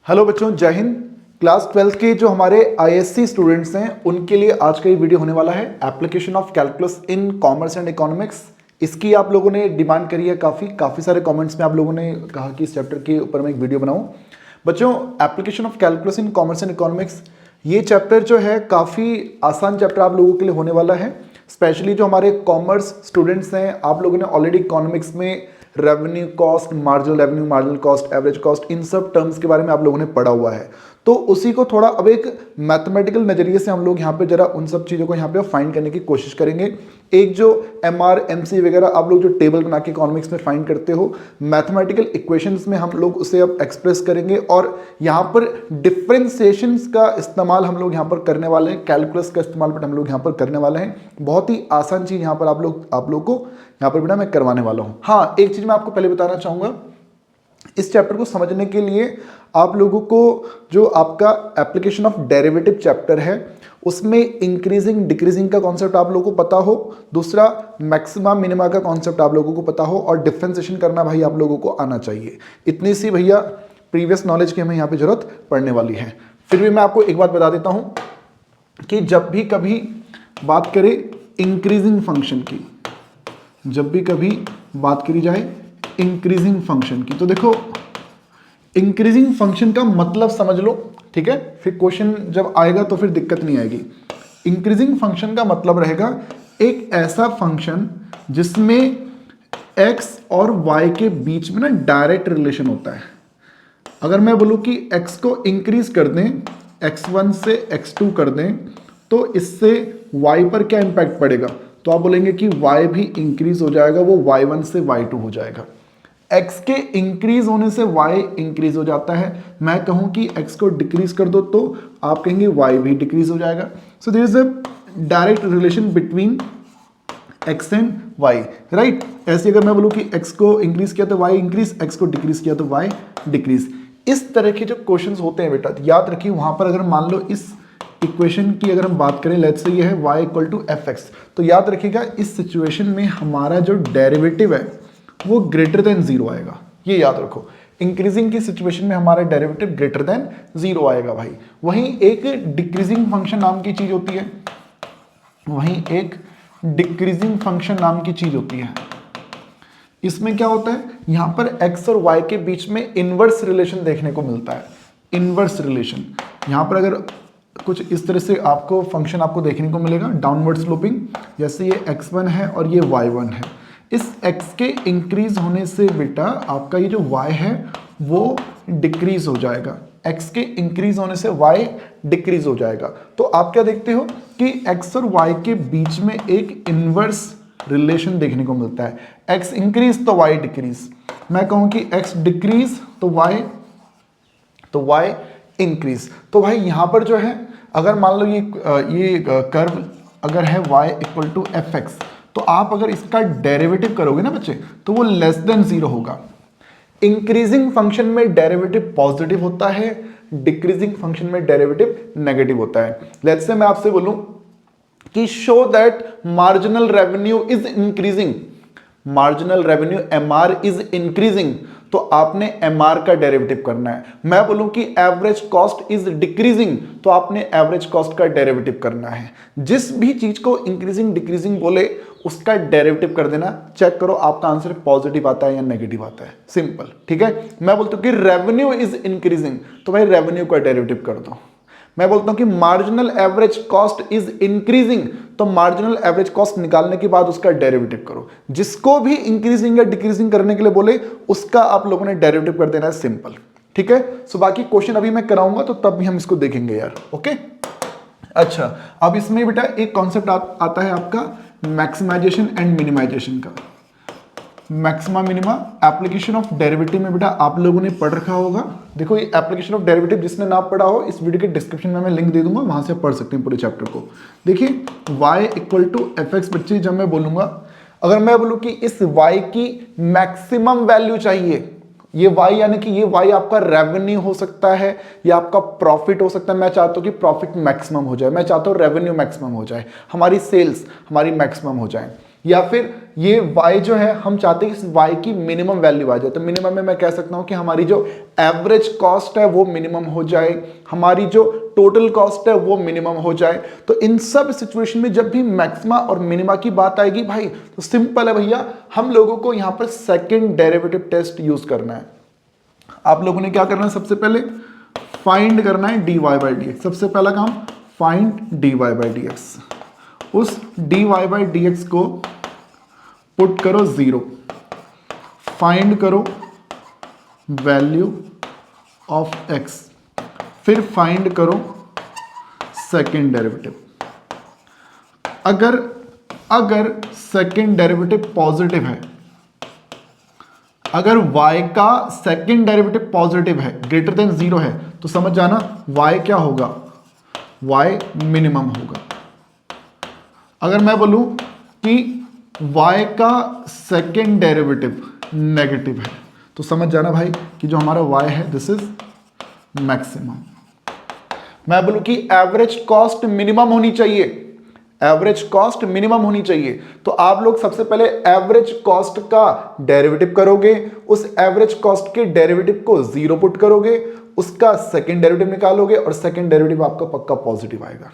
Hello बच्चों, जय Hind. Class 12 के जो हमारे आईएससी स्टूडेंट्स हैं उनके लिए आज का ये वीडियो होने वाला है application of calculus in commerce and economics. इसकी आप लोगों ने डिमांड करी है, काफ़ी सारे कमेंट्स में आप लोगों ने कहा कि इस चैप्टर के ऊपर मैं एक वीडियो बनाऊं। बच्चों, application of calculus in commerce and economics ये चैप्टर जो है काफ़ी आसान चैप्टर आप लोगों के लिए होने वाला है। स्पेशली जो हमारे कॉमर्स स्टूडेंट्स हैं, आप लोगों ने ऑलरेडी इकोनॉमिक्स में revenue cost, marginal revenue, marginal cost, average cost, इन सब टर्म्स के बारे में आप लोगों ने पढ़ा हुआ है। तो उसी को थोड़ा अब एक मैथमेटिकल नजरिए से हम लोग यहाँ पे जरा उन सब चीज़ों को यहाँ पे फाइंड करने की कोशिश करेंगे। एक जो MR MC वगैरह आप लोग जो टेबल बना के इकोनॉमिक्स में फाइंड करते हो, मैथमेटिकल इक्वेशंस में हम लोग उसे अब एक्सप्रेस करेंगे और यहाँ पर डिफरेंशिएशंस का इस्तेमाल हम लोग यहाँ पर करने वाले हैं, कैलकुलस का इस्तेमाल पर हम लोग यहाँ पर करने वाले हैं। बहुत ही आसान चीज़ यहाँ पर आप लोग को यहाँ पर बेटा मैं करवाने वाला हूँ। हाँ, एक चीज़ मैं आपको पहले बताना चाहूँगा, इस चैप्टर को समझने के लिए आप लोगों को जो आपका एप्लीकेशन ऑफ डेरिवेटिव चैप्टर है उसमें इंक्रीजिंग डिक्रीजिंग का कॉन्सेप्ट आप लोगों को पता हो, दूसरा मैक्सिमा मिनिमा का कॉन्सेप्ट आप लोगों को पता हो और डिफरेंशिएशन करना भाई आप लोगों को आना चाहिए। इतनी सी भैया प्रीवियस नॉलेज की हमें यहाँ पे जरूरत पड़ने वाली है। फिर भी मैं आपको एक बात बता देता हूँ कि जब भी कभी बात करें इंक्रीजिंग फंक्शन की, जब भी कभी बात करी जाए इंक्रीजिंग फंक्शन की, तो देखो इंक्रीजिंग फंक्शन का मतलब समझ लो, ठीक है? फिर क्वेश्चन जब आएगा तो फिर दिक्कत नहीं आएगी। इंक्रीजिंग फंक्शन का मतलब रहेगा एक ऐसा फंक्शन जिसमें x और y के बीच में ना डायरेक्ट रिलेशन होता है। अगर मैं बोलूं कि x को इंक्रीज कर दें, x1 से x2 कर दें, तो इससे y पर क्या इंपैक्ट पड़ेगा? तो आप बोलेंगे कि y भी इंक्रीज हो जाएगा, वो y1 से y2 हो जाएगा। x के इंक्रीज होने से y इंक्रीज हो जाता है। मैं कहूं कि x को डिक्रीज कर दो तो आप कहेंगे y भी डिक्रीज हो जाएगा। So there is a direct relation between x and y, right? ऐसे अगर मैं बोलूं कि x को इंक्रीज किया तो y इंक्रीज, x को डिक्रीज किया तो y डिक्रीज। इस तरह के जो क्वेश्चंस होते हैं बेटा, याद रखिए वहां पर अगर मान लो इस इक्वेशन की अगर हम बात करें, लेट्स से ये है y इक्वल टू fx, तो याद रखिएगा इस सिचुएशन में हमारा जो डेरिवेटिव है वो ग्रेटर देन जीरो आएगा। ये याद रखो, इंक्रीजिंग की सिचुएशन में हमारा डेरिवेटिव ग्रेटर देन जीरो आएगा भाई। वहीं एक डिक्रीजिंग फंक्शन नाम की चीज होती है, वहीं एक डिक्रीजिंग फंक्शन नाम की चीज होती है। इसमें क्या होता है, यहां पर x और y के बीच में इनवर्स रिलेशन देखने को मिलता है। इनवर्स रिलेशन यहां पर अगर कुछ इस तरह से आपको फंक्शन आपको देखने को मिलेगा, डाउनवर्ड स्लोपिंग, जैसे ये x1 है और ये y1 है। इस x के इंक्रीज होने से बेटा आपका ये जो y है वो डिक्रीज हो जाएगा, x के इंक्रीज होने से y डिक्रीज हो जाएगा। तो आप क्या देखते हो कि x और y के बीच में एक इनवर्स रिलेशन देखने को मिलता है। x इंक्रीज तो y डिक्रीज, मैं कहूं कि x डिक्रीज तो y इंक्रीज। तो भाई यहां पर जो है अगर मान लो ये कर्व अगर है y इक्वल टू fx, तो आप अगर इसका डेरिवेटिव करोगे ना बच्चे तो वो लेस देन जीरो होगा। इंक्रीजिंग फंक्शन में डेरिवेटिव पॉजिटिव होता है, डिक्रीजिंग फंक्शन में डेरिवेटिव नेगेटिव होता है। लेट्स से मैं आपसे बोलूं कि show that marginal revenue is increasing, marginal revenue MR is increasing, तो आपने MR का डेरिवेटिव करना है। मैं बोलूं कि एवरेज कॉस्ट इज डिक्रीजिंग, तो आपने एवरेज कॉस्ट का डेरिवेटिव करना है। जिस भी चीज को इंक्रीजिंग डिक्रीजिंग बोले उसका डेरिवेटिव कर देना। चेक करो आपका आंसर पॉजिटिव आता है या नेगेटिव आता है, सिंपल, ठीक है? मैं बोलता हूं कि रेवेन्यू इज इंक्रीजिंग, तो भाई रेवेन्यू का डेरिवेटिव कर दो। मैं बोलता हूं कि marginal average cost is increasing, तो मार्जिनल एवरेज कॉस्ट निकालने के बाद उसका डेरिवेटिव करो। जिसको भी इंक्रीजिंग या डिक्रीजिंग करने के लिए बोले उसका आप लोगों ने डेरिवेटिव कर देना है, सिंपल, ठीक है? सो बाकी क्वेश्चन अभी मैं कराऊंगा तो तब भी हम इसको देखेंगे यार, ओके? अच्छा, अब इसमें बेटा एक कॉन्सेप्ट आता है आपका मैक्सिमाइजेशन एंड मिनिमाइजेशन का। Maxima minima application of derivative में बेटा आप लोगों ने पढ़ रखा होगा। देखो ये एप्लीकेशन ऑफ डेरिवेटिव जिसने ना पढ़ा हो, इस वीडियो के डिस्क्रिप्शन में मैं लिंक दे दूंगा, वहां से आप पढ़ सकते हैं पूरे चैप्टर को। देखिए y इक्वल टू fx, बच्चे जब मैं बोलूंगा, अगर मैं बोलूं कि इस y की मैक्सिमम वैल्यू चाहिए, ये y यानी कि ये y आपका रेवेन्यू हो सकता है या आपका प्रॉफिट हो सकता है। मैं चाहता हूं कि प्रॉफिट मैक्सिमम हो जाए, मैं चाहता हूं रेवेन्यू मैक्सिमम हो जाए, हमारी सेल्स हमारी मैक्सिमम हो जाए। या फिर ये y जो है हम चाहते हैं कि इस y की मिनिमम वैल्यू आ जाए। तो मिनिमम में मैं कह सकता हूं कि हमारी जो एवरेज कॉस्ट है वो मिनिमम हो जाए, हमारी जो टोटल कॉस्ट है वो मिनिमम हो जाए। तो इन सब सिचुएशन में जब भी मैक्सिमा और मिनिमा की बात आएगी भाई, तो सिंपल है भैया, हम लोगों को यहां पर सेकंड डेरिवेटिव टेस्ट यूज करना है। आप लोगों ने क्या करना है, सबसे पहले फाइंड करना है dy बाई डी एक्स। सबसे पहला काम find dy by d x. उस dy बाई डी एक्स को पुट करो 0, फाइंड करो वैल्यू ऑफ x, फिर फाइंड करो सेकेंड डेरिवेटिव। अगर सेकेंड डेरिवेटिव पॉजिटिव है, अगर y का सेकेंड डेरिवेटिव पॉजिटिव है, ग्रेटर देन 0 है, तो समझ जाना y क्या होगा, y मिनिमम होगा। अगर मैं बोलूं कि y का सेकेंड डेरिवेटिव नेगेटिव है, तो समझ जाना भाई कि जो हमारा y है दिस इज मैक्सिमम। मैं बोलूं कि एवरेज कॉस्ट मिनिमम होनी चाहिए, एवरेज कॉस्ट मिनिमम होनी चाहिए, तो आप लोग सबसे पहले एवरेज कॉस्ट का डेरिवेटिव करोगे, उस एवरेज कॉस्ट के डेरिवेटिव को 0 पुट करोगे, उसका सेकेंड डेरिवेटिव निकालोगे और सेकेंड डेरिवेटिव आपका पक्का पॉजिटिव आएगा।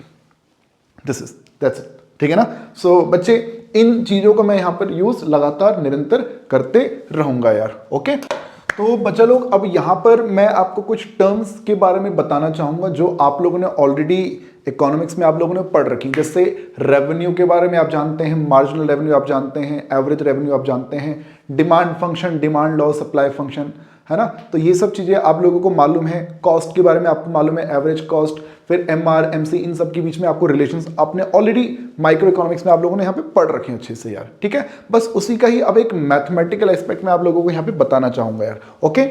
दैट्स इट, ठीक है ना। सो बच्चे, इन चीजों को मैं यहां पर यूज लगातार निरंतर करते रहूंगा यार। ओके, तो बच्चा लोग, अब यहां पर मैं आपको कुछ टर्म्स के बारे में बताना चाहूंगा जो आप लोगों ने ऑलरेडी इकोनॉमिक्स में आप लोगों ने पढ़ रखी। जैसे रेवेन्यू के बारे में आप जानते हैं, मार्जिनल रेवेन्यू आप जानते हैं, एवरेज रेवेन्यू आप जानते हैं, demand function, demand law, supply function, है ना। तो ये सब चीजें आप लोगों को मालूम है। कॉस्ट के बारे में आपको मालूम है, एवरेज कॉस्ट, फिर MR MC, इन सब के बीच में आपको रिलेशंस आपने ऑलरेडी माइक्रो इकोनॉमिक्स में आप लोगों ने यहाँ पे पढ़ रखे हैं अच्छे से यार, ठीक है। बस उसी का ही अब एक मैथमेटिकल एस्पेक्ट में आप लोगों को यहाँ पे बताना चाहूंगा यार। ओके,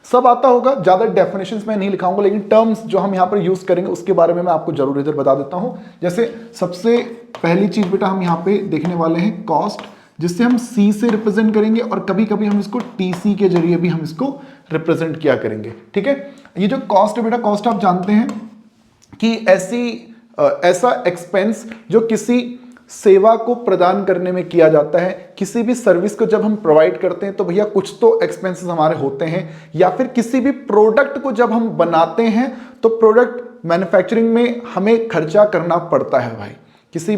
सब आता होगा, ज्यादा डेफिनेशंस में नहीं लिखाऊंगा, लेकिन टर्म्स जो हम यहाँ पर यूज करेंगे उसके बारे में मैं आपको जरूर इधर बता देता हूँ। जैसे सबसे पहली चीज बेटा हम यहाँ पे देखने वाले हैं कॉस्ट, जिससे हम C से रिप्रेजेंट करेंगे और कभी कभी हम इसको TC के जरिए भी हम इसको रिप्रेजेंट किया करेंगे, ठीक है। ये जो कॉस्ट है बेटा, कॉस्ट आप जानते हैं कि ऐसा एक्सपेंस जो किसी सेवा को प्रदान करने में किया जाता है। किसी भी सर्विस को जब हम प्रोवाइड करते हैं तो भैया कुछ तो एक्सपेंसेस हमारे होते हैं, या फिर किसी भी प्रोडक्ट को जब हम बनाते हैं तो प्रोडक्ट मैन्युफैक्चरिंग में हमें खर्चा करना पड़ता है भाई। किसी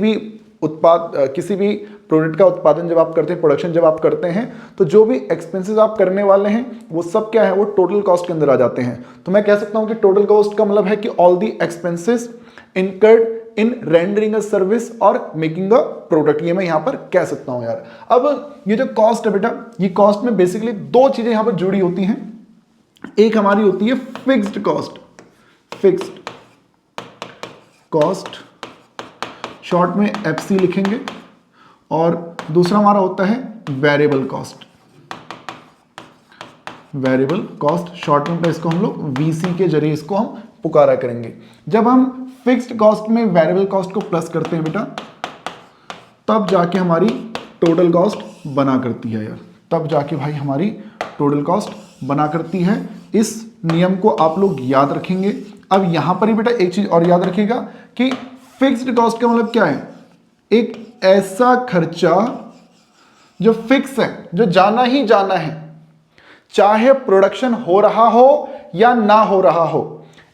भी प्रोडक्ट का उत्पादन जब आप करते हैं, प्रोडक्शन जब आप करते हैं, तो जो भी एक्सपेंसेस आप करने वाले हैं वो सब क्या है, वो टोटल कॉस्ट के अंदर आ जाते हैं। तो मैं कह सकता हूं कि टोटल कॉस्ट का मतलब है कि all the expenses incurred in rendering a service और मेकिंग अ प्रोडक्ट, ये मैं यहां पर कह सकता हूं यार। अब ये जो कॉस्ट है बेटा, ये कॉस्ट में बेसिकली दो चीजें यहां पर जुड़ी होती हैं। एक हमारी होती है fixed cost, fixed cost short में FC लिखेंगे, और दूसरा हमारा होता है variable cost, variable cost short में इसको हम लोग VC के जरिए इसको हम पुकारा करेंगे। जब हम फिक्स्ड कॉस्ट में वेरिएबल कॉस्ट को प्लस करते हैं बेटा, तब जाके हमारी टोटल कॉस्ट बना करती है यार, तब जाके भाई हमारी टोटल कॉस्ट बना करती है। इस नियम को आप लोग याद रखेंगे। अब यहां पर ही बेटा एक चीज और याद रखिएगा कि फिक्स्ड कॉस्ट का मतलब क्या है, एक ऐसा खर्चा जो फिक्स है, जो जाना ही जाना है, चाहे प्रोडक्शन हो रहा हो या ना हो रहा हो।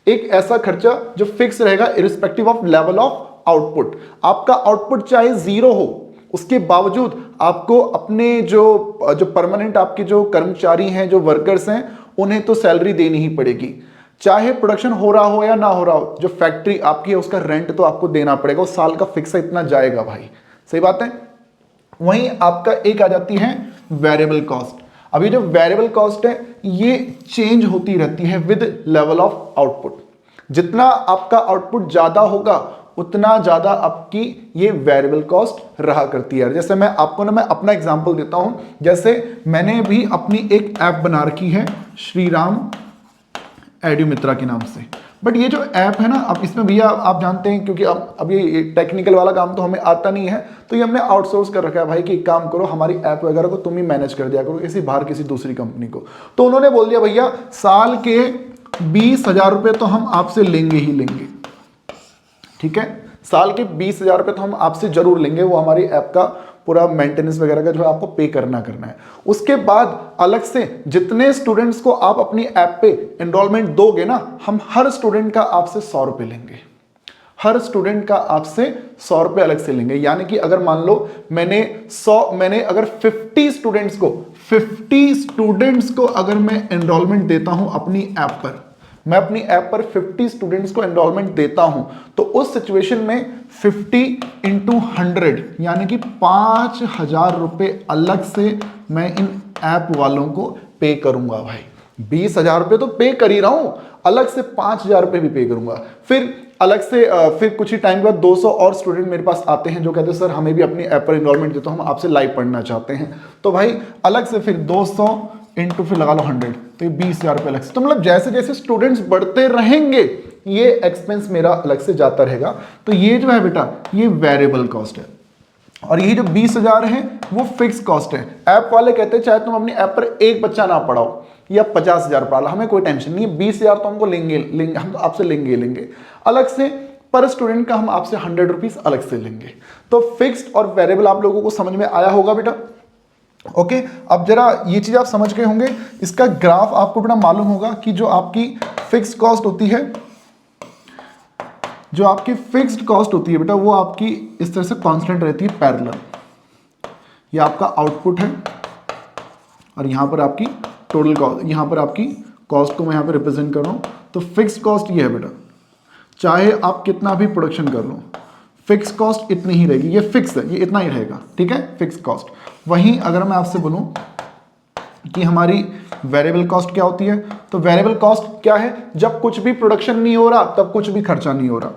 एक ऐसा खर्चा जो फिक्स रहेगा irrespective of level of output. आपका आउटपुट चाहे 0 हो, उसके बावजूद आपको अपने जो परमानेंट आपके जो कर्मचारी हैं, जो वर्कर्स हैं, उन्हें तो सैलरी देनी ही पड़ेगी। चाहे प्रोडक्शन हो रहा हो या ना हो रहा हो, जो फैक्ट्री आपकी है उसका रेंट तो आपको देना पड़ेगा, उस साल का फिक्स है, इतना जाएगा भाई, सही बात है। वहीं आपका एक आ जाती है वेरिएबल कॉस्ट। अब ये जो वेरिएबल कॉस्ट है ये चेंज होती रहती है विद लेवल ऑफ आउटपुट। जितना आपका आउटपुट ज्यादा होगा उतना ज्यादा आपकी ये वेरिएबल कॉस्ट रहा करती है। जैसे मैं अपना एग्जांपल देता हूं। जैसे मैंने भी अपनी एक ऐप बना रखी है श्रीराम एडुमित्रा के नाम से, बट ये जो ऐप है ना, अब इसमें भैया आप जानते हैं, क्योंकि अब ये टेक्निकल वाला काम तो हमें आता नहीं है, तो ये हमने आउटसोर्स कर रखा है भाई कि एक काम करो, हमारी ऐप वगैरह को तुम ही मैनेज कर दिया करो, किसी बाहर किसी दूसरी कंपनी को। तो उन्होंने बोल दिया भैया साल के 20,000 रुपये तो हम आपसे लेंगे ही लेंगे, ठीक है, साल के 20,000 रुपये तो हम आपसे जरूर लेंगे, वो हमारी ऐप का पूरा मेंटेनेंस वगैरह का जो है आपको पे करना है। उसके बाद अलग से जितने स्टूडेंट्स को आप अपनी ऐप पे एनरोलमेंट दोगे ना, हम हर स्टूडेंट का आपसे 100 रुपये लेंगे। हर स्टूडेंट का आपसे 100 रुपये अलग से लेंगे। यानी कि अगर मान लो मैंने अगर 50 स्टूडेंट्स को अगर मैं एनरोलमेंट देता हूं अपनी ऐप पर, मैं अपनी ऐप पर 50 स्टूडेंट्स को एनरोलमेंट देता हूं, तो उस सिचुएशन में 50 इंटू 100 यानी कि 5,000 रुपये अलग से मैं इन ऐप वालों को पे करूंगा भाई। 20,000 रुपये तो पे कर ही रहा हूं, अलग से 5,000 रुपये भी पे करूंगा। फिर अलग से फिर कुछ ही टाइम बाद 200 और स्टूडेंट मेरे पास आते हैं जो कहते हैं सर हमें भी अपनी ऐप पर एनरोलमेंट देते हो, हम आपसे लाइव पढ़ना चाहते हैं। तो भाई अलग से फिर 200 इंटू फिर लगा लो 100, तो ये 20,000 रुपये अलग से। तो मतलब जैसे जैसे स्टूडेंट्स बढ़ते रहेंगे ये एक्सपेंस मेरा अलग से जाता रहेगा। तो ये जो है बेटा ये वेरिएबल कॉस्ट है, और ये जो 20,000 है वो फिक्स कॉस्ट है। ऐप वाले कहते हैं चाहे तुम अपनी ऐप पर एक बच्चा ना पढ़ाओ या 50,000 पढ़ा लो, हमें कोई टेंशन नहीं है, 20,000 तो हमको लेंगे, हम तो आपसे लेंगे अलग से। पर स्टूडेंट का हम आपसे 100 रुपीज अलग से लेंगे। तो फिक्स्ड और वेरिएबल आप लोगों को समझ में आया होगा बेटा। ओके, अब जरा ये चीज आप समझ गए होंगे। इसका ग्राफ आपको बेटा मालूम होगा कि जो आपकी फिक्स्ड कॉस्ट होती है, जो आपकी फिक्स्ड कॉस्ट होती है बेटा, वो आपकी इस तरह से कांस्टेंट रहती है पैरेलल। ये आपका आउटपुट है और यहां पर आपकी टोटल कॉस्ट, यहां पर आपकी कॉस्ट को मैं यहां पर रिप्रेजेंट कर रहा हूं। तो फिक्स्ड कॉस्ट ये है बेटा, चाहे आप कितना भी प्रोडक्शन कर लो, फिक्स कॉस्ट इतनी ही रहेगी। ये फिक्स है, ये इतना ही रहेगा, ठीक है, फिक्स कॉस्ट। वहीं अगर मैं आपसे बोलूं कि हमारी वेरिएबल कॉस्ट क्या होती है, तो वेरिएबल कॉस्ट क्या है, जब कुछ भी प्रोडक्शन नहीं हो रहा तब कुछ भी खर्चा नहीं हो रहा।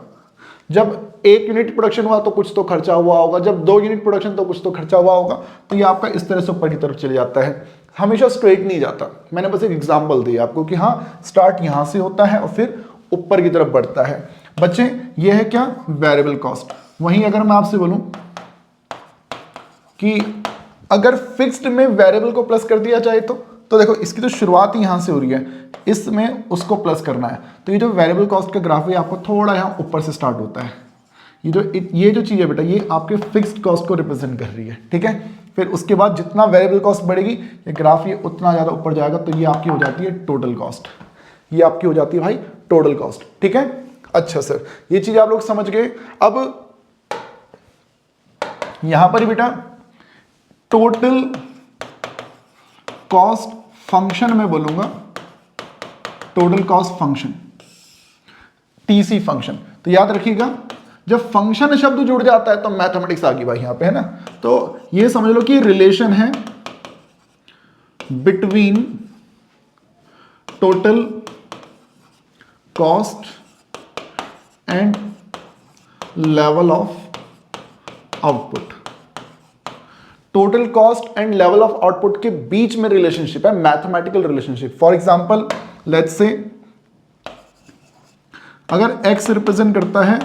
जब 1 यूनिट प्रोडक्शन हुआ तो कुछ तो खर्चा हुआ होगा, जब 2 यूनिट प्रोडक्शन तो कुछ तो खर्चा हुआ होगा। तो ये आपका इस तरह से ऊपर की तरफ चले जाता है, हमेशा स्ट्रेट नहीं जाता। मैंने बस एक एग्जांपल दिया आपको कि हाँ स्टार्ट यहां से होता है और फिर ऊपर की तरफ बढ़ता है। बच्चे ये है क्या, वेरिएबल कॉस्ट। वहीं अगर मैं आपसे बोलूं कि अगर फिक्स्ड में वेरिएबल को प्लस कर दिया जाए तो देखो इसकी तो शुरुआत ही यहां से हो रही है, इसमें उसको प्लस करना है। तो ये जो वेरिएबल कॉस्ट का ग्राफ है आपको थोड़ा यहां ऊपर से स्टार्ट होता है। ये जो चीज है बेटा ये आपके फिक्स्ड कॉस्ट को रिप्रेजेंट कर रही है, ठीक है। फिर उसके बाद जितना वेरिएबल कॉस्ट बढ़ेगी ये ग्राफ ये उतना ज्यादा ऊपर जाएगा, तो ये आपकी हो जाती है टोटल कॉस्ट। ये आपकी हो जाती है भाई टोटल कॉस्ट, ठीक है। अच्छा सर, ये चीज आप लोग समझ गए। अब यहां पर बेटा टोटल कॉस्ट फंक्शन में बोलूंगा, total cost function, TC function. तो याद रखिएगा जब फंक्शन शब्द जुड़ जाता है तो मैथमेटिक्स आ गई भाई यहां पे, है ना। तो ये समझ लो कि रिलेशन है between total cost and level of output. Total cost and level of output के बीच में रिलेशनशिप है, mathematical relationship. For example let's say अगर x रिप्रेजेंट करता है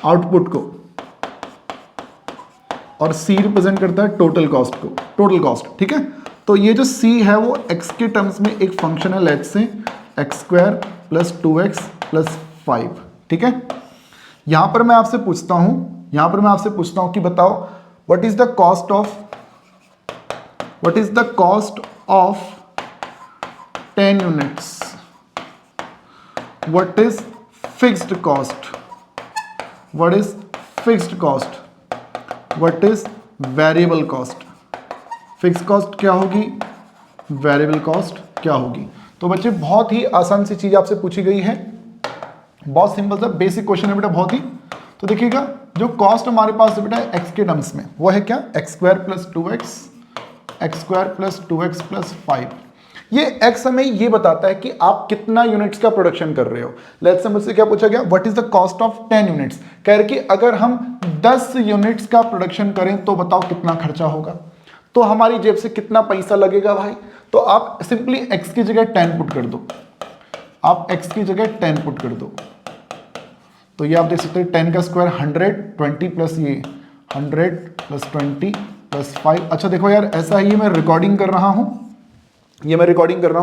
आउटपुट को और c रिप्रेजेंट करता है टोटल कॉस्ट को, टोटल कॉस्ट, ठीक है। तो ये जो c है वो x के टर्म्स में एक फंक्शन है, लेट्स से x² + 2x + 5, ठीक है। यहां पर मैं आपसे पूछता हूं कि बताओ what is the cost of 10 units, what is fixed cost, what is fixed cost, what is variable cost. Fixed cost क्या होगी, वेरिएबल कॉस्ट क्या होगी। तो बच्चे बहुत ही आसान सी चीज आपसे पूछी गई है, बहुत सिंपल सा बेसिक क्वेश्चन है बेटा, बहुत ही। तो देखिएगा जो कॉस्ट हमारे पास है बेटा x के टर्म्स में वो है क्या, x² + 2x, x² + 2x + 5। ये x हमें ये बताता है कि आप कितना यूनिट्स का प्रोडक्शन कर रहे हो। लेट्स से मुझसे क्या पूछा गया, what is the cost of 10 units. कह रहे कि अगर हम 10 यूनिट्स का प्रोडक्शन करें तो बताओ कितना खर्चा होगा, तो हमारी जेब से कितना पैसा लगेगा भाई। तो आप सिंपली x की जगह 10 पुट कर दो, आप x की जगह 10 पुट कर दो। तो ये आप देख सकते हैं 10 का स्क्वायर 100, 20 प्लस ये 100 + 20 + 5। अच्छा देखो यार ऐसा ही मैं रिकॉर्डिंग कर रहा हूँ,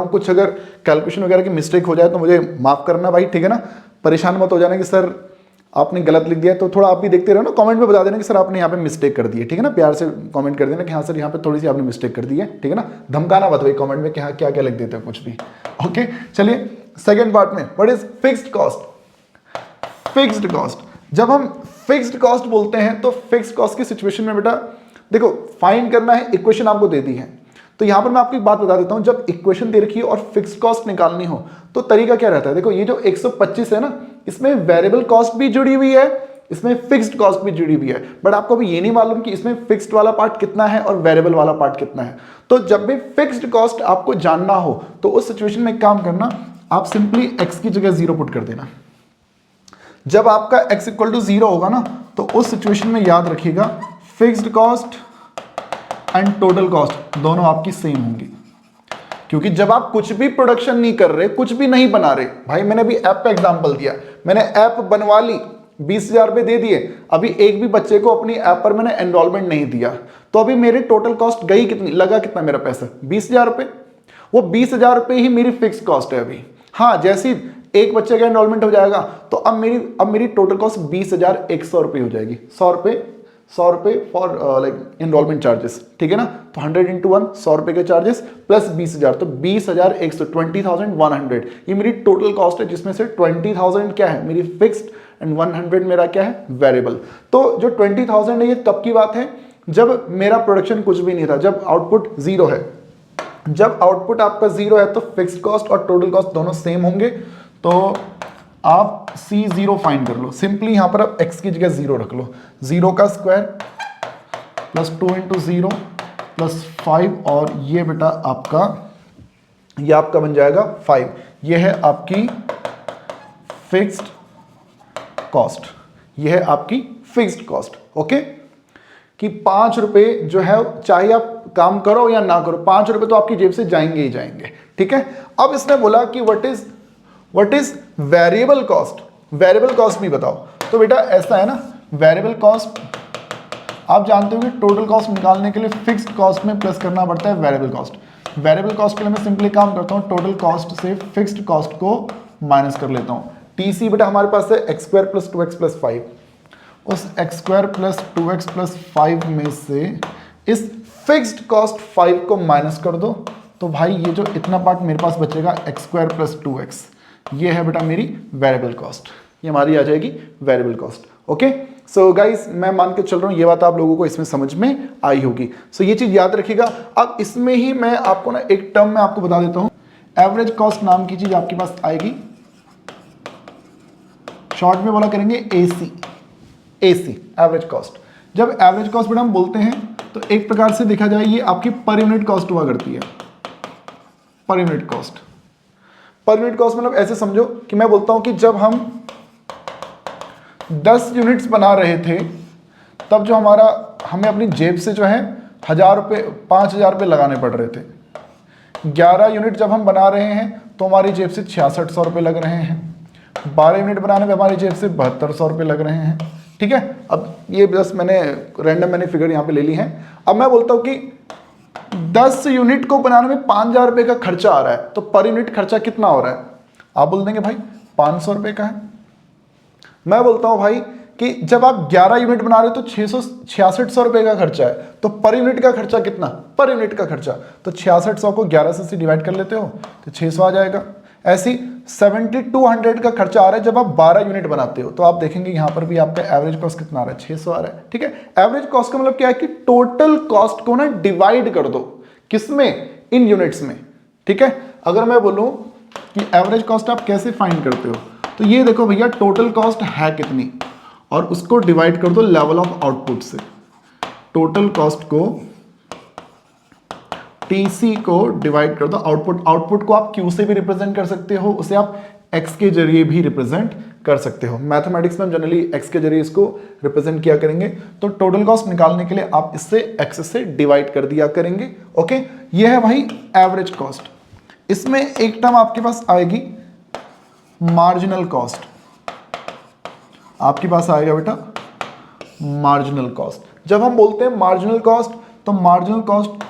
कुछ अगर कैलकुलेशन वगैरह की मिस्टेक हो जाए तो मुझे माफ करना भाई, ठीक है ना। परेशान मत हो जाना कि सर आपने गलत लिख दिया तो थोड़ा आप भी देखते रहो ना, कमेंट में बता देना कि सर आपने यहाँ पे मिस्टेक कर दी है, ठीक है ना, प्यार से कमेंट कर देना कि हाँ सर यहाँ पे थोड़ी सी आपने मिस्टेक कर दी है, ठीक है ना, धमकाना मत भाई कमेंट में कि हाँ क्या क्या लिख देते हो कुछ भी। ओके चलिए सेकेंड पार्ट में, what is fixed cost. Fixed cost, जब हम फिक्स्ड कॉस्ट बोलते हैं तो फिक्स्ड कॉस्ट की सिचुएशन में बेटा देखो फाइंड करना है, इक्वेशन आपको दे दी है, तो यहां पर मैं आपको एक बात बता देता हूं, जब इक्वेशन दे रखी है और फिक्स्ड कॉस्ट निकालनी हो तो तरीका क्या रहता है। देखो ये जो 125 है ना, इसमें वेरिएबल कॉस्ट भी जुड़ी हुई है, इसमें फिक्स्ड कॉस्ट भी जुड़ी हुई है, बट आपको अभी ये नहीं मालूम कि इसमें फिक्स्ड वाला पार्ट कितना है और वेरिएबल वाला पार्ट कितना है। तो जब भी फिक्स्ड कॉस्ट आपको जानना हो तो उस सिचुएशन में एक काम करना, आप सिंपली x की जगह 0 पुट कर देना। जब आपका x इक्वल टू 0 होगा ना तो उस सिचुएशन में याद रखिएगा fixed cost and total cost दोनों आपकी सेम होंगी, क्योंकि जब आप कुछ भी प्रोडक्शन नहीं कर रहे, कुछ भी नहीं बना रहे, भाई मैंने अभी ऐप का एग्जांपल दिया, मैंने ऐप बनवा ली, 20,000 रुपए दे दिए, अभी एक भी बच्चे को अपनी ऐप पर मैंने एनरोलमेंट नहीं दिया, तो अभी मेरी टोटल कॉस्ट गई कितनी, लगा कितना मेरा पैसा, 20,000 रुपए। वो 20,000 रुपए ही मेरी फिक्स कॉस्ट है अभी। हाँ जैसी एक बच्चे का एनरोलमेंट हो जाएगा तो अब मेरी टोटल कॉस्ट 20,100 रुपये हो जाएगी, 100 रुपये फॉर लाइक एनरोलमेंट चार्जेस, ठीक है ना, तो 100 इंटू 1 100 रुपये के चार्जेस प्लस 20,000 तो 20,100 20,100 ये मेरी टोटल कॉस्ट है, जिसमें से 20,000 क्या है मेरी फिक्स्ड एंड 100 मेरा क्या है वेरिएबल। तो जो 20,000 है ये कब की बात है, जब मेरा प्रोडक्शन कुछ भी नहीं था, जब आउटपुट 0 है। जब आउटपुट आपका 0 है तो फिक्स्ड कॉस्ट और टोटल कॉस्ट दोनों सेम होंगे, तो आप C0 फाइंड कर लो। सिंपली यहां पर आप x की जगह 0 रख लो, 0 का स्क्वायर प्लस 2 इंटू 0 प्लस 5 और ये बेटा आपका, ये आपका बन जाएगा 5। ये है आपकी फिक्स्ड कॉस्ट, ये है आपकी फिक्स्ड कॉस्ट। ओके कि 5 रुपए जो है चाहे आप काम करो या ना करो, 5 रुपए तो आपकी जेब से जाएंगे ही जाएंगे, ठीक है। अब इसने बोला कि what is variable cost, variable cost भी बताओ। तो बेटा ऐसा है ना, वेरिएबल कॉस्ट आप जानते हो कि टोटल कॉस्ट निकालने के लिए फिक्स्ड कॉस्ट में प्लस करना पड़ता है वेरिएबल कॉस्ट। वेरिएबल कॉस्ट के लिए मैं सिंपली काम करता हूं, टोटल कॉस्ट से फिक्स्ड कॉस्ट को माइनस कर लेता हूं। टीसी बेटा हमारे पास है x square plus 2x plus 5, उस x square plus 2x plus 5 में से इस फिक्स्ड कॉस्ट 5 को माइनस कर दो, तो भाई ये जो इतना पार्ट मेरे पास बचेगा x स्क्वायर प्लस 2x, ये है बेटा मेरी वेरिएबल कॉस्ट, ये हमारी आ जाएगी variable cost. Okay so guys मैं मान के चल रहा हूँ ये बात आप लोगों को इसमें समझ में आई होगी। सो ये चीज याद रखिएगा। अब इसमें ही मैं आपको ना एक टर्म में आपको बता देता हूँ, एवरेज कॉस्ट नाम की चीज आपके पास आएगी, शॉर्ट में बोला करेंगे एसी एवरेज कॉस्ट। जब एवरेज कॉस्ट बेटा हम बोलते हैं तो एक प्रकार से देखा जाए ये आपकी पर यूनिट कॉस्ट हुआ करती है। Per unit cost, per unit cost मतलब ऐसे समझो कि मैं बोलता हूं कि जब हम 10 यूनिट्स बना रहे थे तब जो हमें अपनी जेब से जो है 1,000 रुपये 5,000 रुपये लगाने पड़ रहे थे। 11 यूनिट जब हम बना रहे हैं तो हमारी जेब से 6,600 रुपये लग रहे हैं। 12 यूनिट बनाने में हमारी जेब से 7,200 रुपये लग रहे हैं, ठीक है। अब ये बस मैंने फिगर यहाँ पे ले ली है। अब मैं बोलता हूँ कि 10 यूनिट को बनाने में 5,000 रुपये का खर्चा आ रहा है, तो पर यूनिट खर्चा कितना हो रहा है, आप बोल देंगे भाई 500 रुपये का है। मैं बोलता हूं भाई कि जब आप 11 यूनिट बना रहे हो तो 6,600 रुपये का खर्चा है, तो पर यूनिट का खर्चा कितना, पर यूनिट का खर्चा तो 6,600 को 1100 से डिवाइड कर लेते हो तो 600 आ जाएगा। ऐसी 7,200 का खर्चा आ रहा है जब आप 12 यूनिट बनाते हो, तो आप देखेंगे यहां पर भी आपका एवरेज कॉस्ट कितना आ रहा है, 600 आ रहा है, ठीक है। एवरेज कॉस्ट का मतलब क्या है कि टोटल कॉस्ट को ना डिवाइड कर दो, किसमें, इन यूनिट्स में, ठीक है। अगर मैं बोलूं कि एवरेज कॉस्ट आप कैसे फाइंड करते हो, तो ये देखो भैया टोटल कॉस्ट है कितनी और उसको डिवाइड कर दो लेवल ऑफ आउटपुट से। टोटल कॉस्ट को टीसी को डिवाइड कर दो आउटपुट को आप क्यू से भी रिप्रेजेंट कर सकते हो, उसे आप एक्स के जरिए भी रिप्रेजेंट कर सकते हो। मैथमेटिक्स में हम जनरली एक्स के जरिए इसको रिप्रेजेंट किया करेंगे, तो टोटल कॉस्ट निकालने के लिए आप इससे एक्स से डिवाइड कर दिया करेंगे। ओके ये है भाई एवरेज कॉस्ट। इसमें एक टर्म आपके पास आएगी मार्जिनल कॉस्ट, आपके पास आएगा बेटा मार्जिनल कॉस्ट। जब हम बोलते हैं मार्जिनल कॉस्ट तो मार्जिनल कॉस्ट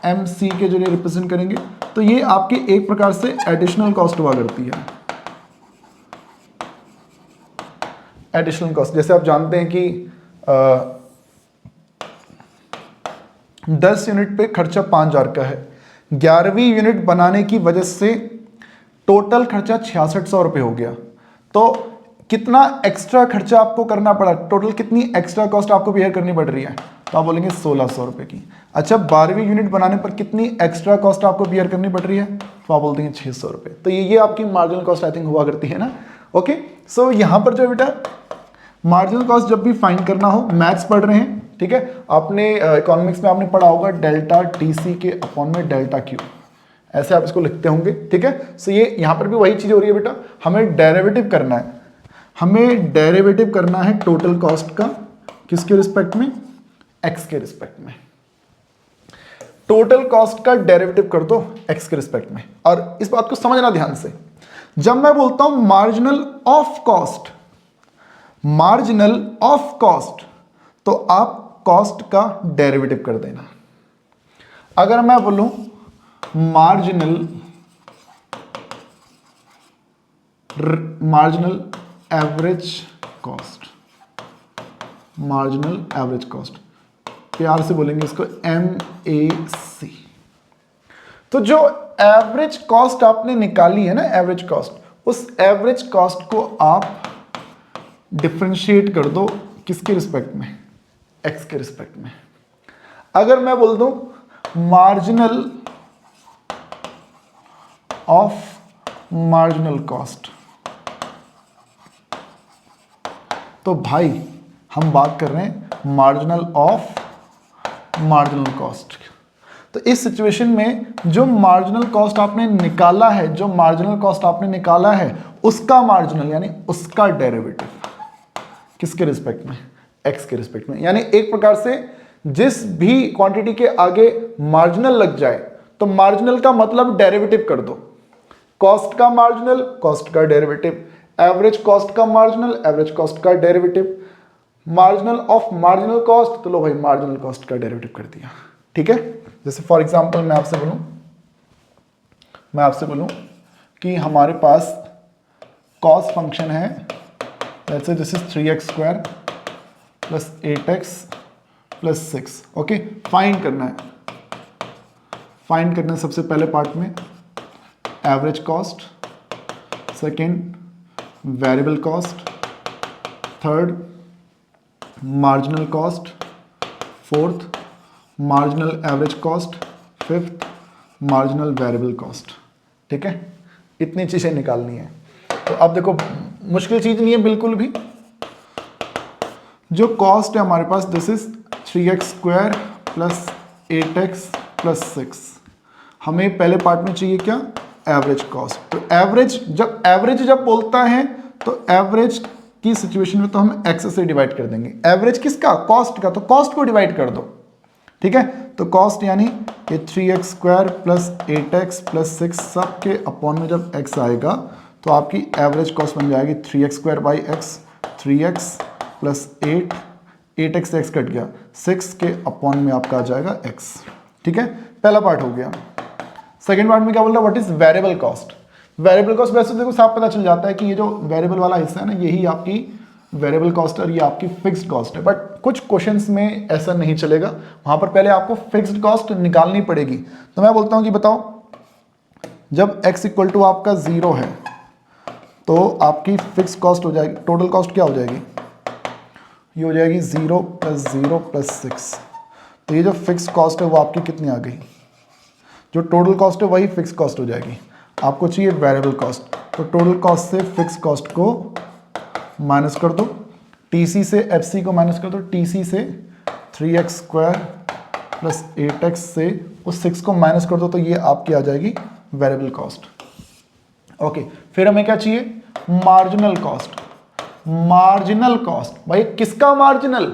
MC के जरिए रिप्रेजेंट करेंगे, तो ये आपकी एक प्रकार से एडिशनल कॉस्ट हुआ करती है। एडिशनल कॉस्ट, जैसे आप जानते हैं कि 10 यूनिट पे खर्चा 5,000 का है, 11वीं यूनिट बनाने की वजह से टोटल खर्चा 6600 रुपये हो गया। तो कितना एक्स्ट्रा खर्चा आपको करना पड़ा, टोटल कितनी एक्स्ट्रा कॉस्ट आपको बेयर करनी पड़ रही है, तो आप बोलेंगे 1600 रुपये की। अच्छा, 12वीं यूनिट बनाने पर कितनी एक्स्ट्रा कॉस्ट आपको बेयर करनी पड़ रही है, तो आप बोलते हैं 600 रुपये। तो ये आपकी मार्जिनल कॉस्ट आई थिंक हुआ करती है ना। ओके, सो यहाँ पर जो बेटा मार्जिनल कॉस्ट जब भी फाइंड करना हो, मैथ्स पढ़ रहे हैं, ठीक है, आपने इकोनॉमिक्स में आपने पढ़ा होगा डेल्टा टीसी के अपॉन में डेल्टा क्यू, ऐसे आप इसको लिखते होंगे, ठीक है। सो ये यहाँ पर भी वही चीज़ हो रही है बेटा, हमें डेरिवेटिव करना है, हमें डेरिवेटिव करना है टोटल कॉस्ट का, किसके रिस्पेक्ट में, एक्स के रिस्पेक्ट में। टोटल कॉस्ट का डेरिवेटिव कर दो एक्स के रिस्पेक्ट में। और इस बात को समझना ध्यान से, जब मैं बोलता हूं marginal of cost, marginal of cost, तो आप कॉस्ट का डेरिवेटिव कर देना। अगर मैं बोलूं marginal average cost, marginal average cost, प्यार से बोलेंगे इसको MAC। तो जो एवरेज कॉस्ट आपने निकाली है ना, एवरेज कॉस्ट, उस एवरेज कॉस्ट को आप डिफरेंशिएट कर दो किसके रिस्पेक्ट में, एक्स के रिस्पेक्ट में। अगर मैं बोल दूं मार्जिनल ऑफ मार्जिनल कॉस्ट, तो भाई हम बात कर रहे हैं मार्जिनल ऑफ मार्जिनल कॉस्ट। तो इस सिचुएशन में जो मार्जिनल कॉस्ट आपने निकाला है, जो मार्जिनल कॉस्ट आपने निकाला है, उसका मार्जिनल यानी उसका डेरिवेटिव किसके रिस्पेक्ट में, एक्स के रिस्पेक्ट में। यानी एक प्रकार से जिस भी क्वांटिटी के आगे मार्जिनल लग जाए, तो मार्जिनल का मतलब डेरिवेटिव कर दो, कॉस्ट का मार्जिनल, कॉस्ट का डेरिवेटिव, एवरेज कॉस्ट का मार्जिनल, एवरेज कॉस्ट का derivative, marginal of marginal cost, तो लो भाई मार्जिनल कॉस्ट का डेरिवेटिव कर दिया, ठीक है। जैसे फॉर एग्जांपल मैं आपसे बोलूं कि हमारे पास कॉस्ट फंक्शन है, let's say this is 3x square plus 8x plus 6। Okay, find करना है सबसे पहले पार्ट में average cost, second variable cost, third marginal cost, fourth marginal average cost, fifth marginal variable cost, ठीक है। इतनी चीज़ें निकालनी है। तो अब देखो मुश्किल चीज़ नहीं है बिल्कुल भी। जो कॉस्ट है हमारे पास, this is 3x square plus 8x plus 6। हमें पहले पार्ट में चाहिए क्या, एवरेज कॉस्ट। तो एवरेज जब बोलता है तो एवरेज की सिचुएशन में तो हम एक्स से डिवाइड कर देंगे। एवरेज किसका, कॉस्ट का, तो कॉस्ट को डिवाइड कर दो, ठीक है। तो कॉस्ट यानी ये 3x square plus 8x plus 6 सब के अपॉन में जब x आएगा तो आपकी एवरेज कॉस्ट बन जाएगी 3x square by x, 3x plus 8x से x कट गया, 6 के अपॉन में आपका आ जाएगा x, ठीक है। पहला पार्ट हो गया। सेकेंड पार्ट में क्या बोल रहा है, what is variable cost. Variable cost वैसे देखो साफ पता चल जाता है कि ये जो वेरिएबल वाला हिस्सा है ना, यही आपकी वेरिएबल कॉस्ट और ये आपकी फिक्स्ड कॉस्ट है। बट कुछ क्वेश्चंस में ऐसा नहीं चलेगा, वहां पर पहले आपको फिक्स्ड कॉस्ट निकालनी पड़ेगी। तो मैं बोलता हूं कि बताओ, जब x इक्वल टू आपका 0 है तो आपकी फिक्स्ड कॉस्ट हो जाएगी, टोटल कॉस्ट क्या हो जाएगी, ये हो जाएगी 0 प्लस 6। तो ये जो फिक्स्ड कॉस्ट है वो आपकी कितनी आ गई, जो टोटल कॉस्ट है वही फिक्स्ड कॉस्ट हो जाएगी। आपको चाहिए वेरिएबल कॉस्ट, तो टोटल कॉस्ट से फिक्स्ड कॉस्ट को माइनस कर दो, टीसी से एफसी को माइनस कर दो, टीसी से 3x स्क्वायर प्लस 8x से उस 6 को माइनस कर दो, तो ये आपकी आ जाएगी वेरिएबल कॉस्ट। ओके, फिर हमें क्या चाहिए, मार्जिनल कॉस्ट। मार्जिनल कॉस्ट भाई किसका मार्जिनल,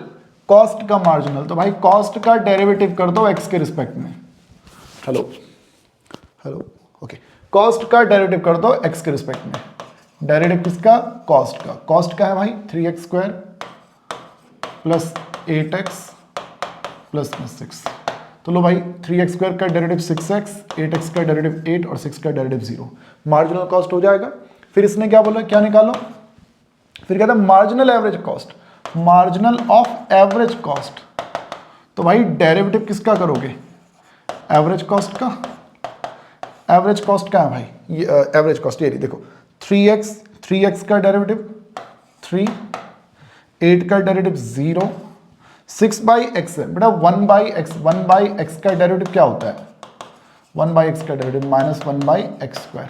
कॉस्ट का मार्जिनल। तो भाई कॉस्ट का डेरिवेटिव कर दो एक्स के रिस्पेक्ट में। हेलो ओके, कॉस्ट का डेरिवेटिव कर दो एक्स के रिस्पेक्ट में। डेरिवेटिव किसका, कॉस्ट का। कॉस्ट का है भाई 3x square plus 8x plus 6। तो लो भाई 3x स्क्वायर का डेरिवेटिव 6x, 8x का डेरिवेटिव 8 और 6 का डेरिवेटिव 0, मार्जिनल कॉस्ट हो जाएगा। फिर इसने क्या बोला, क्या निकालो, फिर कहता है marginal average cost, marginal of average cost. तो भाई डेरिवेटिव किसका करोगे? एवरेज कॉस्ट का। एवरेज कॉस्ट का है भाई, ये एवरेज कॉस्ट ये देखो 3x का डेरिवेटिव 3, 8 का डेरिवेटिव 0, 6/x है बेटा 1/x, 1/x का डेरिवेटिव क्या होता है? 1/x का डेरिवेटिव -1/x²।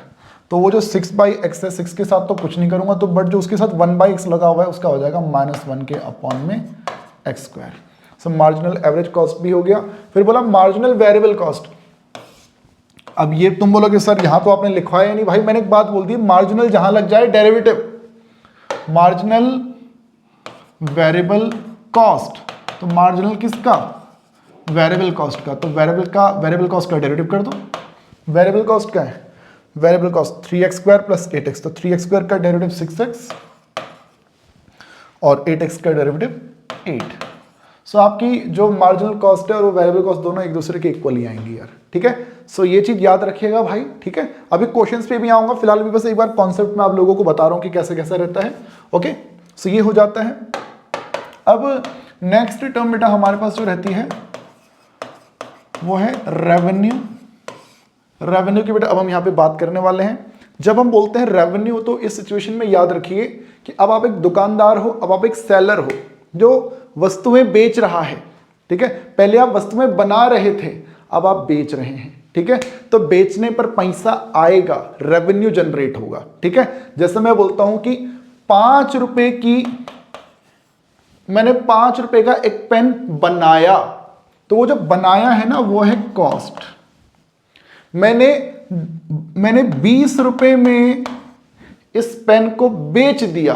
तो वो जो 6/x है, 6 के साथ तो कुछ नहीं करूंगा, तो बट जो उसके साथ 1/x लगा हुआ है उसका हो जाएगा -1 के अपॉन में x²। सो मार्जिनल एवरेज कॉस्ट भी हो गया। फिर बोला मार्जिनल वेरिएबल कॉस्ट। अब ये तुम बोलोगे सर यहां तो आपने लिखवाया नहीं। भाई मैंने एक बात बोल दी, मार्जिनल जहां लग जाए डेरिवेटिव, मार्जिनल वेरिएबल कॉस्ट, तो मार्जिनल किसका? वेरिएबल कॉस्ट का। तो वेरिएबल कॉस्ट का डेरिवेटिव कर दो। वेरिएबल कॉस्ट का है, वेरिएबल कॉस्ट 3x² + 8x, तो 3x² का डेरिवेटिव 6x और 8x का डेरिवेटिव 8। सो आपकी जो मार्जिनल कॉस्ट है और वो वेरिएबल कॉस्ट दोनों एक दूसरे के इक्वल ही आएंगी यार, ठीक है। सो ये चीज याद रखिएगा भाई, ठीक है। अभी क्वेश्चंस पे भी आऊंगा, फिलहाल भी बस एक बार कॉन्सेप्ट में आप लोगों को बता रहा हूं कि कैसे कैसे रहता है। ओके, सो ये हो जाता है। अब नेक्स्ट टर्म बेटा हमारे पास जो रहती है वो है रेवेन्यू। रेवेन्यू की बेटा अब हम यहाँ पे बात करने वाले हैं। जब हम बोलते हैं रेवेन्यू, तो इस सिचुएशन में याद रखिए कि अब आप एक दुकानदार हो, अब आप एक सेलर हो जो वस्तुएं बेच रहा है, ठीक है। पहले आप वस्तुएं बना रहे थे, अब आप बेच रहे हैं, ठीक है। तो बेचने पर पैसा आएगा, रेवेन्यू जनरेट होगा, ठीक है। जैसे मैं बोलता हूं कि 5 रुपए की, मैंने 5 रुपए का एक पेन बनाया, तो वो जो बनाया है ना वो है कॉस्ट। मैंने 20 रुपए में इस पेन को बेच दिया,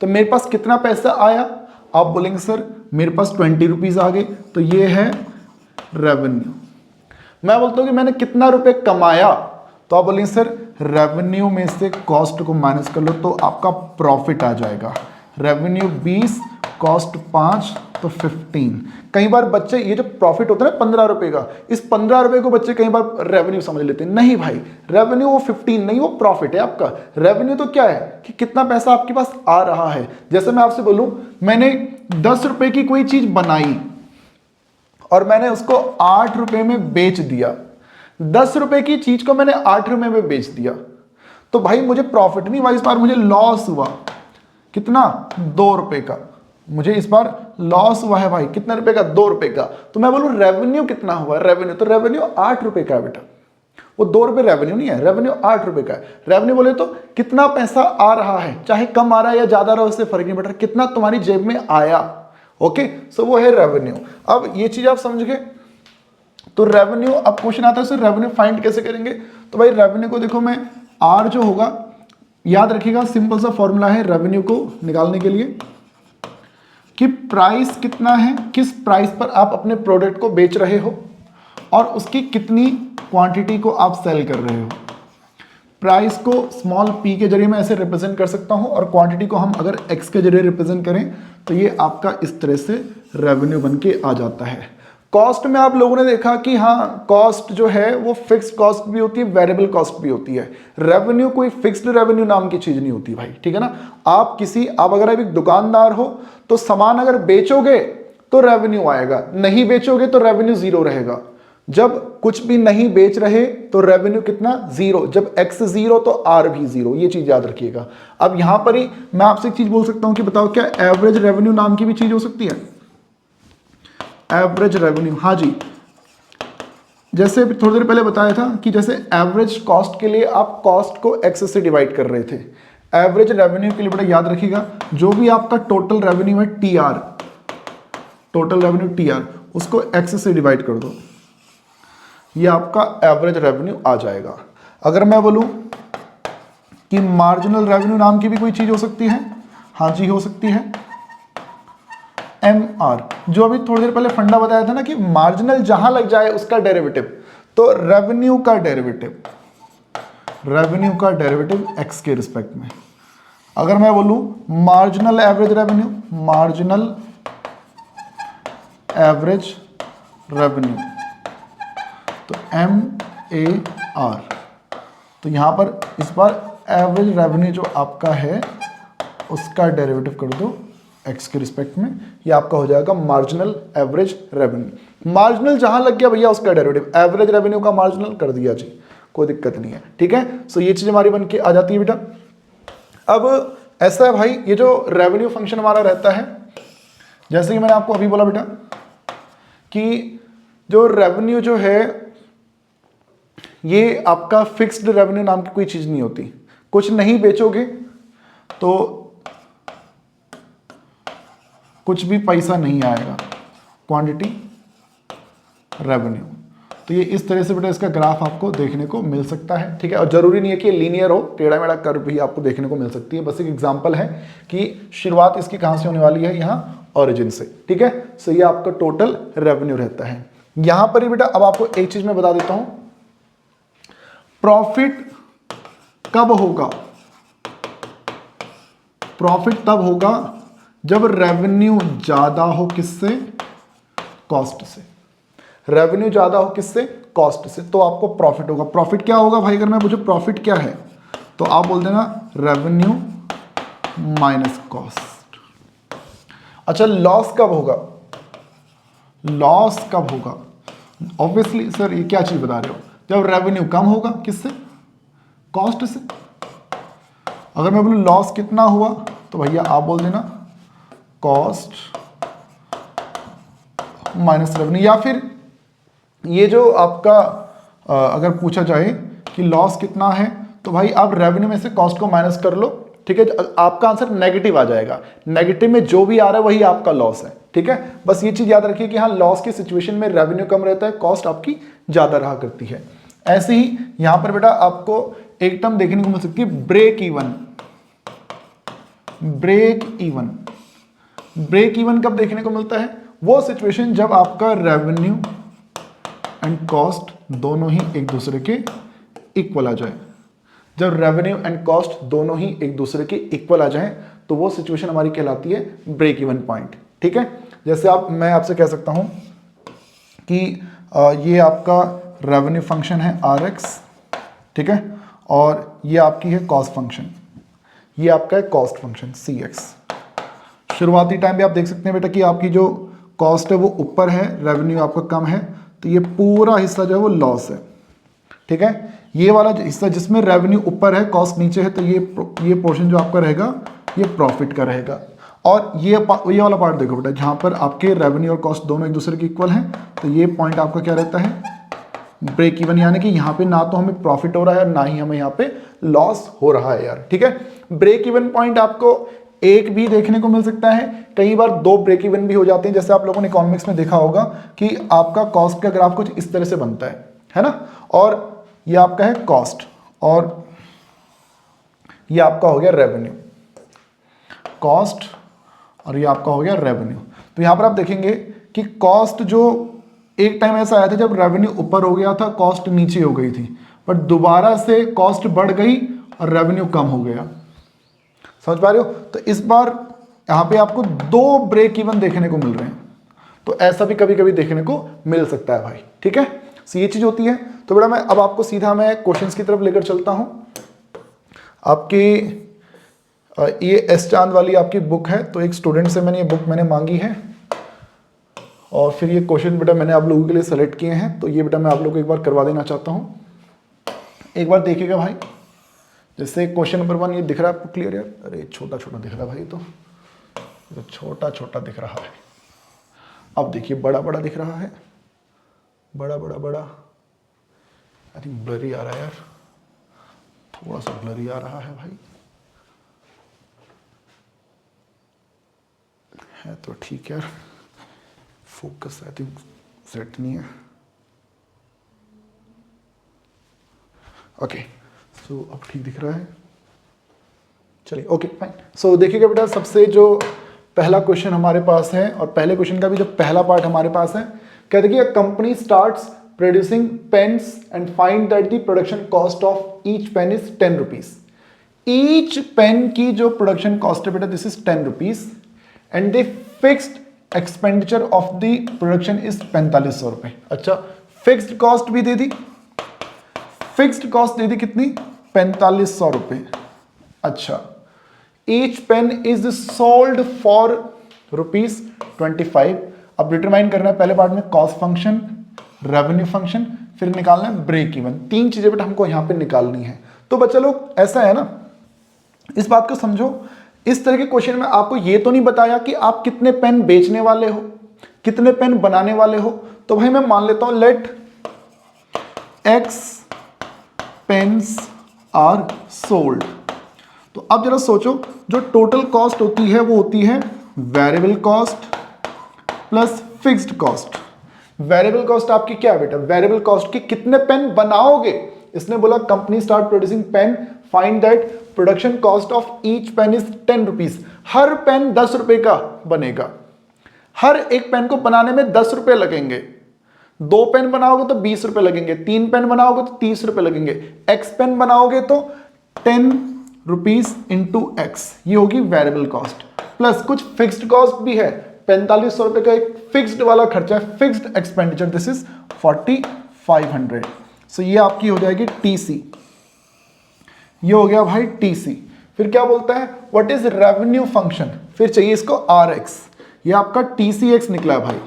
तो मेरे पास कितना पैसा आया? आप बोलेंगे सर मेरे पास 20 रुपीज आ गए, तो ये है रेवेन्यू। मैं बोलता हूं कि मैंने कितना रुपए कमाया, तो आप बोलेंगे सर रेवेन्यू में से कॉस्ट को माइनस कर लो तो आपका प्रॉफिट आ जाएगा। रेवेन्यू 20, कॉस्ट 5, तो 15। कई बार बच्चे ये जो प्रॉफिट होता है ना 15 रुपए का, इस 15 रुपए को बच्चे कई बार रेवेन्यू समझ लेते हैं। नहीं भाई, रेवेन्यू वो 15 नहीं, वो प्रॉफिट है आपका। रेवेन्यू तो क्या है कि कितना पैसा आपके पास आ रहा है। जैसे मैं आपसे बोलूं मैंने 10 रुपए की कोई चीज बनाई और मैंने उसको 8 रुपए में बेच दिया। 10 रुपए की चीज को मैंने 8 रुपए में बेच दिया, तो भाई मुझे प्रॉफिट नहीं हुआ, इस बार मुझे लॉस हुआ। कितना? 2 रुपए का। मुझे इस बार लॉस हुआ है भाई, कितने रुपए का? 2 रुपए का। तो मैं बोलूं रेवेन्यू कितना हुआ? रेवेन्यू तो रेवेन्यू 8 रुपए का है बेटा, वो 2 रुपए रेवेन्यू नहीं है, रेवेन्यू 8 रुपए का है। रेवेन्यू बोले तो कितना पैसा आ रहा है, चाहे कम आ रहा है या ज्यादा आ रहा है उससे फर्क नहीं पड़ रहा, कितना तुम्हारी जेब में आया। ओके, सो वो है रेवेन्यू। अब ये चीज आप समझ गए। तो रेवेन्यू, अब क्वेश्चन आता है सर रेवेन्यू फाइंड कैसे करेंगे? तो भाई रेवेन्यू को देखो, मैं आर जो होगा याद रखिएगा, सिंपल सा फॉर्मूला है रेवेन्यू को निकालने के लिए कि प्राइस कितना है, किस प्राइस पर आप अपने प्रोडक्ट को बेच रहे हो और उसकी कितनी क्वांटिटी को आप सेल कर रहे हो। प्राइस को स्मॉल p के जरिए मैं ऐसे रिप्रेजेंट कर सकता हूं और क्वांटिटी को हम अगर x के जरिए रिप्रेजेंट करें तो ये आपका इस तरह से रेवेन्यू बन के आ जाता है। कॉस्ट में आप लोगों ने देखा कि हाँ, कॉस्ट जो है वो फिक्स्ड कॉस्ट भी होती है, वेरिएबल कॉस्ट भी होती है। रेवेन्यू कोई फिक्स्ड रेवेन्यू नाम की चीज नहीं होती भाई, ठीक है ना। आप अगर आप एक दुकानदार हो तो सामान अगर बेचोगे तो रेवेन्यू आएगा, नहीं बेचोगे तो रेवेन्यू 0 रहेगा। जब कुछ भी नहीं बेच रहे तो रेवेन्यू कितना? 0। जब x 0 तो r भी 0, ये चीज याद रखिएगा। अब यहां पर ही मैं आपसे एक चीज बोल सकता हूं कि बताओ क्या एवरेज रेवेन्यू नाम की भी चीज हो सकती है? एवरेज रेवेन्यू, हाँ जी। जैसे थोड़ी देर पहले बताया था कि जैसे एवरेज कॉस्ट के लिए आप कॉस्ट को x से डिवाइड कर रहे थे, एवरेज रेवेन्यू के लिए बेटा याद रखिएगा जो भी आपका टोटल रेवेन्यू है TR, टोटल रेवेन्यू TR, उसको x से डिवाइड कर दो, ये आपका एवरेज रेवेन्यू आ जाएगा। अगर मैं बोलूं कि मार्जिनल रेवेन्यू नाम की भी कोई चीज हो सकती है, हाँ जी हो सकती है। MR, जो अभी थोड़ी देर पहले फंडा बताया था ना कि मार्जिनल जहां लग जाए उसका डेरिवेटिव, तो रेवेन्यू का डेरिवेटिव x के रिस्पेक्ट में। अगर मैं बोलूं marginal average revenue, marginal average revenue, तो MAR, तो यहां पर इस बार एवरेज रेवेन्यू जो आपका है उसका डेरिवेटिव कर दो x के रिस्पेक्ट में, ये आपका हो जाएगा मार्जिनल एवरेज रेवेन्यू। मार्जिनल जहां लग गया भैया उसका डेरिवेटिव, एवरेज रेवेन्यू का मार्जिनल कर दिया जी, कोई दिक्कत नहीं है, ठीक है। सो ये चीज हमारी बन के आ जाती है बेटा। अब ऐसा है भाई, ये जो रेवेन्यू फंक्शन हमारा रहता है, जैसे कि मैंने आपको अभी बोला बेटा कि जो रेवेन्यू जो है ये आपका फिक्स्ड रेवेन्यू नाम की कोई चीज नहीं होती। कुछ नहीं बेचोगे तो कुछ भी पैसा नहीं आएगा, क्वांटिटी रेवेन्यू। तो ये इस तरह से बेटा इसका ग्राफ आपको देखने को मिल सकता है, ठीक है। और जरूरी नहीं है कि लीनियर हो, टेढ़ा मेढ़ा कर्व भी आपको देखने को मिल सकती है। बस एक एग्जांपल है कि शुरुआत इसकी कहां से होने वाली है, यहाँ ओरिजिन से, ठीक है। सो ये आपका टोटल रेवेन्यू रहता है। यहां पर ही बेटा अब आपको एक चीज मैं बता देता हूं, प्रॉफिट कब होगा? प्रॉफिट तब होगा जब रेवेन्यू ज्यादा हो, किससे? कॉस्ट से। रेवेन्यू ज्यादा हो किससे? कॉस्ट से, तो आपको प्रॉफिट होगा। प्रॉफिट क्या होगा भाई? अगर मैं पूछूं प्रॉफिट क्या है तो आप बोल देना रेवेन्यू माइनस कॉस्ट। अच्छा, लॉस कब होगा? लॉस कब होगा? ऑब्वियसली सर ये क्या चीज बता रहे हो, जब रेवेन्यू कम होगा, किससे? कॉस्ट से। अगर मैं बोलूं लॉस कितना हुआ तो भैया आप बोल देना कॉस्ट माइनस रेवेन्यू। या फिर ये जो आपका अगर पूछा जाए कि लॉस कितना है तो भाई आप रेवेन्यू में से कॉस्ट को माइनस कर लो, ठीक है। आपका आंसर नेगेटिव आ जाएगा, नेगेटिव में जो भी आ रहा है वही आपका लॉस है, ठीक है। बस ये चीज याद रखिए कि हाँ, लॉस की सिचुएशन में रेवेन्यू कम रहता है, कॉस्ट आपकी ज्यादा रहा करती है। ऐसे ही यहां पर बेटा आपको एक टर्म देखने को मिल सकती है break even. Break even, break even कब देखने को मिलता है? वो सिचुएशन जब आपका रेवेन्यू एंड कॉस्ट दोनों ही एक दूसरे के इक्वल आ जाए। जब रेवेन्यू एंड कॉस्ट दोनों ही एक दूसरे के इक्वल आ जाए तो वो सिचुएशन हमारी कहलाती है ब्रेक इवन पॉइंट, ठीक है। जैसे मैं आपसे कह सकता हूं कि ये आपका रेवेन्यू फंक्शन है RX, ठीक है, और ये आपकी है कॉस्ट फंक्शन, ये आपका है कॉस्ट फंक्शन CX। शुरुआती टाइम पे आप देख सकते हैं बेटा कि आपकी जो कॉस्ट है वो ऊपर है, रेवेन्यू आपका कम है, तो ये पूरा हिस्सा जो है वो लॉस है, ठीक है। ये वाला हिस्सा जिसमें रेवेन्यू ऊपर है कॉस्ट नीचे है, तो ये पोर्शन जो आपका रहेगा ये प्रॉफिट का रहेगा। और ये वाला पार्ट देखो बेटा, जहां पर आपके रेवेन्यू और कॉस्ट दोनों एक दूसरे के इक्वल हैं, तो ये पॉइंट आपका क्या रहता है? ब्रेक इवन, यानी कि यहाँ पे ना तो हमें प्रॉफिट हो रहा है ना ही हमें यहाँ पे लॉस हो रहा है यार, ठीक है। ब्रेक इवन पॉइंट आपको एक भी देखने को मिल सकता है, कई बार दो ब्रेक इवन भी हो जाते हैं। जैसे आप लोगों ने इकोनॉमिक्स में देखा होगा कि आपका कॉस्ट का ग्राफ कुछ इस तरह से बनता है ना, और ये आपका है कॉस्ट और ये आपका हो गया रेवेन्यू, कॉस्ट और ये आपका हो गया रेवेन्यू। तो यहां पर आप देखेंगे कि कॉस्ट जो एक टाइम ऐसा आया था जब रेवेन्यू ऊपर हो गया था, कॉस्ट नीचे हो गई थी, बट दोबारा से कॉस्ट बढ़ गई और रेवेन्यू कम हो गया। समझ पा रहे हो? तो इस बार यहां पे आपको दो ब्रेक इवन देखने को मिल रहे हैं, तो ऐसा भी कभी कभी देखने को मिल सकता है भाई, ठीक है। सो ये चीज होती है। तो बेटा मैं अब आपको सीधा मैं क्वेश्चंस की तरफ लेकर चलता हूं। आपकी ये एस चांद वाली आपकी बुक है, तो एक स्टूडेंट से मैंने ये बुक मांगी है और फिर ये क्वेश्चन बेटा मैंने आप लोगों के लिए सेलेक्ट किए हैं, तो ये बेटा मैं आप लोगों को एक बार करवा देना चाहता हूँ। एक बार देखिएगा भाई, जैसे क्वेश्चन नंबर 1 ये दिख रहा है आपको क्लियर यार? अरे छोटा छोटा दिख रहा है भाई, तो छोटा छोटा दिख रहा है। अब देखिए बड़ा बड़ा दिख रहा है, बड़ा बड़ा बड़ा, आई थिंक ब्लरी आ रहा है यार, थोड़ा सा ब्लरी आ रहा है भाई, है तो ठीक यार, फोकस आई थिंक सेट नहीं है। ओके, सो अब ठीक दिख रहा है, चलिए ओके फाइन। सो देखिएगा बेटा, सबसे जो पहला क्वेश्चन हमारे पास है और पहले क्वेश्चन का भी जो पहला पार्ट हमारे पास है, कहते हैं कि company starts producing pens and find that the production cost of each pen is 10 rupees. Each pen की जो प्रोडक्शन कॉस्ट है बेटा this is 10 rupees and the fixed expenditure of the production is 4500 रुपए। अच्छा, फिक्स्ड कॉस्ट भी दे दी, fixed cost दे दी कितनी? 4500 रुपए। अच्छा, each pen is sold for ₹25। अब डिटरमाइन करना है पहले पार्ट में कॉस्ट फंक्शन, रेवेन्यू फंक्शन, फिर निकालना है ब्रेक इवन। 3 चीजें बेटा हमको यहां पे निकालनी है। तो बच्चा लोग ऐसा है ना, इस बात को समझो, इस तरह के क्वेश्चन में आपको ये तो नहीं बताया कि आप कितने पेन बेचने वाले हो, कितने पेन बनाने वाले हो। तो भाई मैं मान लेता हूं let x pens are sold. तो अब जरा सोचो, जो टोटल कॉस्ट होती है वो होती है variable cost plus fixed cost. Variable cost आपकी क्या है बेटा? वेरिएबल कॉस्ट की कितने पेन बनाओगे। इसने बोला company start producing pen, find that production cost of each pen is ₹10। हर पेन ₹10 का बनेगा, हर एक पेन को बनाने में ₹10 लगेंगे। 2 पेन बनाओगे तो ₹20 लगेंगे, 3 पेन बनाओगे तो ₹30 लगेंगे, एक्स पेन बनाओगे तो ₹10 इंटू एक्स, ये होगी वेरिएबल कॉस्ट। प्लस कुछ फिक्स्ड कॉस्ट भी है, ₹4500 का एक फिक्स्ड वाला खर्चा है, फिक्स्ड एक्सपेंडिचर, दिस इज 4500। सो ये आपकी हो जाएगी टीसी, ये हो गया भाई टीसी। फिर क्या बोलता है, व्हाट इज रेवेन्यू फंक्शन, फिर चाहिए इसको आरएक्स, ये आपका टीसीएक्स निकला है भाई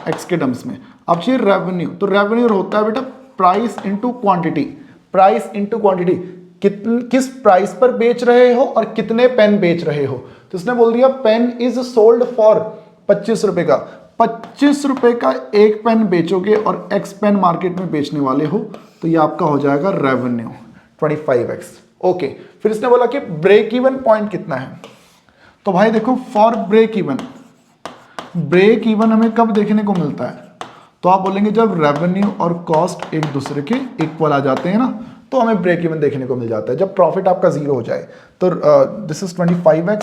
एक्स के टर्म्स में। अब चाहिए रेवेन्यू, तो रेवेन्यू होता है बेटा price into quantity, price into quantity, किस प्राइस पर बेच रहे हो और कितने पेन बेच रहे हो। तो इसने बोल दिया पेन इज सोल्ड फॉर ₹25 का, ₹25 का एक पेन बेचोगे और एक्स पेन मार्केट में बेचने वाले हो, तो ये आपका हो जाएगा रेवेन्यू 25x। ओके, फिर इसने बोला कि ब्रेक इवन पॉइंट कितना है। तो भाई देखो फॉर ब्रेक इवन हमें कब देखने को मिलता है, तो आप बोलेंगे जब रेवेन्यू और कॉस्ट एक दूसरे के इक्वल आ जाते हैं ना, तो हमें ब्रेक इवन देखने को मिल जाता है, जब प्रॉफिट आपका 0 हो जाए। तो दिस इज 25x,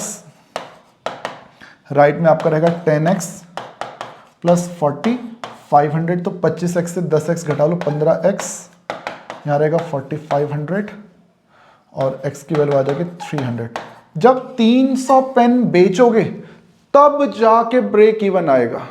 राइट में आपका रहेगा 10x प्लस 40, 500, तो 25x से 10x घटा लो 15x, यहाँ रहेगा 4500 और x की वैल्यू आ जाएगी 300। जब 300 पेन बेचोगे तब जाके ब्रेक इवन आएगा,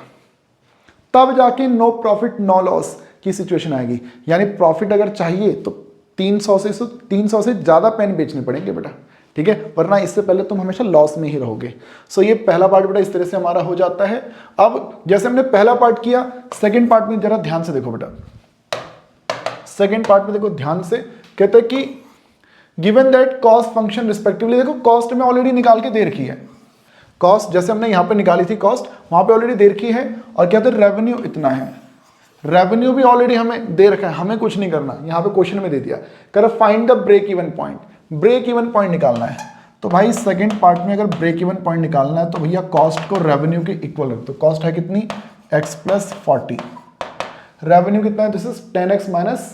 तब जाके नो प्रॉफिट नो लॉस की सिचुएशन आएगी। यानी प्रॉफिट अगर चाहिए तो 300 से ज्यादा पेन बेचने पड़ेंगे बेटा, ठीक है, वरना इससे पहले तुम हमेशा लॉस में ही रहोगे। सो ये पहला पार्ट बेटा इस तरह से हमारा हो जाता है। अब जैसे हमने पहला पार्ट किया, सेकंड पार्ट में जरा ध्यान से देखो बेटा, सेकंड पार्ट में देखो ध्यान से, कहते हैं कि given that cost function respectively, देखो कॉस्ट में ऑलरेडी निकाल के दे रखी है, कॉस्ट जैसे हमने यहां पे निकाली थी कॉस्ट, वहां पे ऑलरेडी दे रखी है। और कहते हैं रेवेन्यू इतना है, रेवेन्यू भी ऑलरेडी हमें दे रखा है, हमें कुछ नहीं करना, यहां पे क्वेश्चन में दे दिया, कर find the break even point, break even point निकालना है। तो भाई सेकंड पार्ट में अगर ब्रेक इवन पॉइंट निकालना है तो भैया कॉस्ट को रेवेन्यू के इक्वल रख दो। कॉस्ट है कितनी, x प्लस 40, रेवेन्यू कितना है, this is 10x minus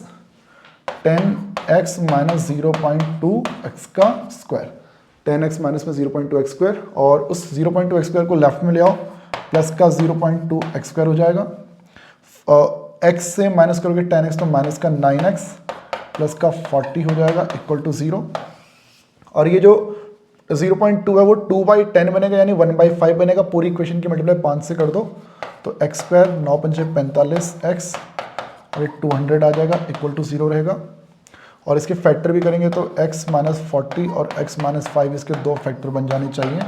10x minus 0.2x का स्क्वायर, 10x माइनस में 0.2x स्क्वायर, और उस 0.2x स्क्वायर को लेफ्ट में ले आओ, प्लस का 0.2x स्क्वायर हो जाएगा, x से माइनस करोगे 10x तो माइनस का 9x प्लस का 40 हो जाएगा इक्वल टू 0। और ये जो 0.2 है वो 2/10 बनेगा, यानी 1/5 बनेगा। पूरी इक्वेशन की मल्टीप्लाई 5 से कर दो तो x स्क्वायर 9 पंचे 45x और 200 आ जाएगा इक्वल टू 0 रहेगा। और इसके फैक्टर भी करेंगे तो x माइनस 40 और x माइनस 5 इसके 2 फैक्टर बन जाने चाहिए,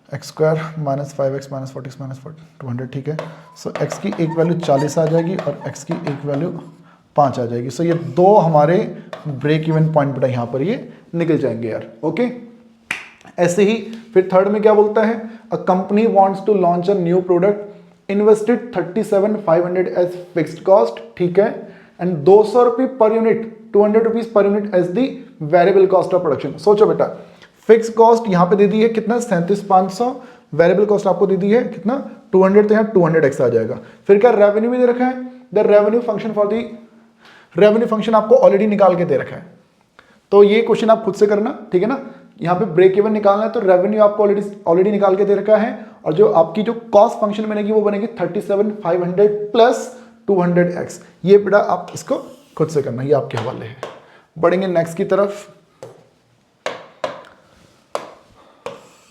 x square minus 5x minus 40 minus 200, ठीक है। सो x की एक वैल्यू 40 आ जाएगी और x की एक वैल्यू 5 आ जाएगी। सो ये दो हमारे ब्रेक इवन पॉइंट बेटा यहाँ पर ये निकल जाएंगे यार, ओके। ऐसे ही फिर थर्ड में क्या बोलता है, a company wants to launch a new product, invested 37,500 as fixed cost, ठीक है, एंड 200 रुपये per unit, 200 rupees per unit as the variable cost of production. सोचो बेटा, फिक्स कॉस्ट यहां पे दे दी है कितना 37,500, वेरिएबल कॉस्ट आपको दे दी है कितना 200, तो यहाँ 200x आ जाएगा। फिर क्या रेवेन्यू भी दे रखा है, the revenue function for the, revenue function आपको ऑलरेडी निकाल के दे रखा है, तो ये क्वेश्चन आप खुद से करना, ठीक है ना। यहाँ पे ब्रेक इवन निकालना है तो रेवेन्यू आपको ऑलरेडी निकाल के दे रखा है, और जो आपकी जो कॉस्ट फंक्शन बनेगी वो बनेगी 37,500 प्लस 200x। ये बेटा आप इसको खुद से करना, ये आपके हवाले है। बढ़ेंगे नेक्स्ट की तरफ।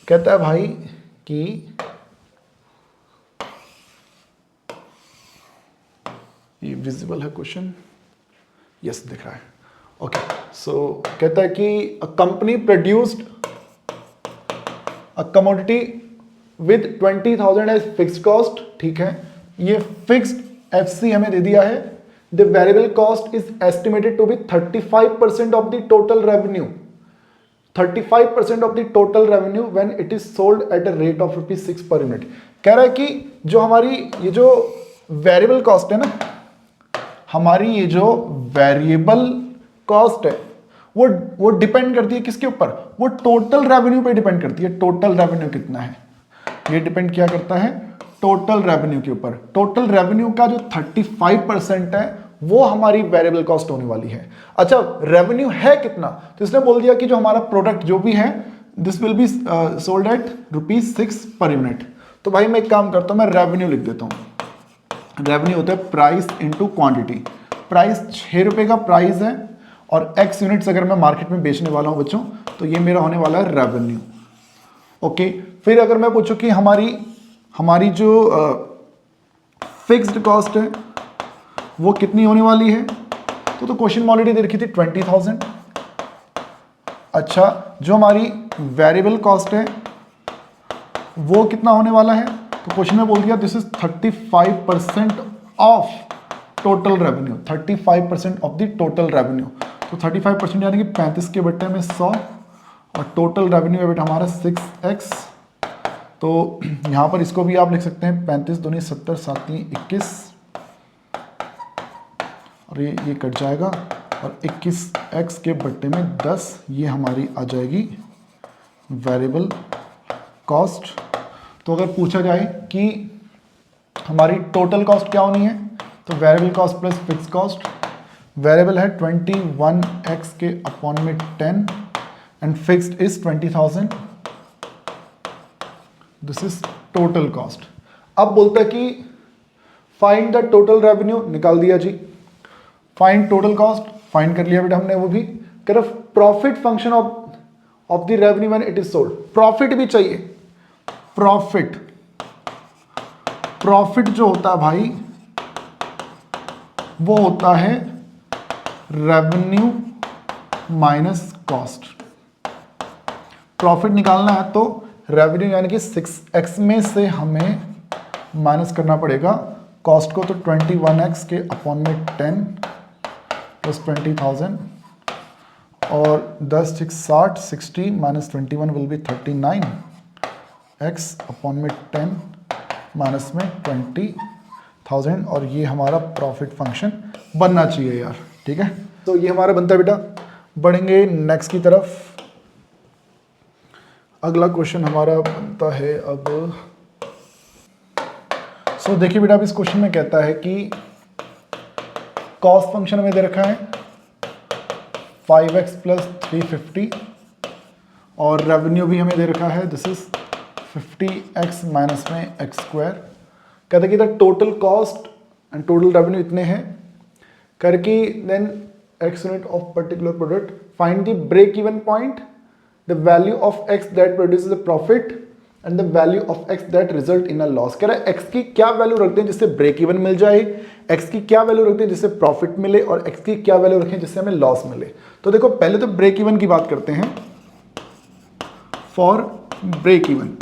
कहता है भाई कि ये विजिबल है क्वेश्चन, यस दिख रहा है, ओके। सो कहता है कि a company produced a commodity with 20,000 as fixed cost, ठीक है, ये फिक्स्ड एफसी हमें दे दिया है। The variable cost is estimated to be 35% of the total revenue, 35% of the total revenue when it is sold at a rate of ₹6 per unit. कह रहा है कि जो हमारी ये जो वेरिएबल कॉस्ट है ना, हमारी ये जो वेरिएबल कॉस्ट है वो डिपेंड करती है किसके ऊपर, वो टोटल रेवेन्यू पे डिपेंड करती है। टोटल रेवेन्यू कितना है, ये डिपेंड क्या करता है, टोटल रेवेन्यू के ऊपर। टोटल रेवेन्यू का जो 35% है वो हमारी वेरिएबल कॉस्ट होने वाली है। अच्छा, रेवेन्यू है कितना, तो इसने बोल दिया कि जो हमारा प्रोडक्ट जो भी है this will be sold at ₹6 per unit. तो भाई मैं एक काम करता हूं, मैं रेवेन्यू लिख देता हूं। रेवेन्यू होता है प्राइस इंटू क्वांटिटी। प्राइस ₹6 का प्राइस है और X यूनिट्स अगर मैं मार्केट में बेचने वाला हूं बच्चों, तो ये मेरा होने वाला है रेवेन्यू। ओके, फिर अगर मैं पूछूं कि हमारी जो फिक्स्ड कॉस्ट है वो कितनी होने वाली है, तो क्वेश्चन में ऑलरेडी दे रखी थी 20,000। अच्छा, जो हमारी वेरिएबल कॉस्ट है वो कितना होने वाला है, तो क्वेश्चन में बोल दिया this is 35% of total revenue, 35% of the total revenue. तो 35% यानी कि 35 के बट्टे में 100 और टोटल रेवेन्यू है बेटा हमारा 6x। तो यहां पर इसको भी आप लिख सकते हैं 35 दूनी 70 7 21 और ये कट जाएगा और 21x के बट्टे में 10, ये हमारी आ जाएगी वेरिएबल कॉस्ट। तो अगर पूछा जाए कि हमारी टोटल कॉस्ट क्या होनी है, तो variable cost plus fix cost. Variable है 21x के अपॉन में 10 and fixed is 20,000। This is total cost. अब बोलता है कि फाइंड द टोटल रेवेन्यू, निकाल दिया जी। फाइंड टोटल कॉस्ट, फाइंड कर लिया बेटा हमने वो भी। कह रहा profit function of the revenue when it is sold. Profit भी चाहिए। प्रॉफिट जो होता है भाई वो होता है रेवेन्यू माइनस कॉस्ट। प्रॉफिट निकालना है तो रेवेन्यू यानी कि 6x में से हमें माइनस करना पड़ेगा कॉस्ट को, तो 21x के अपॉन में 10 प्लस 20,000 और 10 6 60 60 minus 21 will be 39x upon में 10 माइनस में 20,000 और ये हमारा प्रॉफिट फंक्शन बनना चाहिए यार, ठीक है। तो ये हमारा बनता है बेटा। बढ़ेंगे नेक्स्ट की तरफ। अगला क्वेश्चन हमारा बनता है अब। सो देखिए बेटा, अब इस क्वेश्चन में कहता है कि कॉस्ट फंक्शन हमें दे रखा है 5x प्लस 350 और रेवेन्यू भी हमें दे रखा है दिस इज 50x माइनस में x स्क्वायर। कहता है कि the total cost and total revenue इतने हैं करके then x unit of particular product, find the break even point, the value of x that produces the profit and the value of x that result in a loss. कह रहा है x की क्या value रखते हैं जिससे break even मिल जाए, x की क्या वैल्यू रखते हैं जिससे प्रॉफिट मिले और x की क्या वैल्यू रखें जिससे हमें लॉस मिले। तो देखो पहले तो ब्रेक इवन की बात करते हैं। For break even,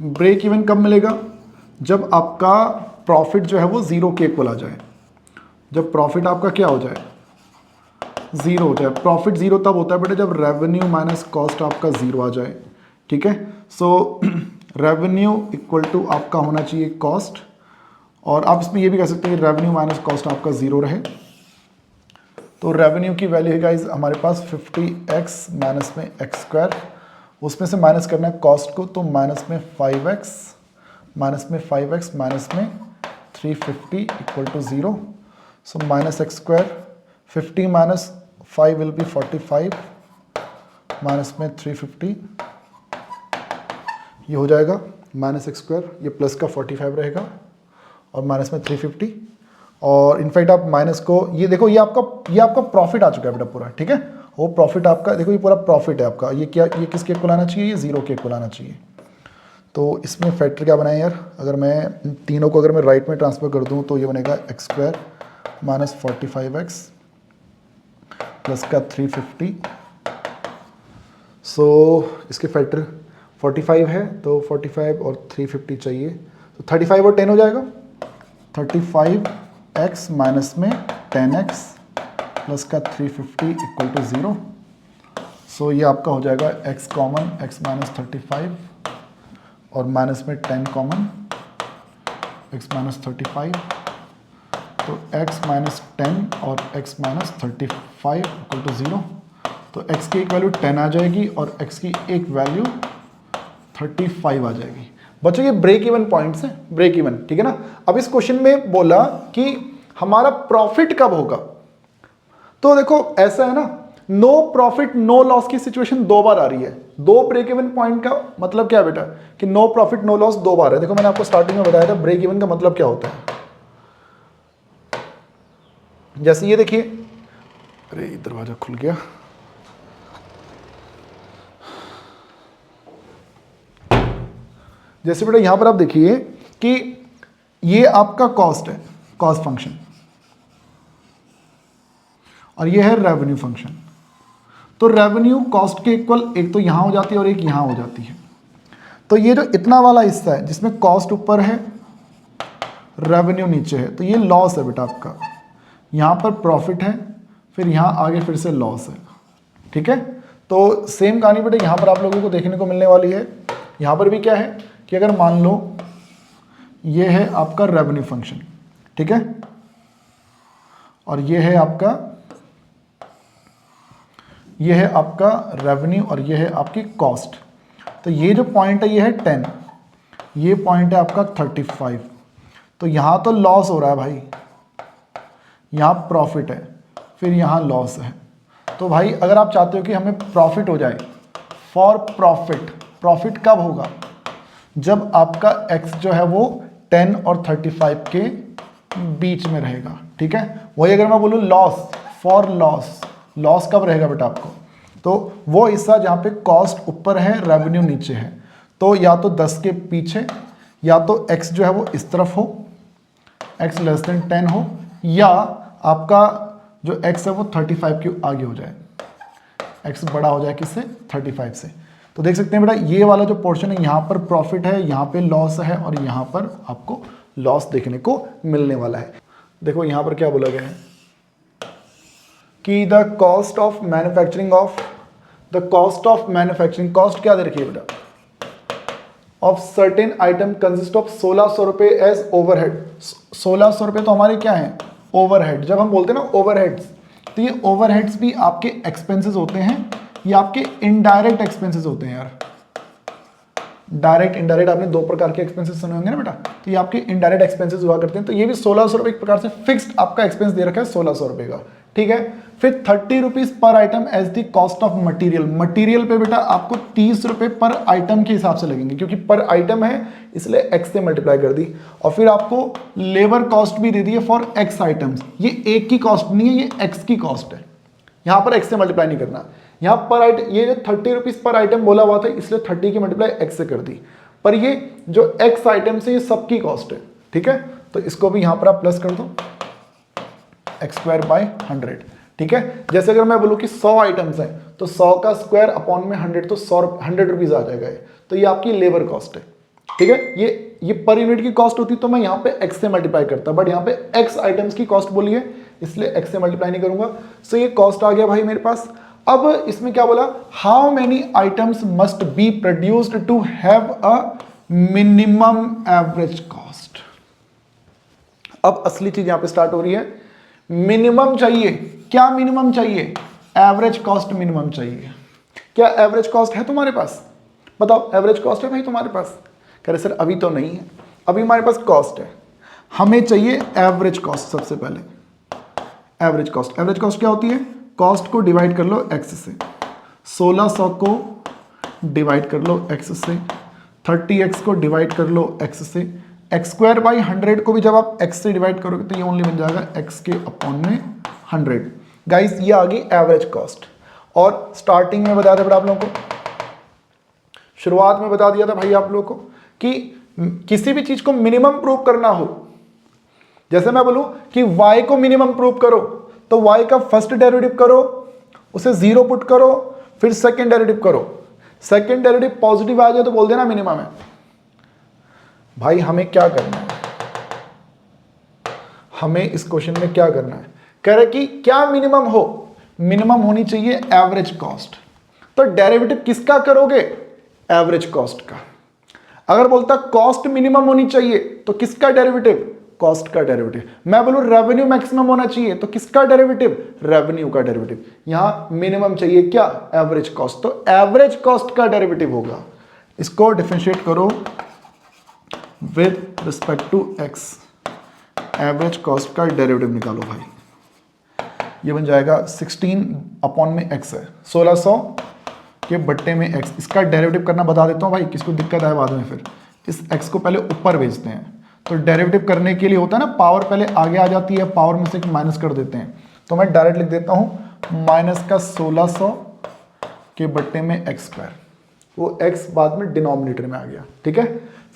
break even कब मिलेगा, जब आपका प्रॉफिट जो है वो जीरो के इक्वल आ जाए। जब प्रॉफिट आपका क्या हो जाए, जीरो हो जाए। प्रॉफिट जीरो तब होता है बेटा जब रेवेन्यू माइनस कॉस्ट आपका जीरो आ जाए, ठीक है। सो रेवेन्यू इक्वल टू आपका होना चाहिए कॉस्ट, और आप इसमें ये भी कह सकते हैं रेवेन्यू माइनस कॉस्ट आपका जीरो रहे। तो रेवेन्यू की वैल्यू है गाइस हमारे पास 50x माइनस में x स्क्वायर, उसमें से माइनस करना है कॉस्ट को, तो माइनस में 5x माइनस में 5x माइनस में 350 equal to zero. So minus x square 50 minus 5 will be 45 minus में 350, ये हो जाएगा माइनस x स्क्वायर, ये प्लस का 45 रहेगा और माइनस में 350। और इनफैक्ट आप माइनस को ये देखो, ये आपका प्रॉफिट आ चुका है बेटा पूरा, ठीक है। वो प्रॉफिट आपका देखो, ये पूरा प्रॉफिट है आपका। ये क्या, ये किसके इक्वल आना चाहिए, ये जीरो के इक्वल आना चाहिए। तो इसमें फैक्टर क्या बनाए यार, अगर मैं तीनों को अगर मैं राइट में ट्रांसफर कर दूं तो ये बनेगा x square minus 45x plus का 350। सो इसके फैक्टर 45 है तो 45 और 350 चाहिए, तो 35 और 10 हो जाएगा। 35x माइनस में 10x प्लस का 350 इक्वल टू 0। सो ये आपका हो जाएगा x कॉमन, x माइनस 35 और माइनस में 10 कॉमन, x माइनस 35, तो x माइनस 10 और x माइनस 35 इक्वल टू 0। तो x की एक वैल्यू 10 आ जाएगी और x की एक वैल्यू 35 आ जाएगी। बच्चों ये ब्रेक इवन पॉइंट्स है, ब्रेक इवन, ठीक है ना। अब इस क्वेश्चन में बोला कि हमारा प्रॉफिट कब होगा, तो देखो ऐसा है ना, नो प्रॉफिट नो लॉस की सिचुएशन दो बार आ रही है। दो ब्रेक इवन पॉइंट का मतलब क्या है बेटा, कि नो प्रॉफिट नो लॉस दो बार है। देखो मैंने आपको स्टार्टिंग में बताया था ब्रेक इवन का मतलब क्या होता है। जैसे ये देखिए, अरे दरवाजा खुल गया, जैसे बेटा यहां पर आप देखिए कि ये आपका कॉस्ट है, कॉस्ट फंक्शन, और ये है रेवेन्यू फंक्शन। तो रेवेन्यू कॉस्ट के इक्वल एक तो यहां हो जाती है और एक यहां हो जाती है। तो ये जो इतना वाला हिस्सा है जिसमें कॉस्ट ऊपर है रेवेन्यू नीचे है, तो ये लॉस है बेटा आपका। यहां पर प्रॉफिट है, फिर यहां आगे फिर से लॉस है, ठीक है। तो सेम कहानी बेटा यहां पर आप लोगों को देखने को मिलने वाली है। यहां पर भी क्या है कि अगर मान लो ये है आपका रेवेन्यू फंक्शन, ठीक है, और ये है आपका रेवेन्यू और ये है आपकी कॉस्ट। तो ये जो पॉइंट है ये है 10, ये पॉइंट है आपका 35। तो यहां तो लॉस हो रहा है भाई, यहां प्रॉफिट है, फिर यहां लॉस है। तो भाई अगर आप चाहते हो कि हमें प्रॉफिट हो जाए, फॉर प्रॉफिट कब होगा, जब आपका x जो है वो 10 और 35 के बीच में रहेगा, ठीक है। वही अगर मैं बोलूँ लॉस, फॉर लॉस कब रहेगा बेटा आपको, तो वो हिस्सा जहाँ पे कॉस्ट ऊपर है रेवेन्यू नीचे है। तो या तो 10 के पीछे, या तो x जो है वो इस तरफ हो, x लेस देन 10 हो, या आपका जो x है वो 35 के आगे हो जाए, x बड़ा हो जाए किससे, 35 से। तो देख सकते हैं बेटा ये वाला जो पोर्शन है यहाँ पर प्रॉफिट है, यहाँ पे लॉस है, और यहाँ पर आपको लॉस देखने को मिलने वाला है। देखो यहाँ पर क्या बोला गया है कि the cost of manufacturing cost क्या दे रखी है बेटा, of certain item consist of 1600 रुपए एज ओवरहेड। 1600 रुपए तो हमारे क्या है, ओवरहेड। जब हम बोलते हैं ना ओवरहेड्स, तो ये ओवरहेड्स भी आपके एक्सपेंसेस होते हैं, ये आपके इनडायरेक्ट एक्सपेंसेस होते हैं यार। डायरेक्ट इनडायरेक्ट आपने दो प्रकार के एक्सपेंसेस सुने होंगे ना बेटा, तो ये आपके इनडायरेक्ट एक्सपेंसेस हुआ करते हैं। तो ये भी 1600 रुपए एक प्रकार से फिक्स्ड आपका एक्सपेंस दे रखा है 1600 रुपए का, ठीक है। फिर 30 rupees per item as the cost of material पे बेटा आपको 30 रुपए पर आइटम के हिसाब से लगेंगे, क्योंकि पर आइटम है इसलिए एक्स से मल्टीप्लाई कर दी। और फिर आपको लेबर कॉस्ट भी दे दी है फॉर एक्स आइटम्स। ये एक की कॉस्ट नहीं है, ये एक्स की कॉस्ट है, यहां पर एक्स से मल्टीप्लाई नहीं करना। यहां पर ये जो 30 रुपीज पर आइटम बोला हुआ था इसलिए 30 की मल्टीप्लाई एक्स से कर दी, पर ये जो एक्स आइटम से ये सबकी कॉस्ट है, ठीक है। तो इसको भी यहां पर आप प्लस कर दो x² बाय 100, ठीक है। जैसे अगर मैं बोलूं कि 100 आइटम्स हैं तो 100 का स्क्वायर अपॉन में 100, तो 100 रुपीज आ जाएगा। तो ये आपकी लेबर कॉस्ट है, ठीक है। ये पर यूनिट की कॉस्ट होती तो मैं यहाँ पे x से मल्टीप्लाई करता, बट यहाँ पे x आइटम्स की कॉस्ट बोली है इसलिए x से मल्टीप्लाई नहीं करूंगा। सो ये कॉस्ट आ गया भाई मेरे पास। अब इसमें क्या बोला, how many items must be produced to have a minimum average cost. अब असली चीज यहां पे स्टार्ट हो रही है, मिनिमम चाहिए। क्या मिनिमम चाहिए, एवरेज कॉस्ट मिनिमम चाहिए। क्या एवरेज कॉस्ट है तुम्हारे पास, बताओ एवरेज कॉस्ट है भाई तुम्हारे पास। कह रहे सर अभी तो नहीं है, अभी हमारे पास कॉस्ट है, हमें चाहिए एवरेज कॉस्ट। सबसे पहले एवरेज कॉस्ट क्या होती है, कॉस्ट को डिवाइड कर लो x से, 1600 को डिवाइड कर लो x से, 30x को डिवाइड कर लो x से, x² बाई 100 को भी जब आप x से डिवाइड करोगे तो ये ओनली बन जाएगा x के अपॉन में 100। गाइस ये आ गई एवरेज कॉस्ट। और स्टार्टिंग में बताया था बेटा आप लोगों को, शुरुआत में बता दिया था भाई आप लोगों को कि किसी भी चीज को मिनिमम प्रूव करना हो, जैसे मैं बोलूं कि y को मिनिमम प्रूव करो, तो y का फर्स्ट डेरिवेटिव करो, उसे 0 पुट करो, फिर सेकंड डेरिवेटिव करो। सेकेंड डेरिवेटिव पॉजिटिव आ जाए तो बोल देना मिनिमम है। भाई हमें क्या करना है, हमें इस क्वेश्चन में क्या करना है, कह रहे कि क्या मिनिमम हो, मिनिमम होनी चाहिए एवरेज कॉस्ट। तो डेरिवेटिव किसका करोगे, एवरेज कॉस्ट का। अगर बोलता कॉस्ट मिनिमम होनी चाहिए तो किसका डेरिवेटिव, कॉस्ट का डेरिवेटिव। मैं बोलूं रेवेन्यू मैक्सिमम होना चाहिए तो किसका डेरिवेटिव, रेवेन्यू का डेरिवेटिव। यहां मिनिमम चाहिए क्या, एवरेज कॉस्ट, तो एवरेज कॉस्ट का डेरिवेटिव होगा। इसको डिफरेंशिएट करो with respect to x, average cost का डेरिवेटिव निकालो भाई। ये बन जाएगा 16 अपॉन में x है, 1600 के बट्टे में x। इसका डेरिवेटिव करना बता देता हूँ भाई, किसको दिक्कत आए बाद में। फिर इस x को पहले ऊपर भेजते हैं, तो डेरिवेटिव करने के लिए होता है ना, पावर पहले आगे आ जाती है, पावर में से एक माइनस कर देते हैं। तो मैं डायरेक्ट लिख देता हूँ माइनस का 1600 के बट्टे में x स्क्वायर, वो x बाद में डिनोमिनेटर में आ गया, ठीक है।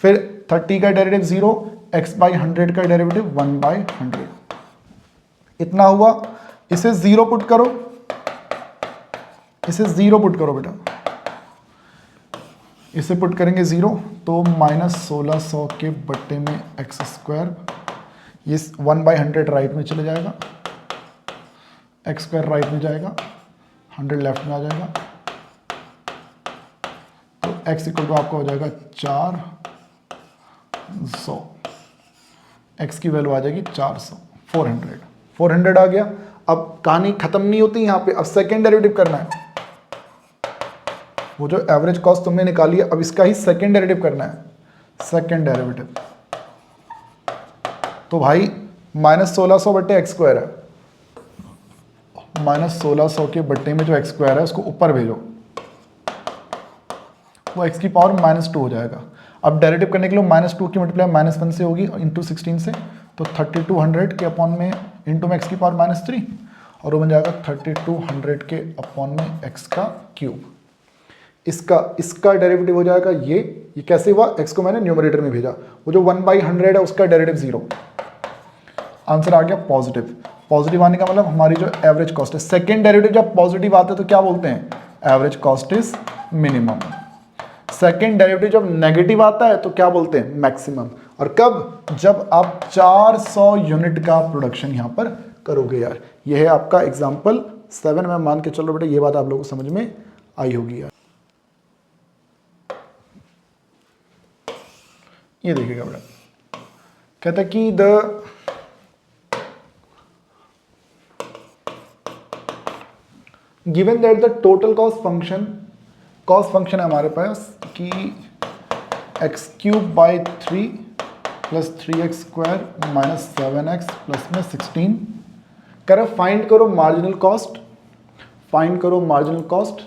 फिर 30 का डेरिवेटिव 0, x बाई 100 का डेरिवेटिव 1 बाई 100, इतना हुआ। इसे 0 पुट करो, इसे 0 पुट करो बेटा, इसे पुट करेंगे 0 तो माइनस 1600 के बट्टे में एक्स स्क्वायर, ये 1 बाई 100 राइट में चले जाएगा, एक्स स्क्वायर राइट में जाएगा, 100 लेफ्ट में आ जाएगा, तो एक्स इक्वल टू आपका हो जाएगा 400, एक्स की वैल्यू आ जाएगी 400, 400 आ गया। अब कहानी खत्म नहीं होती यहां पे, अब सेकेंड डेरिवेटिव करना है। वो जो एवरेज कॉस्ट तुमने निकाली है, अब इसका ही सेकेंड डेरिवेटिव करना है, सेकेंड डेरिवेटिव। तो भाई माइनस 1600 बट्टे एक्स स्क्वायर है, माइनस 1600 के बट्टे में जो एक्स स्क्वायर है उसको ऊपर भेजो, वो एक्स की पावर -2 हो जाएगा। अब डेरिवेटिव करने के लिए -2 की मल्टीप्लाई -1 से होगी इंटू 16 से, तो 3200 के अपॉन में इंटू में एक्स की पावर -3, और वो बन जाएगा 3200 के अपॉन में एक्स का क्यूब। इसका डेरिवेटिव हो जाएगा ये कैसे हुआ, एक्स को मैंने न्यूमरेटर में भेजा, वो जो 1 बाई 100 है उसका डेरिवेटिव 0, आंसर आ गया पॉजिटिव। पॉजिटिव आने का मतलब हमारी जो एवरेज कॉस्ट है, सेकेंड डेरिवेटिव जब पॉजिटिव आता है तो क्या बोलते हैं, average cost is minimum. Second derivative जब नेगेटिव आता है तो क्या बोलते हैं, मैक्सिमम। और कब, जब आप 400 यूनिट का प्रोडक्शन यहां पर करोगे यार। यह है आपका एग्जांपल 7 में, मान के चलो बेटा ये बात आप लोगों को समझ में आई होगी यार। ये देखिएगा बेटा, कहता है कि given that the total cost function है हमारे पास कि x cube by 3 plus 3x square minus 7x plus में 16, कह फाइंड करो मार्जिनल कॉस्ट, फाइंड करो मार्जिनल कॉस्ट,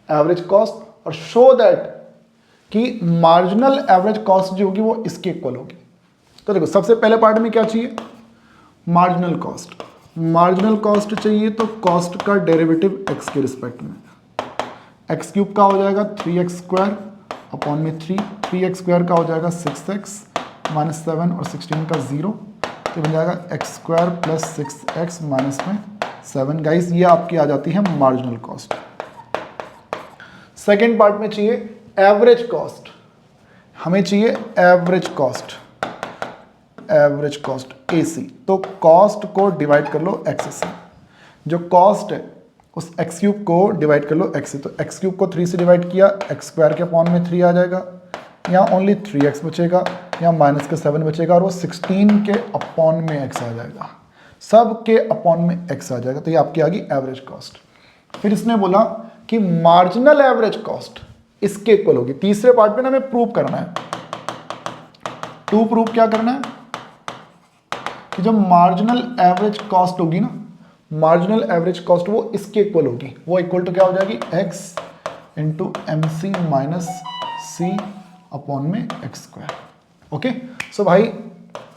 एवरेज कॉस्ट, और शो दैट कि मार्जिनल एवरेज कॉस्ट जो होगी वो इसके इक्वल होगी। तो देखो सबसे पहले पार्ट में क्या चाहिए, मार्जिनल कॉस्ट। मार्जिनल कॉस्ट चाहिए तो कॉस्ट का डेरिवेटिव x के रिस्पेक्ट में, एक्स क्यूब का हो जाएगा 3x स्क्वायर अपॉन में 3x स्क्वायर का हो जाएगा 6x माइनस 7 और 16 का 0, तो बन जाएगा x square plus 6x minus में 7। गाइस ये आपकी आ जाती है मार्जिनल कॉस्ट। सेकेंड पार्ट में चाहिए एवरेज कॉस्ट, हमें चाहिए average cost, average cost AC। तो कॉस्ट को डिवाइड कर लो x से, जो कॉस्ट है उस एक्स क्यूब को डिवाइड कर लो x से, तो एक्स क्यूब को 3 से डिवाइड किया, एक्स स्क्वायर के अपॉन में 3 आ जाएगा, यहाँ ओनली 3x बचेगा, यहाँ माइनस का 7 बचेगा, और वो 16 के अपॉन में x आ जाएगा, सब के अपॉन में x आ जाएगा। तो ये आपकी आ गई एवरेज कॉस्ट। फिर इसने बोला कि मार्जिनल एवरेज कॉस्ट इसके इक्वल होगी। तीसरे पार्ट में ना हमें प्रूव करना है, टू प्रूव क्या करना है कि जब मार्जिनल एवरेज कॉस्ट होगी ना, मार्जिनल एवरेज कॉस्ट वो इसके इक्वल होगी, वो इक्वल टू क्या हो जाएगी, x into M C minus C upon में एक्स स्क्वायर। ओके, सो भाई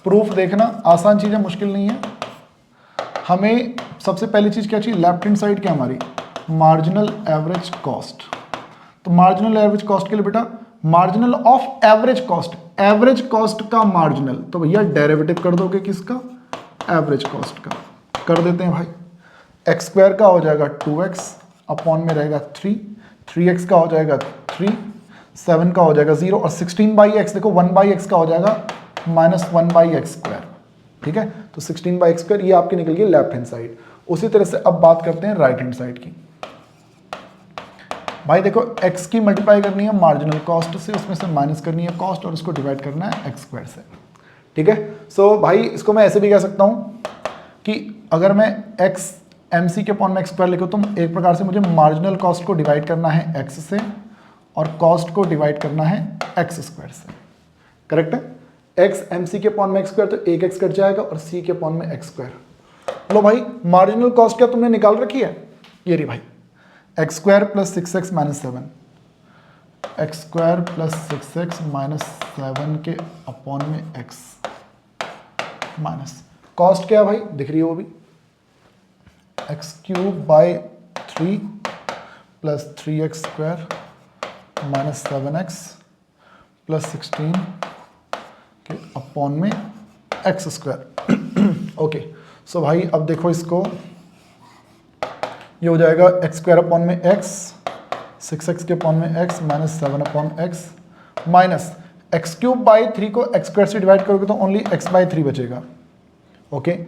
प्रूफ देखना आसान चीज़ है, मुश्किल नहीं है। हमें सबसे पहली चीज़ क्या चाहिए, लेफ्ट हैंड साइड क्या हमारी, मार्जिनल एवरेज कॉस्ट। तो मार्जिनल एवरेज कॉस्ट के लिए बेटा marginal of average cost, average cost का मार्जिनल, तो भैया डेरिवेटिव कर दोगे किसका, एवरेज कॉस्ट का, कर देते हैं भाई। एक्स स्क्वायर का हो जाएगा 2x अपॉन में रहेगा 3, 3x का हो जाएगा 3, 7 का हो जाएगा 0 और 16/x देखो 1/x का हो जाएगा -1/x²। ठीक है, तो 16/x² ये आपकी निकल गई लेफ्ट हैंड साइड। उसी तरह से अब बात करते हैं राइट हैंड साइड की। भाई देखो x की मल्टीप्लाई करनी है मार्जिनल कॉस्ट से, उसमें से माइनस करनी है कॉस्ट और उसको डिवाइड करना है x² से। ठीक है, सो भाई इसको मैं ऐसे भी कह सकता हूँ कि अगर मैं x mc के अपॉन में x² लिखूँ तो एक प्रकार से मुझे मार्जिनल कॉस्ट को डिवाइड करना है x से और कॉस्ट को डिवाइड करना है x² से। करेक्ट है, x mc के अपॉन में x² तो एक x कट जाएगा और c के अपॉन में x²। लो भाई मार्जिनल कॉस्ट क्या तुमने निकाल रखी है, ये रही भाई x² + 6x - 7, x² + 6x - 7 के अपॉन में x माइनस कॉस्ट क्या है भाई दिख रही है वो भी x³/3 + 3x² - 7x + 16 के अपॉन में x²। ओके, सो भाई अब देखो इसको, ये हो जाएगा x² अपॉन में x, 6x के अपॉन में x - 7 upon x minus x³/3 को x² से डिवाइड करोगे तो ओनली x/3 बचेगा। ओके,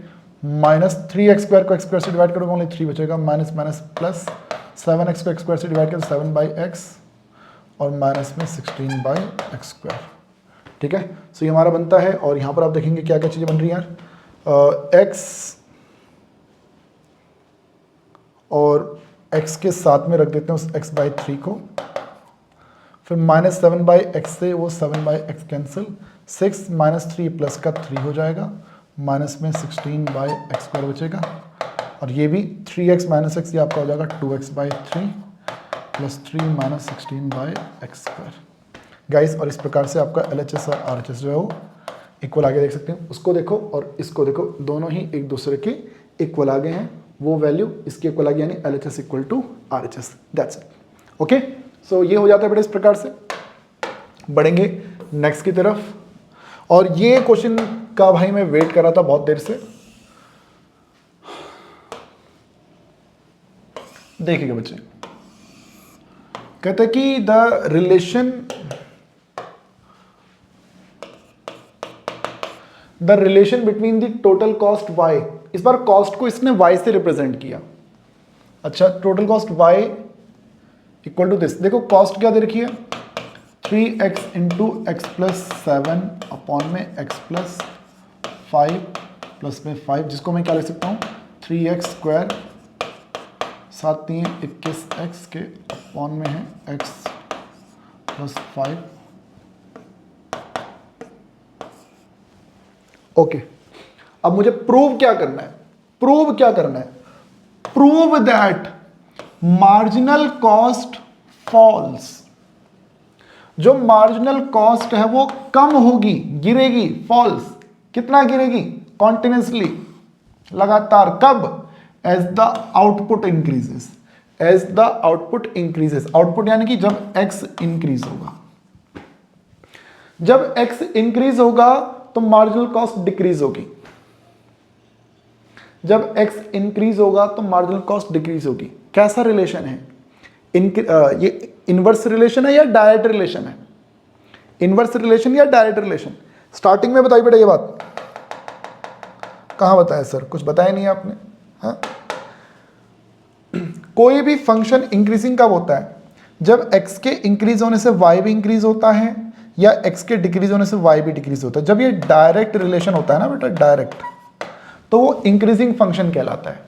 माइनस 3x² को x² से डिवाइड करोगे ओनली 3 बचेगा, माइनस माइनस प्लस 7x को x² से डिवाइड करो 7/x और माइनस में 16/x²। ठीक है, सो ये हमारा बनता है। और यहाँ पर आप देखेंगे क्या क्या चीज़ें बन रही हैं यार, x और x के साथ में रख देते हैं उस x/3 को, फिर -7/x से वो 7/x कैंसिल, 6 - 3 प्लस का 3 हो जाएगा, माइनस में 16/x² बचेगा और ये भी 3x - x ये आपका हो जाएगा 2x/3 प्लस 3 - 16/x²। गाइस, और इस प्रकार से आपका LHS और RHS जो है वो इक्वल आगे देख सकते हैं। उसको देखो और इसको देखो, दोनों ही एक दूसरे के इक्वल आगे हैं, वो वैल्यू इसके इक्वल आगे, यानी LHS = RHS। That's it. Okay, so ये हो जाता है बेटा। इस प्रकार से बढ़ेंगे नेक्स्ट की तरफ। और ये क्वेश्चन का भाई मैं वेट कर रहा था बहुत देर से। देखिएगा बच्चे, कहते कि the relation between the total cost y, इस बार कॉस्ट को इसने y से रिप्रेजेंट किया। अच्छा, टोटल कॉस्ट y = दिस। देखो कॉस्ट क्या दे रखी है, 3x × x + 7 अपॉन में x + 5 प्लस में 5, जिसको मैं क्या लिख सकता हूँ 3x² 7 3 21x के अपॉन में है x + 5। ओके, अब मुझे प्रूव क्या करना है, prove that marginal cost falls. जो मार्जिनल कॉस्ट है वो कम होगी, गिरेगी, फॉल्स। कितना गिरेगी, कॉन्टिन्यूसली, लगातार। कब, as the output increases, output यानी कि जब x इंक्रीज होगा। जब x इंक्रीज होगा तो मार्जिनल कॉस्ट डिक्रीज होगी। जब x इंक्रीज होगा तो मार्जिनल कॉस्ट डिक्रीज होगी। कैसा रिलेशन है, ये इनवर्स रिलेशन है या डायरेक्ट रिलेशन है? इनवर्स रिलेशन या डायरेक्ट रिलेशन? स्टार्टिंग में बताइए बेटा ये बात। कहां बताया सर, कुछ बताया नहीं आपने। हाँ, कोई भी फंक्शन इंक्रीजिंग कब होता है, जब x के इंक्रीज होने से y भी इंक्रीज होता है या x के डिक्रीज होने से y भी डिक्रीज होता है। जब ये डायरेक्ट रिलेशन होता है ना बेटा, डायरेक्ट, तो वो इंक्रीजिंग फंक्शन कहलाता है।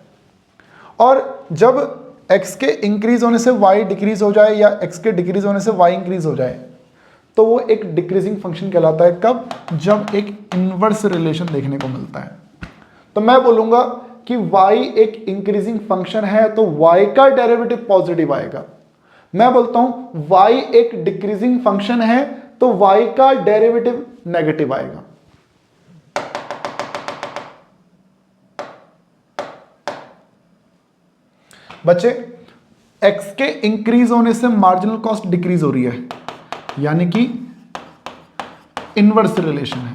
और जब x के इंक्रीज होने से y डिक्रीज हो जाए या x के डिक्रीज होने से y इंक्रीज हो जाए तो वो एक डिक्रीजिंग फंक्शन कहलाता है। कब, जब एक इनवर्स रिलेशन देखने को मिलता है। तो मैं बोलूंगा कि y एक इंक्रीजिंग फंक्शन है तो y का डेरिवेटिव पॉजिटिव आएगा। मैं बोलता हूं y एक डिक्रीजिंग फंक्शन है तो y का डेरिवेटिव नेगेटिव आएगा। बच्चे, x के इंक्रीज होने से मार्जिनल कॉस्ट डिक्रीज हो रही है, यानी कि इनवर्स रिलेशन है।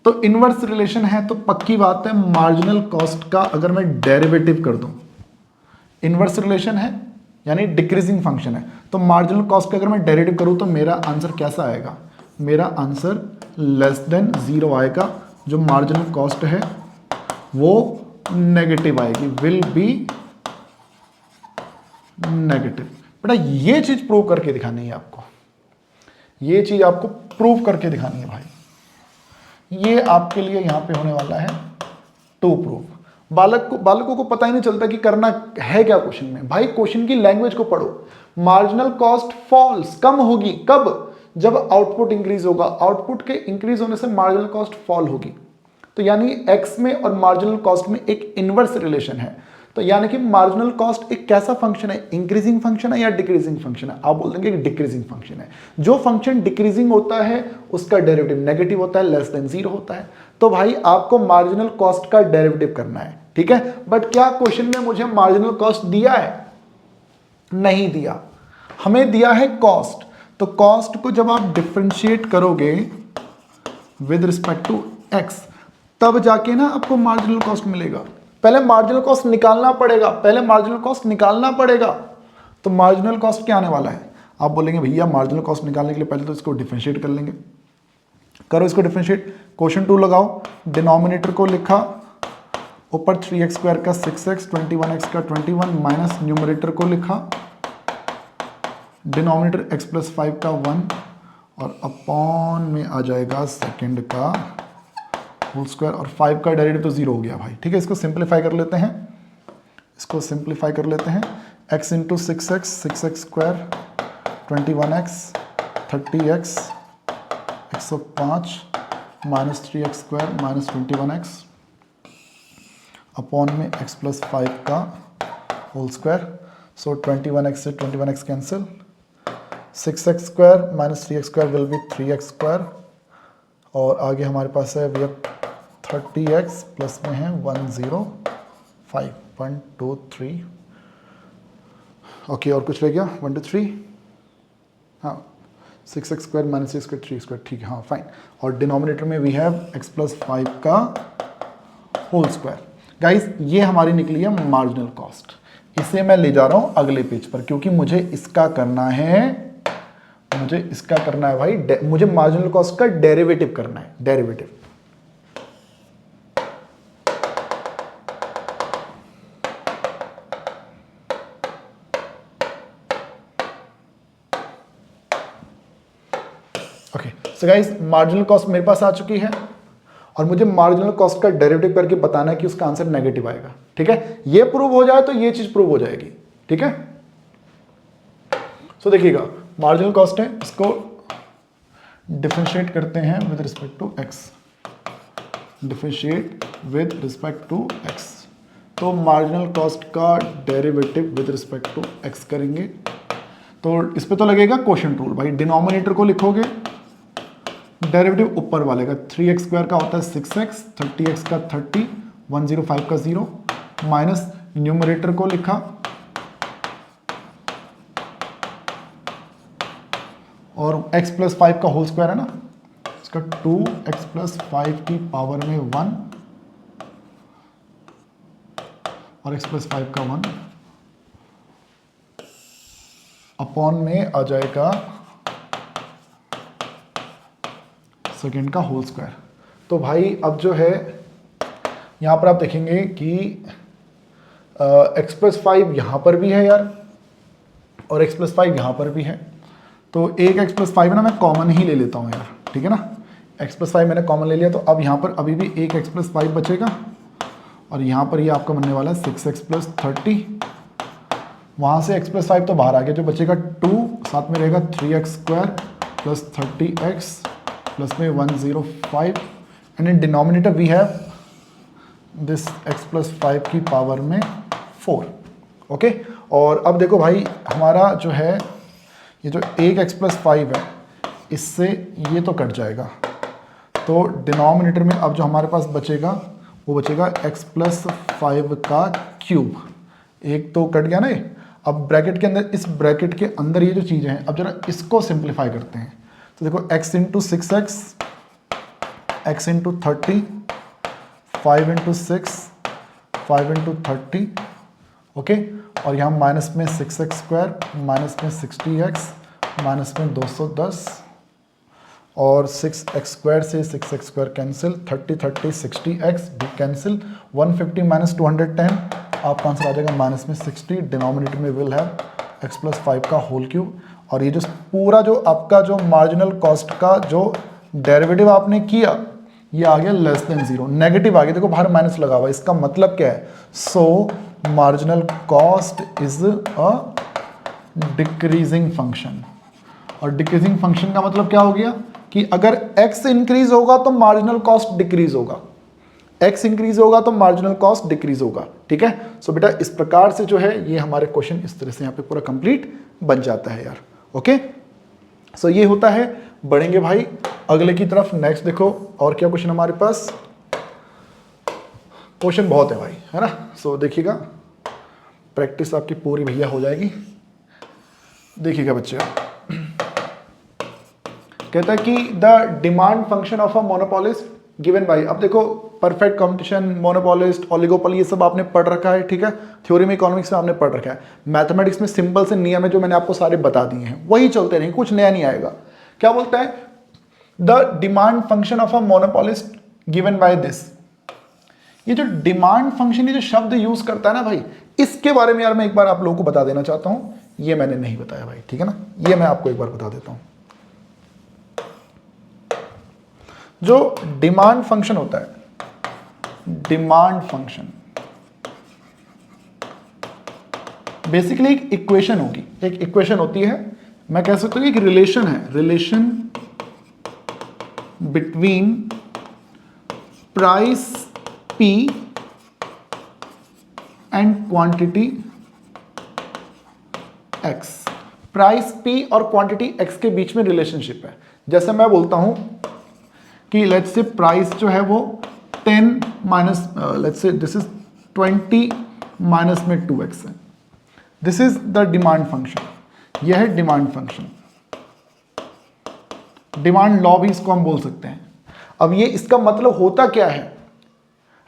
तो इनवर्स रिलेशन है तो पक्की बात है मार्जिनल कॉस्ट का अगर मैं डेरिवेटिव कर दूं, इनवर्स रिलेशन है यानी डिक्रीजिंग फंक्शन है। तो मार्जिनल कॉस्ट का अगर मैं डेरिवेटिव करूँ तो मेरा आंसर कैसा आएगा, मेरा आंसर लेस देन 0 आएगा। जो मार्जिनल कॉस्ट है वो नेगेटिव आएगी, विल बी नेगेटिव। बेटा ये चीज प्रूव करके दिखानी है आपको, ये चीज आपको प्रूव करके दिखानी है भाई। ये आपके लिए यहां पे होने वाला है टू प्रूफ। बालकों को पता ही नहीं चलता कि करना है क्या क्वेश्चन में। भाई क्वेश्चन की लैंग्वेज को पढ़ो। मार्जिनल कॉस्ट फॉल्स, कम होगी कब, जब आउटपुट इंक्रीज होगा। आउटपुट के इंक्रीज होने से मार्जिनल कॉस्ट फॉल होगी। तो यानी एक्स में और मार्जिनल कॉस्ट में एक इनवर्स रिलेशन है। तो यानी कि मार्जिनल कॉस्ट एक कैसा फंक्शन है, इंक्रीजिंग फंक्शन है या डिक्रीजिंग फंक्शन है। आप बोल देंगे कि डिक्रीजिंग फंक्शन है। जो फंक्शन डिक्रीजिंग होता है उसका डेरिवेटिव नेगेटिव होता है, लेस देन 0 होता है। तो भाई आपको मार्जिनल कॉस्ट का डेरिवेटिव करना है, ठीक है। बट क्या क्वेश्चन में मुझे मार्जिनल कॉस्ट दिया है? नहीं दिया, हमें दिया है कॉस्ट। तो कॉस्ट को जब आप डिफरेंशिएट करोगे विद रिस्पेक्ट टू एक्स, तब जाके ना आपको मार्जिनल कॉस्ट मिलेगा। पहले मार्जिनल कॉस्ट निकालना पड़ेगा, पहले मार्जिनल कॉस्ट निकालना पड़ेगा। तो मार्जिनल कॉस्ट क्या आने वाला है? आप बोलेंगे भैया मार्जिनल कॉस्ट निकालने के लिए पहले तो इसको डिफरेंशिएट कर लेंगे। करो इसको डिफरेंशिएट, क्वोशिएंट 2 लगाओ, डिनोमिनेटर को लिखा, ऊपर 3x स्क्वायर का 6x, 21x का 21, माइनस न्यूमरेटर को लिखा, डिनोमिनेटर x प्लस 5 का 1 और अपॉन में आ जाएगा सेकेंड का होल स्क्वायर, और 5 का डेरिवेटिव तो 0 हो गया भाई, ठीक है। इसको सिंप्लीफाई कर लेते हैं, इसको सिंप्लीफाई कर लेते हैं। x into 6x, 6x square, 21x, 30x, 105 minus 3x square minus 21x upon में x प्लस 5 का होल स्क्वायर। सो 21x से 21x cancel, 6x square minus 3x square will be 3x square, और आगे हमारे पास है वी 30x प्लस में है 105.23। Okay, और कुछ रह गया 1 2 3, हाँ 6x square minus 6 square 3 square, ठीक है, हाँ फाइन। और डिनोमिनेटर में वी हैव x प्लस 5 का होल स्क्वायर। गाइस ये हमारी निकली है मार्जिनल कॉस्ट। इसे मैं ले जा रहा हूं अगले पेज पर, क्योंकि मुझे इसका करना है, मुझे इसका करना है भाई, मुझे मार्जिनल कॉस्ट का डेरिवेटिव करना है, derivative. Okay so guys marginal cost मेरे पास आ चुकी है और मुझे मार्जिनल कॉस्ट का डेरिवेटिव करके बताना है कि उसका आंसर नेगेटिव आएगा, ठीक है। ये प्रूव हो जाए तो ये चीज प्रूव हो जाएगी, ठीक है। सो देखिएगा मार्जिनल कॉस्ट है, इसको डिफरेंशिएट करते हैं with respect to x, differentiate with respect to x. तो मार्जिनल कॉस्ट का derivative with respect to x करेंगे तो इस पे तो लगेगा क्वोशिएंट रूल भाई। डिनोमिनेटर को लिखोगे, डेरिवेटिव ऊपर वाले का 3x स्क्वायर का होता है 6x, 30x का 30, 105 का 0, माइनस न्यूमरेटर को लिखा, और x प्लस 5 का होल स्क्वायर है ना, इसका 2x प्लस 5 की पावर में 1 और x प्लस 5 का 1 अपॉन में आ जाएगा सेकेंड का होल स्क्वायर। तो भाई अब जो है यहाँ पर आप देखेंगे कि x प्लस 5 यहाँ पर भी है यार, और x प्लस 5 यहाँ पर भी है। तो एक x प्लस 5 ना मैं कॉमन ही ले लेता हूँ यार, ठीक है ना। x प्लस 5 मैंने कॉमन ले लिया, तो अब यहाँ पर अभी भी एक x प्लस 5 बचेगा, और यहाँ पर ये आपका बनने वाला है 6x प्लस 30। वहाँ से x प्लस 5 तो बाहर आ गया, जो बचेगा 2, साथ में रहेगा 3x square plus 30x plus में 105, and in denominator we have this x plus 5 की पावर में 4। ओके, और अब देखो भाई हमारा जो है ये जो एक x प्लस 5 है, इससे ये तो कट जाएगा। तो डिनोमिनेटर में अब जो हमारे पास बचेगा वो बचेगा x प्लस 5 का क्यूब। एक तो कट गया ना ये। अब ब्रैकेट के अंदर, इस ब्रैकेट के अंदर ये जो चीज़ें हैं, अब जरा इसको सिंप्लीफाई करते हैं। तो देखो x into 6x, x into 30, 5 into 6, 5 into 30, okay. और यहाँ माइनस में 6x², माइनस में 60x, माइनस में 210 और 6x² से 6x² कैंसिल, 30 60x भी कैंसिल, 150 माइनस 210, आपका आंसर आ जाएगा माइनस में 60। डिनोमिनेटर में विल हैव x+5 का होल क्यूब। और ये जो पूरा जो आपका जो मार्जिनल कॉस्ट का जो डेरिवेटिव आपने किया ये आ गया लेस देन 0, नेगेटिव आ गया, देखो बाहर माइनस लगा हुआ, इसका मतलब क्या है? सो marginal cost is a decreasing function. और डिक्रीजिंग फंक्शन का मतलब क्या हो गया कि अगर x इंक्रीज होगा तो मार्जिनल कॉस्ट डिक्रीज होगा, x इंक्रीज होगा तो मार्जिनल कॉस्ट डिक्रीज होगा। ठीक है, सो बेटा इस प्रकार से जो है ये हमारे क्वेश्चन इस तरह से यहाँ पे पूरा कंप्लीट बन जाता है यार। ओके, सो ये होता है। बढ़ेंगे भाई अगले की तरफ। नेक्स्ट देखो और क्या क्वेश्चन हमारे पास, क्वेश्चन बहुत है भाई, है ना। सो देखिएगा, प्रैक्टिस आपकी पूरी भैया हो जाएगी। देखिएगा बच्चे, कहता है कि the demand function of a monopolist given by, अब देखो परफेक्ट कंपटीशन, मोनोपोलिस्ट, ओलिगोपोली, ये सब आपने पढ़ रखा है। ठीक है, थ्योरी में, इकोनॉमिक्स में आपने पढ़ रखा है। मैथमेटिक्स में सिंपल से नियम है जो मैंने आपको सारे बता दिए हैं, वही चलते रहेंगे, कुछ नया नहीं आएगा। क्या बोलता है? The demand function of a monopolist given by this. ये जो डिमांड फंक्शन, ये जो शब्द यूज करता है ना भाई, इसके बारे में यार मैं एक बार आप लोगों को बता देना चाहता हूं, ये मैंने नहीं बताया भाई। ठीक है ना, ये मैं आपको एक बार बता देता हूं। जो डिमांड फंक्शन होता है, डिमांड फंक्शन बेसिकली एक इक्वेशन होगी, एक इक्वेशन होती है, मैं कह सकता हूं एक रिलेशन है, relation between price P and quantity X। Price P और क्वांटिटी X के बीच में रिलेशनशिप है। जैसे मैं बोलता हूं कि लेट्स से प्राइस जो है वो 10 minus, let's say this is 20 minus में 2x है। This is the demand function, यह है डिमांड फंक्शन, डिमांड लॉ भी इसको हम बोल सकते हैं। अब ये इसका मतलब होता क्या है?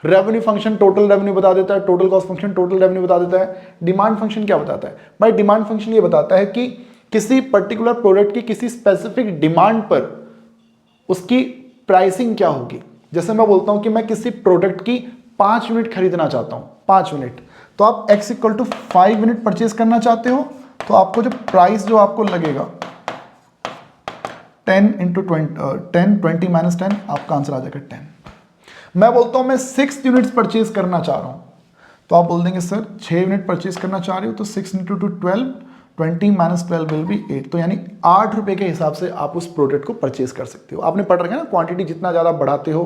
रेवेन्यू फंक्शन टोटल रेवेन्यू बता देता है, total cost function total revenue बता देता है। डिमांड फंक्शन क्या बताता है भाई? डिमांड फंक्शन ये बताता है कि किसी पर्टिकुलर प्रोडक्ट की किसी स्पेसिफिक डिमांड पर उसकी प्राइसिंग क्या होगी। जैसे मैं बोलता हूं कि मैं किसी प्रोडक्ट की 5 यूनिट खरीदना चाहता हूं, 5 यूनिट, तो आप x equal to 5 unit purchase करना चाहते हो, तो आपको जो प्राइस जो आपको लगेगा 10 इंटू 20 माइनस 10, आपका आंसर आ जाएगा 10। मैं बोलता हूं मैं 6 यूनिट्स परचेज करना चाह रहा हूं, तो आप बोल देंगे सर 6 यूनिट परचेज करना चाह रहे हो, तो 6 इंटू 12, 20 माइनस 12 विल बी 8, तो यानी 8 रुपए के हिसाब से आप उस प्रोडक्ट को परचेज कर सकते हो। आपने पढ़ रखा है ना, क्वांटिटी जितना ज़्यादा बढ़ाते हो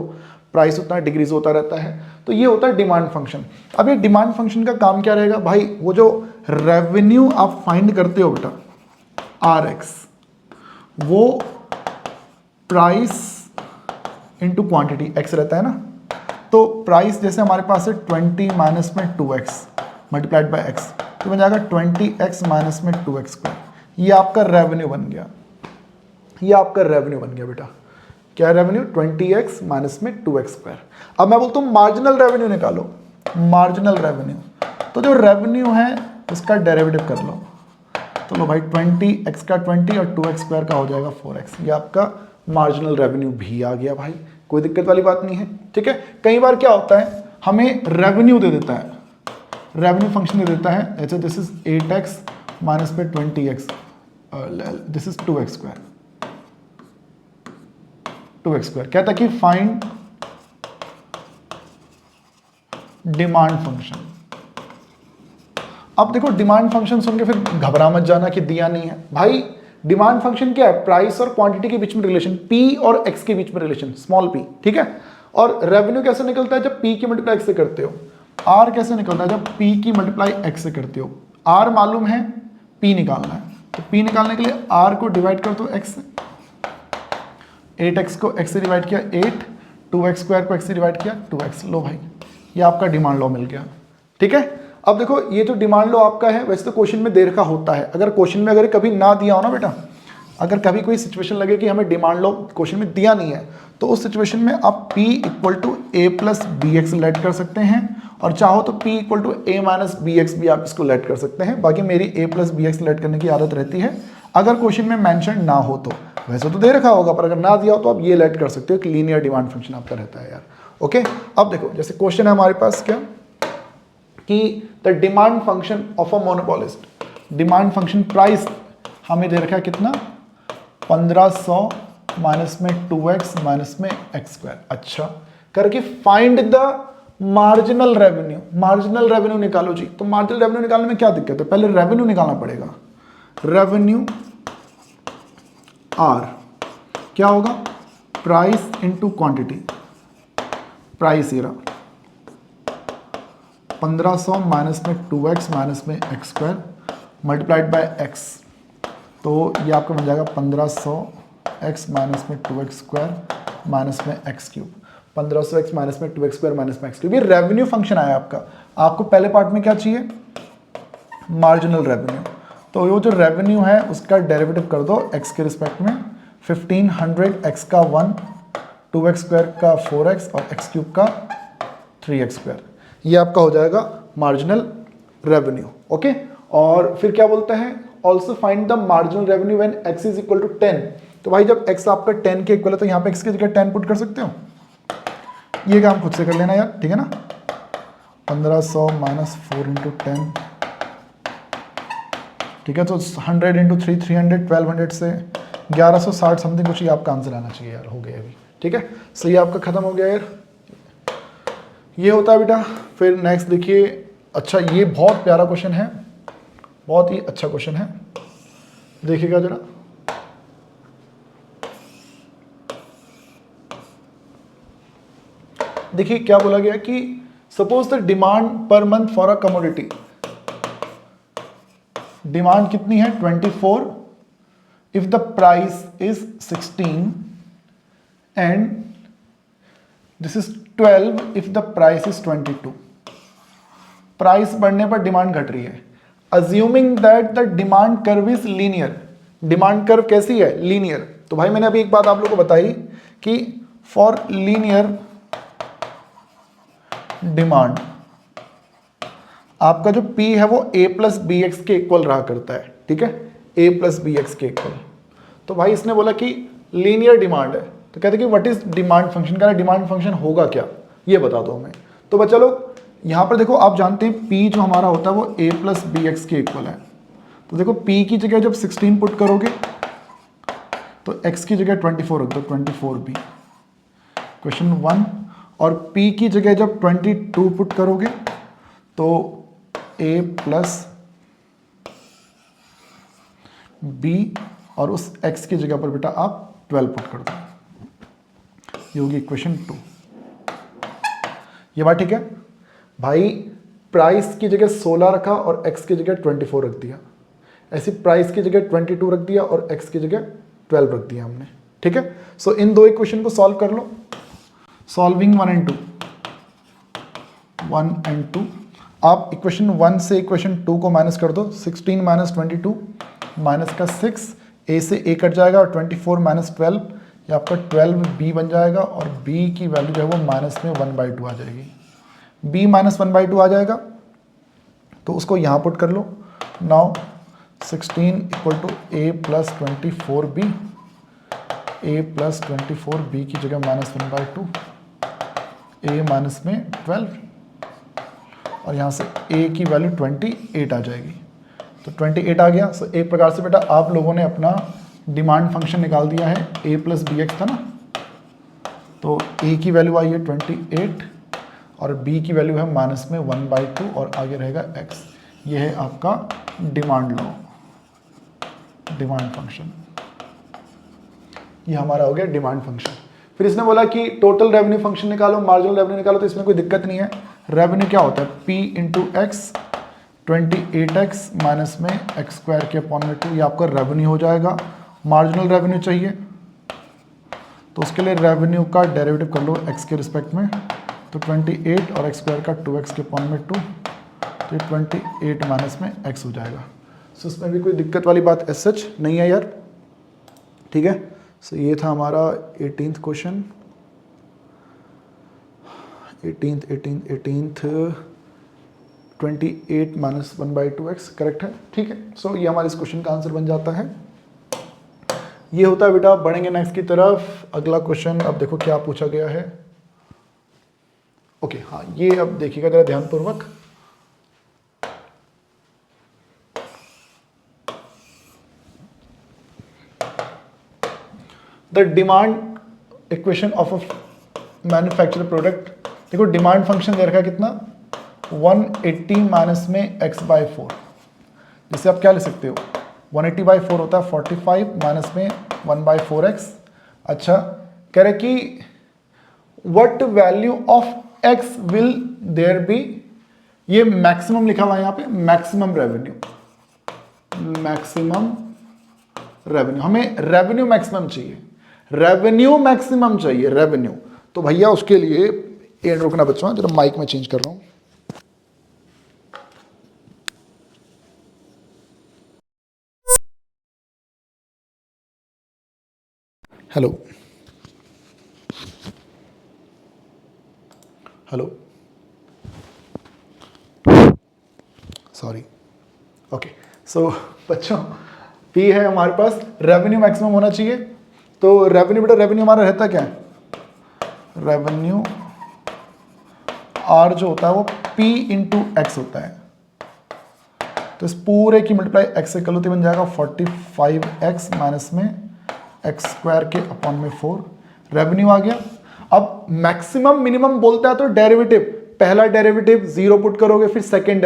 प्राइस उतना डिक्रीज होता रहता है। तो ये होता है डिमांड फंक्शन। अब ये डिमांड फंक्शन का काम क्या रहेगा भाई? वो जो रेवेन्यू आप फाइंड करते हो बेटा, RX, वो प्राइस इंटू क्वांटिटी X रहता है ना। तो प्राइस जैसे हमारे पास है 20 माइनस में 2x मल्टीप्लाइड बाय x, तो बन जाएगा 20x माइनस में 2x²। ये आपका रेवेन्यू बन गया, ये आपका रेवेन्यू बन गया बेटा। क्या रेवेन्यू? 20x माइनस में 2x²। अब मैं बोलता हूँ मार्जिनल रेवेन्यू निकालो, मार्जिनल रेवेन्यू। तो जो रेवेन्यू है उसका डेरिवेटिव कर लो, तो लो भाई 20x का 20 और 2x² का हो जाएगा 4x। ये आपका मार्जिनल रेवेन्यू भी आ गया भाई, कोई दिक्कत वाली बात नहीं है। ठीक है, कई बार क्या होता है हमें रेवेन्यू दे देता है, रेवेन्यू फंक्शन दे देता है, जैसे दिस इज 8x माइनस में 20x, दिस इज 2x², कहता है कि फाइंड डिमांड फंक्शन। अब देखो डिमांड फंक्शन सुन के फिर घबरा मत जाना कि दिया नहीं है भाई। डिमांड फंक्शन क्या है? प्राइस और क्वांटिटी के बीच में रिलेशन, P और X के बीच में रिलेशन, स्मॉल p। ठीक है, और रेवेन्यू कैसे निकलता है? जब P की मल्टीप्लाई X से करते हो। R कैसे निकलता है? जब P की मल्टीप्लाई X से करते हो। R मालूम है, P निकालना है, तो P निकालने के लिए R को डिवाइड कर दो X से, 8x को x से डिवाइड किया 8, 2x² को x से डिवाइड किया 2x। लो भाई ये आपका डिमांड लॉ मिल गया। ठीक है, अब देखो ये जो डिमांड लॉ आपका है, वैसे तो क्वेश्चन में देर का होता है। अगर क्वेश्चन में अगर कभी ना दिया हो ना बेटा, अगर कभी कोई सिचुएशन लगे कि हमें डिमांड लॉ क्वेश्चन में दिया नहीं है, तो उस सिचुएशन में आप P equal to A plus BX let कर सकते हैं, और चाहो तो p equal to a minus b x भी आप इसको लेट कर सकते हैं। बाकी मेरी a plus b x let करने की आदत रहती है अगर क्वेश्चन में मेंशन ना हो तो। वैसे तो दे रखा होगा पर अगर ना दिया हो तो आप ये लेट कर सकते हो कि लीनियर डिमांड फंक्शन आपका रहता है यार। ओके, अब देखो जैसे क्वेश्चन है हमारे पास क्या कि the demand function of a monopolist, demand function price हमें दे रखा है कितना 1500 माइनस में 2x माइनस में x²। अच्छा करके find the marginal revenue, marginal revenue निकालो जी। तो मार्जिनल रेवेन्यू निकालने में क्या दिक्कत है, पहले रेवेन्यू निकालना पड़ेगा। रेवेन्यू आर क्या होगा, प्राइस इनटू क्वांटिटी, प्राइस ये रहा 1500 माइनस में 2x माइनस में x² मल्टीप्लाइड बाय x, तो ये आपका बन जाएगा 1500x माइनस में 2x² माइनस में x³। 1500x माइनस में 2x² माइनस में x³। ये रेवेन्यू फंक्शन आया आपका। आपको पहले पार्ट में क्या चाहिए, मार्जिनल रेवेन्यू। तो वो जो रेवेन्यू है उसका डेरिवेटिव कर दो x के रिस्पेक्ट में, 1500 x का 1, 2x² का 4x और x³ का 3x²। ये आपका हो जाएगा मार्जिनल रेवेन्यू। ओके, और फिर क्या बोलते हैं, also find the marginal revenue when x is equal to 10। तो भाई जब x आपका 10 के इक्वल है तो यहाँ पे x की जगह 10 पुट कर सकते हो। ये काम खुद से कर लेना यार, ठीक है ना। 1500 माइनस 4 इंटू 10, ठीक है। तो 100 इंटू 3 300, 1200 से 1160 समथिंग कुछ ही आपका आंसर आना चाहिए यार। हो गया अभी, ठीक है। सो ये आपका खत्म हो गया यार, ये होता है बेटा। फिर नेक्स्ट देखिए, अच्छा ये बहुत प्यारा क्वेश्चन है, बहुत ही अच्छा क्वेश्चन है, देखिएगा जरा। देखिए क्या बोला गया कि suppose the demand per month for a commodity, demand कितनी है 24 if the price is 16 and this is 12 if the price is 22। Price बढ़ने पर डिमांड घट रही है। Assuming that the demand curve is linear, demand curve कैसी है, linear. तो भाई मैंने अभी एक बात आप लोगों को बताई कि फॉर लीनियर डिमांड आपका जो P है वो a प्लस बी एक्स के इक्वल रहा करता है, ठीक है, a प्लस बी एक्स के इक्वल। तो भाई इसने बोला कि लीनियर डिमांड है, तो कहते कि व्हाट इज डिमांड फंक्शन, का डिमांड फंक्शन होगा क्या, ये बता दो हमें। तो बच्चा लोग यहाँ पर देखो, आप जानते हैं P जो हमारा होता है वो a प्लस बी एक्स के इक्वल है। तो देखो P की जगह जब 16 पुट करोगे तो x की जगह 24 रख दो, 24b, क्वेश्चन 1। और P की जगह जब 22 पुट करोगे तो a प्लस b और उस x की जगह पर बेटा आप 12 पुट कर दो, ये होगी इक्वेशन 2। ये बात ठीक है भाई। प्राइस की जगह 16 रखा और x की जगह 24 रख दिया, ऐसी प्राइस की जगह 22 रख दिया और x की जगह 12 रख दिया हमने, ठीक है। सो इन दो इक्वेशन को सॉल्व कर लो। सॉल्विंग 1 एंड 2, आप इक्वेशन 1 से इक्वेशन 2 को माइनस कर दो। 16 माइनस 22 माइनस का 6, a से a कट जाएगा और 24 माइनस 12, ये आपका 12b बन जाएगा और b की वैल्यू जो है वो माइनस में 1/2 आ जाएगी। b माइनस 1/2 आ जाएगा तो उसको यहाँ पुट कर लो। Now 16 equal to a plus 24b, a plus 24b की जगह माइनस 1/2, a माइनस में 12 और यहाँ से a की वैल्यू 28 आ जाएगी। तो 28 आ गया। सो एक प्रकार से बेटा आप लोगों ने अपना डिमांड फंक्शन निकाल दिया है, a प्लस बी एक्स था ना, तो a की वैल्यू आई है 28 और b की वैल्यू है माइनस में 1/2 और आगे रहेगा x। ये है आपका डिमांड लॉ, डिमांड फंक्शन। ये हमारा हो गया डिमांड फंक्शन। फिर इसने बोला कि टोटल रेवेन्यू फंक्शन निकालो, मार्जिनल रेवेन्यू निकालो। तो इसमें कोई दिक्कत नहीं है। रेवेन्यू क्या होता है, p into x, 28x minus में x² के अपॉन में 2, ये आपका रेवेन्यू हो जाएगा। मार्जिनल रेवेन्यू चाहिए तो उसके लिए रेवेन्यू का डेरिवेटिव कर लो x के रिस्पेक्ट में, तो 28 और x² का 2x के अपॉन में 2, तो 28 माइनस में x हो जाएगा। सो इसमें भी कोई दिक्कत वाली बात एज सच नहीं है यार, ठीक है। सो ये था हमारा 18th question, 18th 28 minus 1/2x correct है, ठीक है। सो ये हमारे इस क्वेश्चन का आंसर बन जाता है। ये होता है बेटा। बढ़ेंगे नेक्स्ट की तरफ। अगला क्वेश्चन अब देखो क्या पूछा गया है। ओके हाँ, ये अब देखिएगा जरा ध्यानपूर्वक। The demand equation of a manufacture product. देखो डिमांड फंक्शन दे रखा है कितना, 180 माइनस में x/4। जिससे आप क्या लिख सकते हो, 180/4 होता है 45 माइनस में 1/4x। अच्छा, कह रहे कि what value of x will there be. ये मैक्सिमम लिखा हुआ है यहाँ पे, मैक्सिमम रेवेन्यू। मैक्सिमम रेवेन्यू, हमें रेवेन्यू मैक्सिमम चाहिए, रेवेन्यू मैक्सिमम चाहिए, रेवेन्यू। तो भैया उसके लिए एंड रुकना बच्चों, जरा माइक में चेंज कर रहा हूं। Hello hello, sorry. Okay so बच्चों, पी है हमारे पास, रेवेन्यू मैक्सिमम होना चाहिए। तो रेवेन्यू बेटा, रेवेन्यू हमारा रहता क्या है, रेवेन्यू आर जो होता है वो पी इंटू एक्स होता है। तो इस पूरे की मल्टीप्लाई एक्स से कर लो तो बन जाएगा 45x माइनस में एक्स स्क्वायर के अपॉन में 4। रेवेन्यू आ गया। अब मैक्सिमम मिनिमम बोलता है तो डेरिवेटिव, पहला डेरिवेटिव जीरो पुट करोगे, फिर सेकंड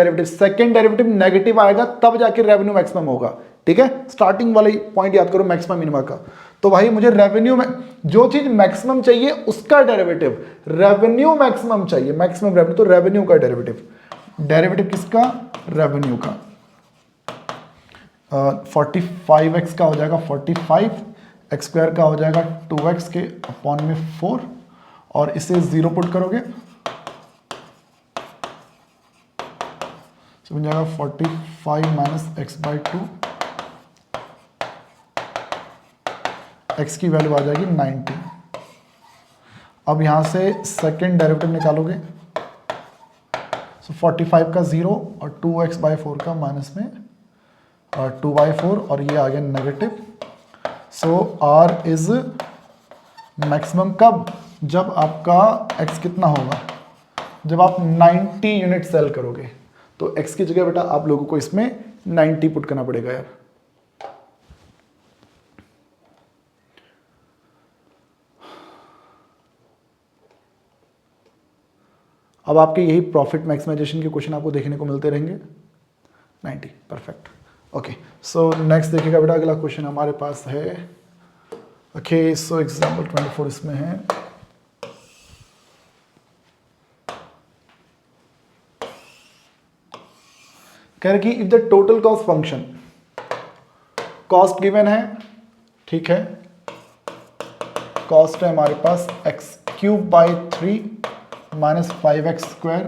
डेरिवेटिव नेगेटिव आएगा, तब जाके रेवेन्यू मैक्सिमम होगा। ठीक है, स्टार्टिंग वाला पॉइंट याद करो मैक्सिमम मिनिमम का। तो भाई मुझे रेवेन्यू में जो चीज मैक्सिमम चाहिए उसका डेरिवेटिव, रेवेन्यू मैक्सिमम चाहिए, मैक्सिमम रेवेन्यू, तो रेवेन्यू का डेरिवेटिव किसका, रेवेन्यू का। 45x का हो जाएगा 45, एक्स स्क्वायर का हो जाएगा 2x के अपॉन में 4, और इसे जीरो पुट करोगे तो बन जाएगा 45 माइनस x/2, x की वैल्यू आ जाएगी 90। अब यहां से सेकेंड डेरिवेटिव निकालोगे, सो 45 का 0 और 2x/4 का माइनस में 2/4, और ये आ गया negative. So r is maximum कब, जब आपका x कितना होगा, जब आप 90 यूनिट सेल करोगे। तो x की जगह बेटा आप लोगों को इसमें 90 पुट करना पड़ेगा यार। अब आपके यही प्रॉफिट मैक्सिमाइजेशन के क्वेश्चन आपको देखने को मिलते रहेंगे। 90 परफेक्ट। ओके सो नेक्स्ट देखिएगा बेटा, अगला क्वेश्चन हमारे पास है। ओके सो एग्जाम्पल 24 इसमें है। कह रहे कि if the total cost function, cost given है, ठीक है, कॉस्ट है हमारे पास x³ / 3 minus 5x square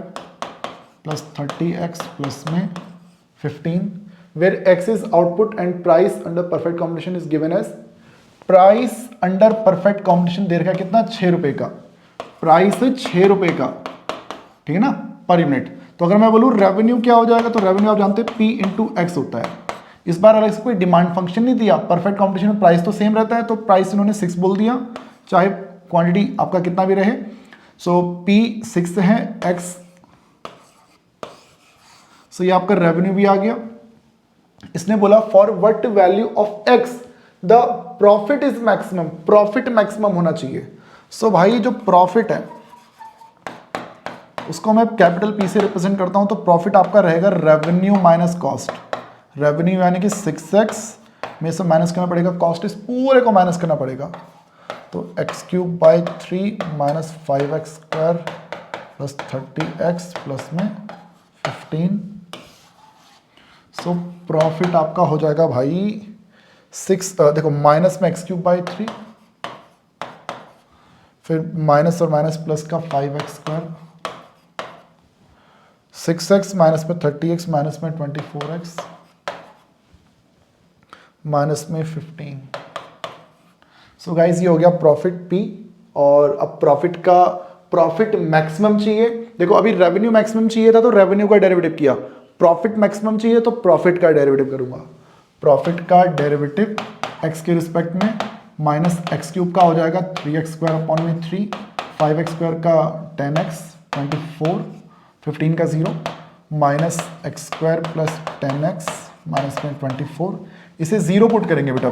plus 30x plus में 15, where x is output and price under perfect combination is given as. Price under perfect combination दे रखा है कितना, 6 रुपए का, प्राइस 6 रुपए का, ठीक है ना, पर यूनिट। तो अगर मैं बोलूँ रेवेन्यू क्या हो जाएगा, तो रेवेन्यू आप जानते हैं P इंटू एक्स होता है। इस बार अलग से कोई डिमांड फंक्शन नहीं दिया, परफेक्ट कॉम्बिनेशन में प्राइस तो सेम रहता है, तो प्राइस इन्होंने 6 बोल दिया, चाहे क्वांटिटी आपका कितना भी रहे। सो P 6 है, X, सो ये आपका रेवेन्यू भी आ गया। इसने बोला for what value of X the profit is maximum, profit maximum होना चाहिए। सो भाई जो प्रॉफिट है उसको मैं कैपिटल P से रिप्रेजेंट करता हूं, तो प्रॉफिट आपका रहेगा रेवेन्यू माइनस कॉस्ट। रेवेन्यू यानी कि 6x में से माइनस करना पड़ेगा कॉस्ट, इस पूरे को माइनस करना पड़ेगा। तो x³ / 3 minus 5x square plus 30x plus में 15। सो प्रॉफिट आपका हो जाएगा भाई 6, देखो माइनस में x³ / 3, फिर माइनस और माइनस प्लस का 5x स्क्वायर, 6x माइनस में 30x माइनस में 24x माइनस में 15। सो गाइस ये हो गया प्रॉफिट P। और अब प्रॉफिट मैक्सिमम चाहिए, देखो अभी रेवेन्यू मैक्सिमम चाहिए था तो रेवेन्यू का डेरिवेटिव किया, प्रॉफिट मैक्सिमम चाहिए तो प्रॉफिट का डेरिवेटिव करूंगा। प्रॉफिट का डेरिवेटिव एक्स के रिस्पेक्ट में माइनस एक्स क्यूब का हो जाएगा 3x स्क्वायर अपॉन में 3, 5x स्क्वायर का 10x 24, 15 का 0 minus x square plus 10x minus में 24। इसे 0 पुट करेंगे बेटा,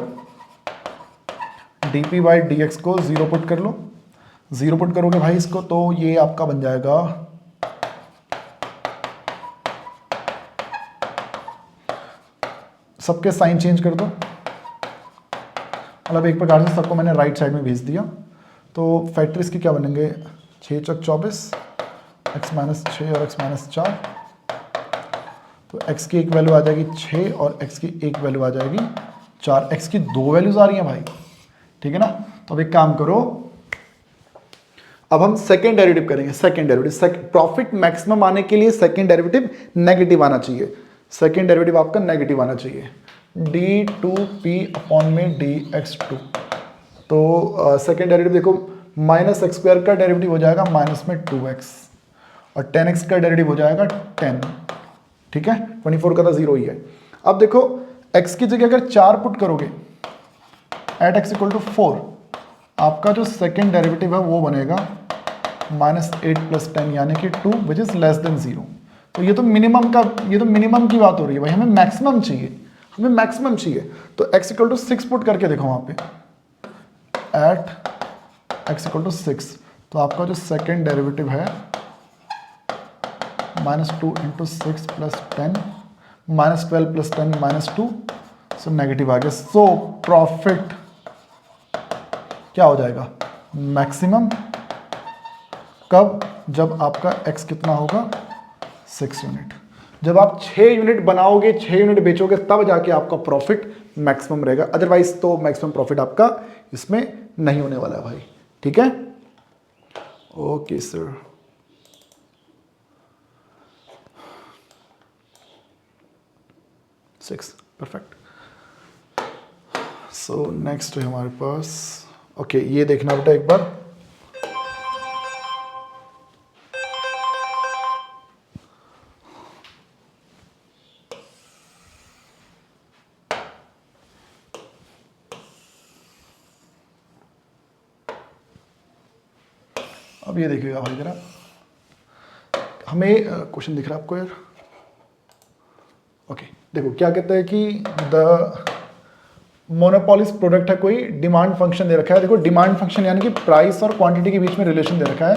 D P by d x को 0 पुट कर लो। 0 पुट करोगे भाई इसको तो ये आपका बन जाएगा सबके साइन चेंज कर दो, मतलब एक प्रकार से सबको मैंने राइट साइड में भेज दिया। तो फैक्टर्स के क्या बनेंगे, 6 चौक 24, x माइनस 6 और x माइनस 4, तो x की एक वैल्यू आ जाएगी 6 और x की एक वैल्यू आ जाएगी 4, x की 2 वैल्यूज आ रही हैं भाई, ठीक है ना। तो अब एक काम करो, अब हम सेकेंड डेरिवेटिव करेंगे। सेकेंड डेरिवेटिव, प्रॉफिट मैक्सिमम आने के लिए सेकेंड डेरिवेटिव नेगेटिव आना चाहिए, सेकेंड डेरिवेटिव आपका नेगेटिव आना चाहिए, d2p अपॉन में dx2। तो सेकेंड डेरिवेटिव देखो, माइनस एक्स स्क्वायर का डेरिवेटिव हो जाएगा माइनस में 2x और 10x का डेरिवेटिव हो जाएगा 10, ठीक है, 24 का तो 0 ही है। अब देखो x की जगह अगर 4 पुट करोगे एट x इक्वल टू 4, आपका जो सेकेंड डेरिवेटिव है वो बनेगा माइनस 8 प्लस 10 यानी कि 2 विच इज लेस देन 0। तो ये तो मिनिमम का, ये तो मिनिमम की बात हो रही है भाई, हमें मैक्सिमम चाहिए, हमें मैक्सिमम चाहिए। तो x इक्वल टू 6 पुट करके देखो वहां पे, एट x इक्वल टू 6, तो आपका जो सेकेंड डेरिवेटिव है minus 2 into 6 plus 10 minus 12 plus 10 minus 2, so negative आ गया। सो प्रॉफिट क्या हो जाएगा, मैक्सिमम, कब, जब आपका x कितना होगा 6 यूनिट। जब आप 6 यूनिट बनाओगे, 6 यूनिट बेचोगे, तब जाके आपका प्रॉफिट मैक्सिमम रहेगा, अदरवाइज तो मैक्सिमम प्रॉफिट आपका इसमें नहीं होने वाला है भाई, ठीक है। Okay sir, six, perfect. So next है हमारे पास, ओके ये देखना बेटा एक बार, अब ये देखिएगा भाई जरा, हमें क्वेश्चन दिख रहा है आपको यार, ओके देखो क्या कहते हैं कि द मोनोपोलिस प्रोडक्ट है, कोई डिमांड फंक्शन दे रखा है। देखो डिमांड फंक्शन यानी कि प्राइस और क्वांटिटी के बीच में रिलेशन दे रखा है,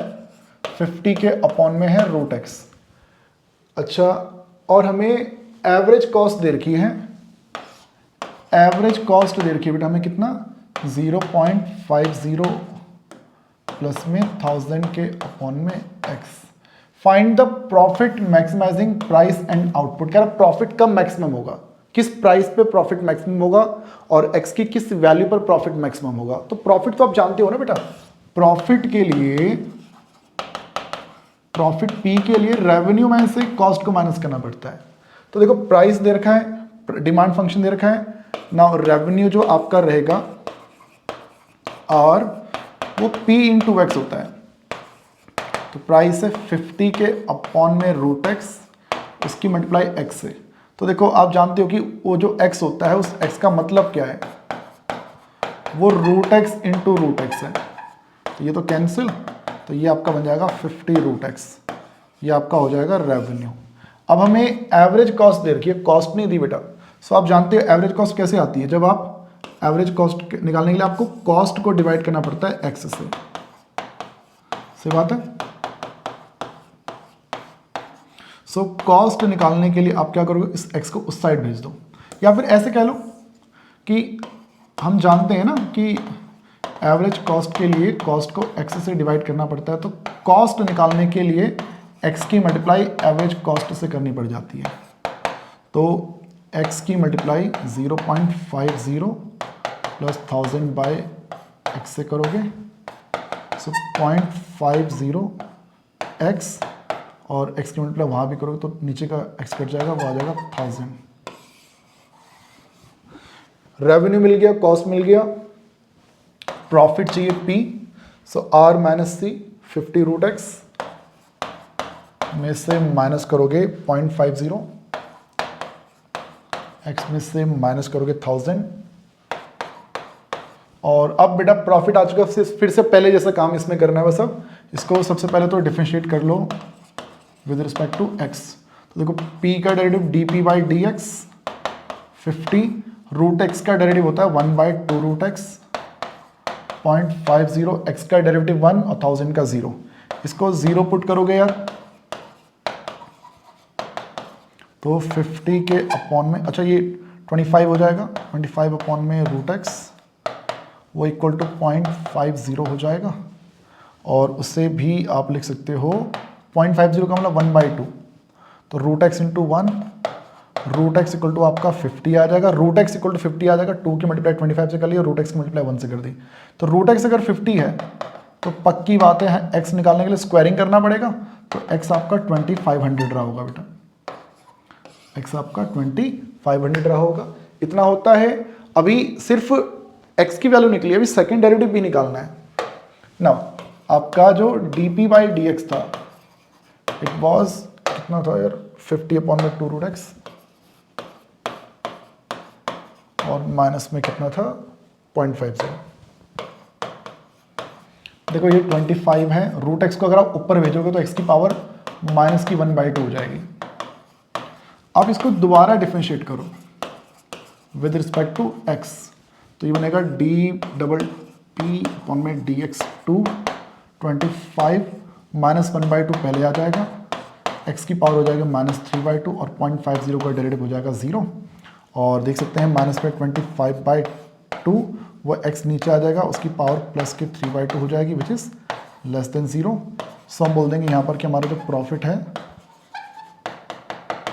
50 के अपॉन में है रूट एक्स। अच्छा, और हमें एवरेज कॉस्ट दे रखी है, एवरेज कॉस्ट दे रखी है बेटा हमें कितना, 0.50 प्लस में 1000 के अपॉन में x। Find the profit maximizing price and output. क्या प्रॉफिट कब मैक्सिमम होगा, किस प्राइस पे प्रॉफिट मैक्सिमम होगा और x की किस वैल्यू पर प्रॉफिट मैक्सिमम होगा। तो प्रॉफिट तो आप जानते हो ना बेटा, प्रॉफिट के लिए, प्रॉफिट P के लिए रेवेन्यू में से कॉस्ट को माइनस करना पड़ता है। तो देखो प्राइस दे रखा है, डिमांड फंक्शन दे रखा है ना, रेवेन्यू जो आपका रहेगा और वो P इंटू एक्स होता है। तो प्राइस है 50 के अपॉन में रूट एक्स, उसकी मल्टीप्लाई x से। तो देखो आप जानते हो कि वो जो x होता है उस x का मतलब क्या है, वो root x into root x है। तो ये तो कैंसिल, तो ये आपका बन जाएगा 50 रूट एक्स, ये आपका हो जाएगा रेवेन्यू। अब हमें एवरेज कॉस्ट दे रखी है, कॉस्ट नहीं दी बेटा। सो आप जानते हो एवरेज कॉस्ट कैसे आती है, जब आप एवरेज कॉस्ट निकालने के लिए आपको कॉस्ट को डिवाइड करना पड़ता है एक्स से, सही बात है। सो कॉस्ट निकालने के लिए आप क्या करोगे, इस एक्स को उस साइड भेज दो, या फिर ऐसे कह लो कि हम जानते हैं ना कि एवरेज कॉस्ट के लिए कॉस्ट को एक्स से डिवाइड करना पड़ता है, तो कॉस्ट निकालने के लिए एक्स की मल्टीप्लाई एवरेज कॉस्ट से करनी पड़ जाती है। तो एक्स की मल्टीप्लाई 0.50 प्लस 1000 बाय एक्स से करोगे, सो 0.50 एक्स, और एक्स की मल्टीप्लाई वहाँ भी करोगे तो नीचे का एक्स कट जाएगा, वो आ जाएगा 1000। रेवेन्यू मिल गया, कॉस्ट मिल गया, प्रॉफिट चाहिए P, so R minus C 50 root x में से माइनस करोगे 0.50, x में से माइनस करोगे 1000, और अब बेटा प्रॉफिट आ चुका है, फिर से पहले जैसा काम इसमें करना है बस। अब इसको सबसे पहले तो डिफरेंशिएट कर लो विद रिस्पेक्ट टू x। तो देखो p का derivative d by d x 50, root x का डेरिवेटिव होता है 1/2 रूट एक्स, 0.50, x का डेरिवेटिव 1 और 1000 का 0। इसको 0 पुट करोगे यार तो 50 के अपॉन में, अच्छा ये 25 हो जाएगा, 25 अपॉन में रूट एक्स वो इक्वल टू 0.50 हो जाएगा। और उससे भी आप लिख सकते हो 0.50 का मतलब 1/2, तो root x into 1, root x equal to आपका 50 आ जाएगा। रूट एक्स इक्वल टू 50 आ जाएगा, 2 की मल्टीप्लाई 25 से कर लिया, रूट एक्स की मल्टीप्लाई 1 से कर दी। तो रूट एक्स अगर 50 है तो पक्की बात है एक्स निकालने के लिए स्क्वायरिंग करना पड़ेगा, तो एक्स आपका 2500 रहा होगा बेटा, एक्स आपका 2500 रहा होगा। इतना होता है। अभी सिर्फ एक्स की वैल्यू निकली, अभी सेकेंड डेरिवेटिव भी निकालना है ना। आपका जो डी बाई डी एक्स था इट वॉज कितना था यार, 50 अपॉन में 2 रूट एक्स, और माइनस में कितना था 0.50। देखो ये 25 है, रूट एक्स को अगर आप ऊपर भेजोगे तो एक्स की पावर माइनस की 1/2 हो जाएगी। आप इसको दोबारा डिफरेंशिएट करो विद रिस्पेक्ट टू एक्स, तो ये बनेगा डी डबल पी अपॉन में डी एक्स 2, 25 माइनस 1/2 पहले आ जाएगा, x की पावर हो जाएगा -3/2 और 0.50 का डेरिवेटिव हो जाएगा 0। और देख सकते हैं माइनस पे 25/2 वो x नीचे आ जाएगा, उसकी पावर प्लस के 3/2 हो जाएगी विच इज़ लेस देन 0। सो हम बोल देंगे यहाँ पर कि हमारा जो प्रॉफिट है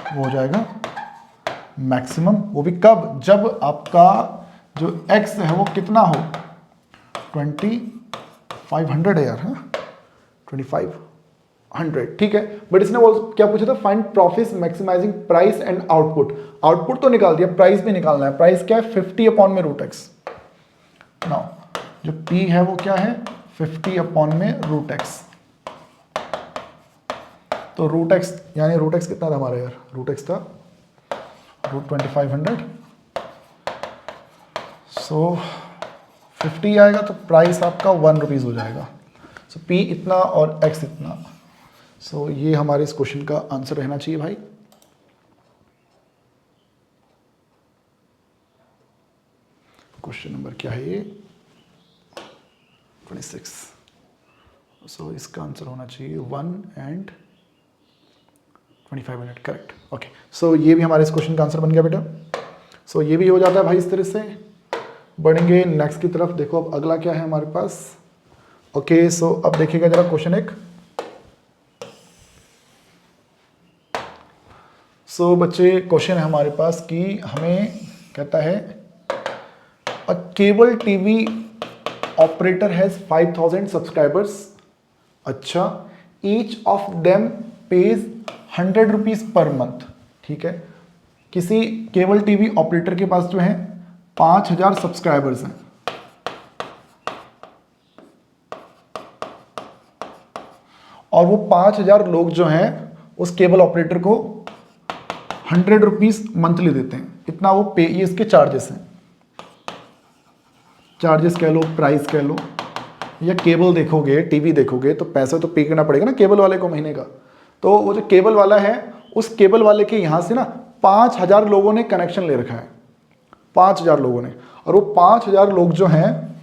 वो हो जाएगा मैक्सिमम। वो भी कब, जब आपका जो x है वो कितना हो, 2500 है यार, हाँ 2500, ठीक है। बट इसने वो क्या पूछा था, find profit maximizing price and output. Output तो निकाल दिया, प्राइस भी निकालना है। प्राइस क्या है 50 अपॉन में रूट एक्स। नाउ जो P है वो क्या है 50 अपॉन में रूट एक्स। तो रूट एक्स यानी रूट एक्स कितना था हमारा यार, रूट एक्स था रूट 2500। सो 50 आएगा तो प्राइस आपका 1 रुपीज़ हो जाएगा। सो P इतना और X इतना। सो ये हमारे इस क्वेश्चन का आंसर रहना चाहिए भाई। क्वेश्चन नंबर क्या है ये 26। सो इसका आंसर होना चाहिए 1 and 25 minute, correct. Okay, so ये भी हमारे इस क्वेश्चन का आंसर बन गया बेटा। सो ये भी हो जाता है भाई। इस तरह से बढ़ेंगे नेक्स्ट की तरफ। देखो अब अगला क्या है हमारे पास। ओके, सो अब देखिएगा जरा क्वेश्चन एक। सो बच्चे क्वेश्चन है हमारे पास कि हमें कहता है a cable TV operator has 5000 subscribers. अच्छा, each of them pays 100 rupees per month. ठीक है, किसी केबल टीवी ऑपरेटर के पास जो है 5000 सब्सक्राइबर्स हैं। और वो 5000 लोग जो हैं उस केबल ऑपरेटर को 100 रुपीज मंथली देते हैं। इतना वो पे, ये इसके चार्जेस हैं। चार्जेस कह लो, प्राइस कह लो, या केबल देखोगे, टीवी देखोगे तो पैसा तो पे करना पड़ेगा ना केबल वाले को महीने का। तो वो जो केबल वाला है उस केबल वाले के यहाँ से ना 5000 लोगों ने कनेक्शन ले रखा है, 5000 लोगों ने। और वो 5000 लोग जो हैं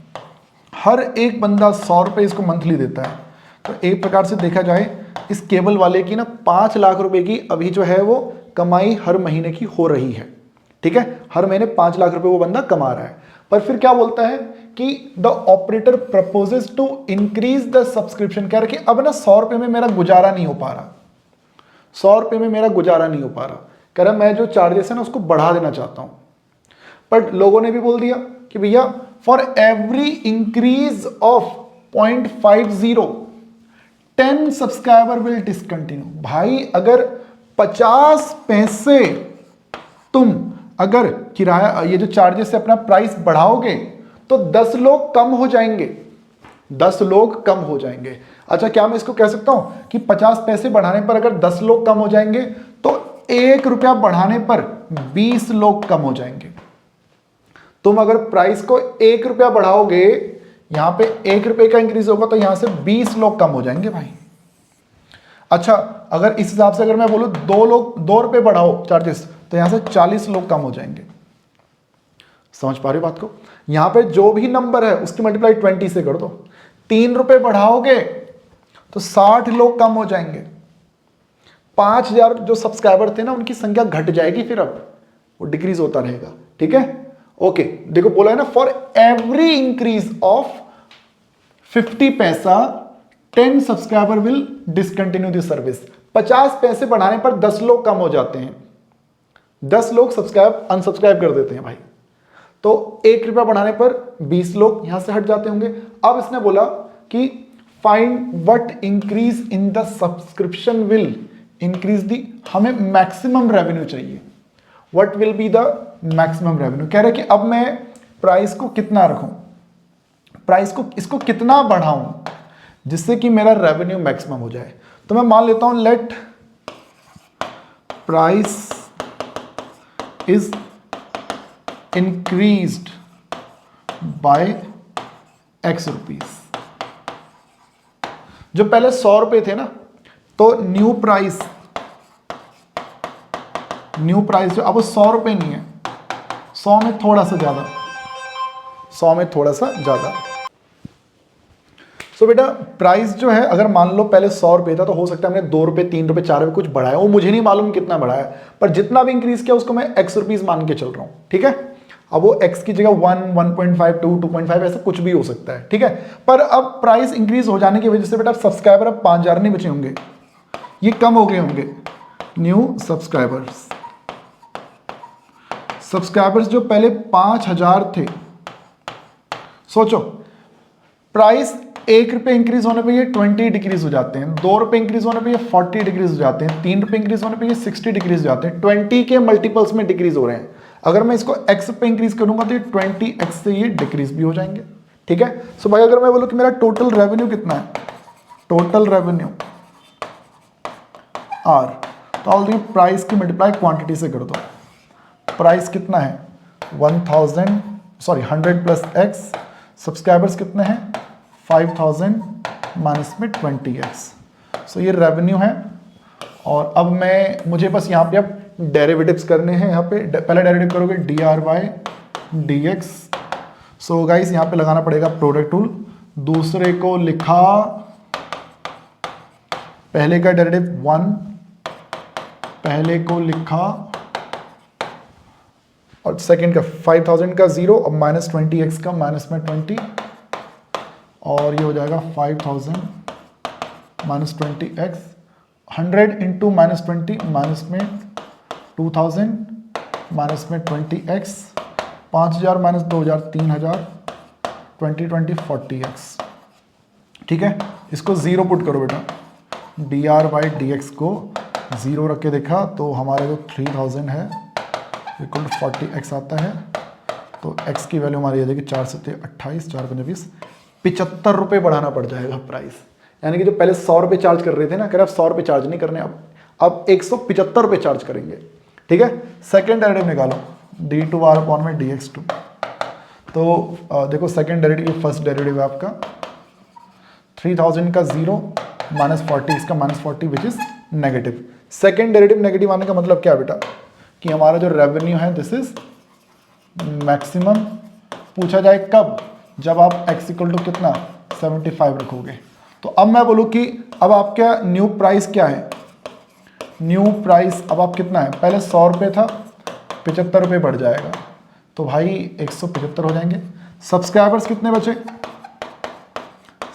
हर एक बंदा 100 रुपये इसको मंथली देता है। तो एक प्रकार से देखा जाए इस केबल वाले की ना 5 लाख रुपए की अभी जो है वो कमाई हर महीने की हो रही है। ठीक है, हर महीने 5 लाख रुपए वो बंदा कमा रहा है। पर फिर क्या बोलता है कि the operator proposes to increase the subscription. कह रहा कि अब ना 100 रुपए में मेरा गुजारा नहीं हो पा रहा, 100 रुपए में मेरा गुजारा नहीं हो पा रहा। कह रहा मैं जो चार्जेस है ना उसको बढ़ा देना चाहता हूं। पर लोगों ने भी बोल दिया कि भैया for every increase of 0.50 10 subscriber will discontinue. भाई अगर 50 पैसे तुम अगर किराया ये जो चार्जेस से अपना प्राइस बढ़ाओगे तो 10 लोग कम हो जाएंगे। 10 लोग कम हो जाएंगे। अच्छा, क्या मैं इसको कह सकता हूं कि 50 पैसे बढ़ाने पर अगर 10 लोग कम हो जाएंगे तो 1 रुपया बढ़ाने पर 20 लोग कम हो जाएंगे। तुम अगर प्राइस को 1 रुपया बढ़ाओगे, यहां पे 1 रुपये का इंक्रीज होगा तो यहां से 20 लोग कम हो जाएंगे भाई। अच्छा, अगर इस हिसाब से अगर मैं बोलूं 2 रुपये बढ़ाओ चार्जेस, तो यहां से 40 लोग कम हो जाएंगे। समझ पा रहे हो बात को? यहां पे जो भी नंबर है उसकी मल्टीप्लाई 20 से कर दो। 3 रुपये बढ़ाओगे तो 60 लोग कम हो जाएंगे। 5000 जो सब्सक्राइबर थे ना, उनकी संख्या घट जाएगी, फिर अब वो डिक्रीज होता रहेगा। ठीक है, ओके। देखो बोला है ना, फॉर एवरी इंक्रीज ऑफ 50 पैसा 10 subscriber will discontinue the service. 50 पैसे बढ़ाने पर 10 लोग कम हो जाते हैं, 10 लोग अनसब्सक्राइब कर देते हैं भाई। तो 1 रुपया बढ़ाने पर 20 लोग यहां से हट जाते होंगे। अब इसने बोला कि find what increase in the subscription will increase the, हमें मैक्सिमम रेवेन्यू चाहिए। What will be the maximum revenue, कह रहे कि अब मैं प्राइस को कितना रखूं, प्राइस को इसको कितना बढ़ाऊं जिससे कि मेरा रेवेन्यू मैक्सिमम हो जाए। तो मैं मान लेता हूं late price is increased by X rupees. जो पहले 100 रुपए थे ना, तो न्यू प्राइस जो अब 100 रुपए नहीं है, 100 में थोड़ा सा ज्यादा, 100 में थोड़ा सा ज्यादा। सो बेटा प्राइस जो है, अगर मान लो पहले 100 रुपए था, तो हो सकता है हमने 2 रुपए 3 रुपए 4 रुपए कुछ बढ़ाया, वो मुझे नहीं मालूम कितना बढ़ाया, पर जितना भी इंक्रीज किया उसको मैं X रुपीज मान के चल रहा हूं। ठीक है, अब वो X की जगह 1, 1.5, 2, 2.5 ऐसा कुछ भी हो सकता है। ठीक है, पर अब प्राइस इंक्रीज हो जाने की वजह से बेटा सब्सक्राइबर अब 5000 नहीं बचे होंगे, ये कम हो गए होंगे। न्यू सब्सक्राइबर्स जो पहले 5000 थे, सोचो प्राइस 1 रुपये इंक्रीज होने पे ये 20 डिक्रीज हो जाते हैं, 2 रुपये इंक्रीज होने पे ये 40 डिक्रीज हो जाते हैं, 3 रुपये इंक्रीज होने पे ये 60 डिक्रीज हो जाते हैं। 20 के मल्टीपल्स में डिक्रीज हो रहे हैं। अगर मैं इसको X पे इंक्रीज करूंगा तो ये 20X से ये डिक्रीज भी हो जाएंगे। ठीक है, सो भाई अगर मैं बोलूं कि मेरा टोटल रेवेन्यू कितना है, टोटल रेवेन्यू R, तो ऑलरेडी प्राइस की मल्टीप्लाई क्वांटिटी से कर दो। प्राइस कितना है 100 प्लस X, सब्सक्राइबर्स कितने हैं 5000 माइनस में 20X। सो ये रेवेन्यू है। और अब मुझे बस यहाँ पे अब डेरिवेटिव्स करने हैं। यहाँ पे पहला डेरिवेटिव करोगे dr/dx। सो गाइस यहाँ पे लगाना पड़ेगा प्रोडक्ट टूल। दूसरे को लिखा, पहले का डेरिवेटिव 1, पहले को लिखा, और सेकंड का 5000 का 0 और माइनस 20x का माइनस में 20, और ये हो जाएगा 5000 minus 20x, 100 into minus 20 minus में 2000 माइनस में 20x, 5000 माइनस 2000 3000, 20 40x। ठीक है, इसको 0 पुट करो बेटा, dr/dx को 0 रख के देखा तो हमारे जो 3000 है इक्वल टू 40x आता है। तो x की वैल्यू हमारी आ जाएगी 4 7 28, 4 5 20, 75 रुपये बढ़ाना पड़ जाएगा प्राइस। यानी कि जो पहले 100 रुपये चार्ज कर रहे थे ना, कह रहे अब 100 रुपये चार्ज नहीं करने, अब 175 रुपये चार्ज करेंगे। ठीक है, सेकेंड डेरिवेटिव निकालो, d2r में dx2। तो देखो सेकेंड डेरिवेटिव, फर्स्ट डेरिवेटिव है आपका 3000 का 0 माइनस 40, इसका minus 40 which is negative. Second derivative negative आने का मतलब क्या है बेटा, कि हमारा जो रेवेन्यू है दिस इज मैक्सिमम। पूछा जाए कब, जब आप x इक्वल टू कितना 75 रखोगे। तो अब मैं बोलूँ कि अब आपका न्यू प्राइस क्या है, न्यू प्राइस अब आप कितना है, पहले 100 रुपये था, 75 रुपये बढ़ जाएगा, तो भाई 175 हो जाएंगे। सब्सक्राइबर्स कितने बचे,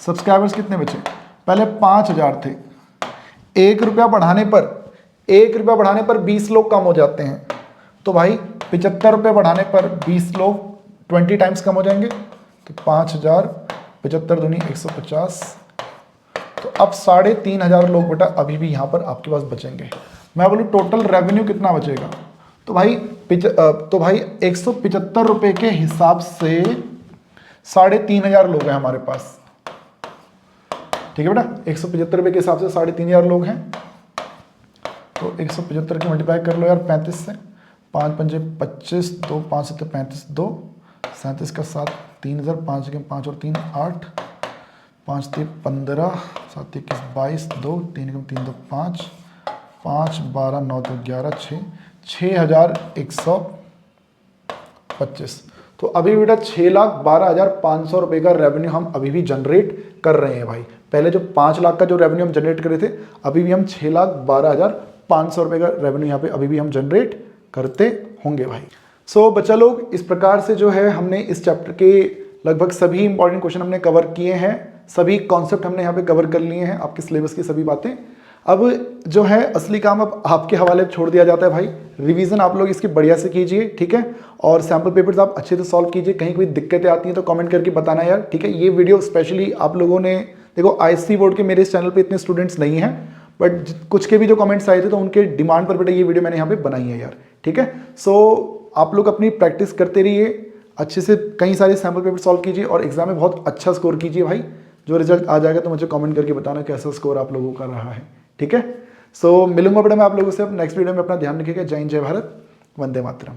सब्सक्राइबर्स कितने बचे, पहले 5000 थे, 1 रुपया बढ़ाने पर 20 लोग कम हो जाते हैं। तो भाई 75 रुपये बढ़ाने पर 20 लोग 20 टाइम्स कम हो जाएंगे। तो 5000 75 दूनी 150। तो अब 3500 लोग बेटा अभी भी यहाँ पर आपके पास बचेंगे। मैं बोलूँ टोटल रेवेन्यू कितना बचेगा, तो भाई 175 रुपये के हिसाब से 3500 लोग हैं हमारे पास। ठीक है बेटा, 175 रुपये के हिसाब से 3500 लोग हैं, तो 175 की मल्टीप्लाई कर लो यार 35 से, 5 पंजे 25, 2 5 7 35, 2 37 का 7, 3000, 5 के 5 और 3 8, 5 3 15, 7 21 22, 2 3 के 3 2 5, 5 12 9 2 11, 6125। तो अभी बेटा 6,12,500 रुपये का रेवेन्यू हम अभी भी जनरेट कर रहे हैं भाई। पहले जो 5 लाख का जो रेवेन्यू हम जनरेट कर रहे थे, अभी भी हम 6,12,500 रुपये का रेवेन्यू यहाँ पे अभी भी हम जनरेट करते होंगे भाई। सो बच्चा लोग, इस प्रकार से जो है हमने इस चैप्टर के लगभग सभी इंपॉर्टेंट क्वेश्चन हमने कवर किए हैं, सभी कॉन्सेप्ट हमने यहाँ पे कवर कर लिए हैं, आपके सिलेबस की सभी बातें। अब जो है असली काम अब आपके हवाले छोड़ दिया जाता है भाई। रिवीजन आप लोग इसकी बढ़िया से कीजिए, ठीक है, और सैम्पल पेपर्स आप अच्छे से सॉल्व कीजिए। कहीं कोई दिक्कतें आती हैं तो कमेंट करके बताना यार, ठीक है। ये वीडियो स्पेशली आप लोगों ने देखो, आईएससी बोर्ड के मेरे इस चैनल पे इतने स्टूडेंट्स नहीं हैं, बट कुछ के भी जो कमेंट्स आए थे तो उनके डिमांड पर बेटा ये वीडियो मैंने यहाँ पे बनाई है यार, ठीक है। सो आप लोग अपनी प्रैक्टिस करते रहिए, अच्छे से कई सारे सैम्पल पेपर सॉल्व कीजिए और एग्जाम में बहुत अच्छा स्कोर कीजिए भाई। जो रिजल्ट आ जाएगा तो मुझे कमेंट करके बताना कैसा स्कोर आप लोगों का रहा है, ठीक है। सो मिलूंगा बेटा मैं आप लोगों से अब नेक्स्ट वीडियो में। अपना ध्यान रखिएगा। जय हिंद, जय भारत, वंदे मातरम।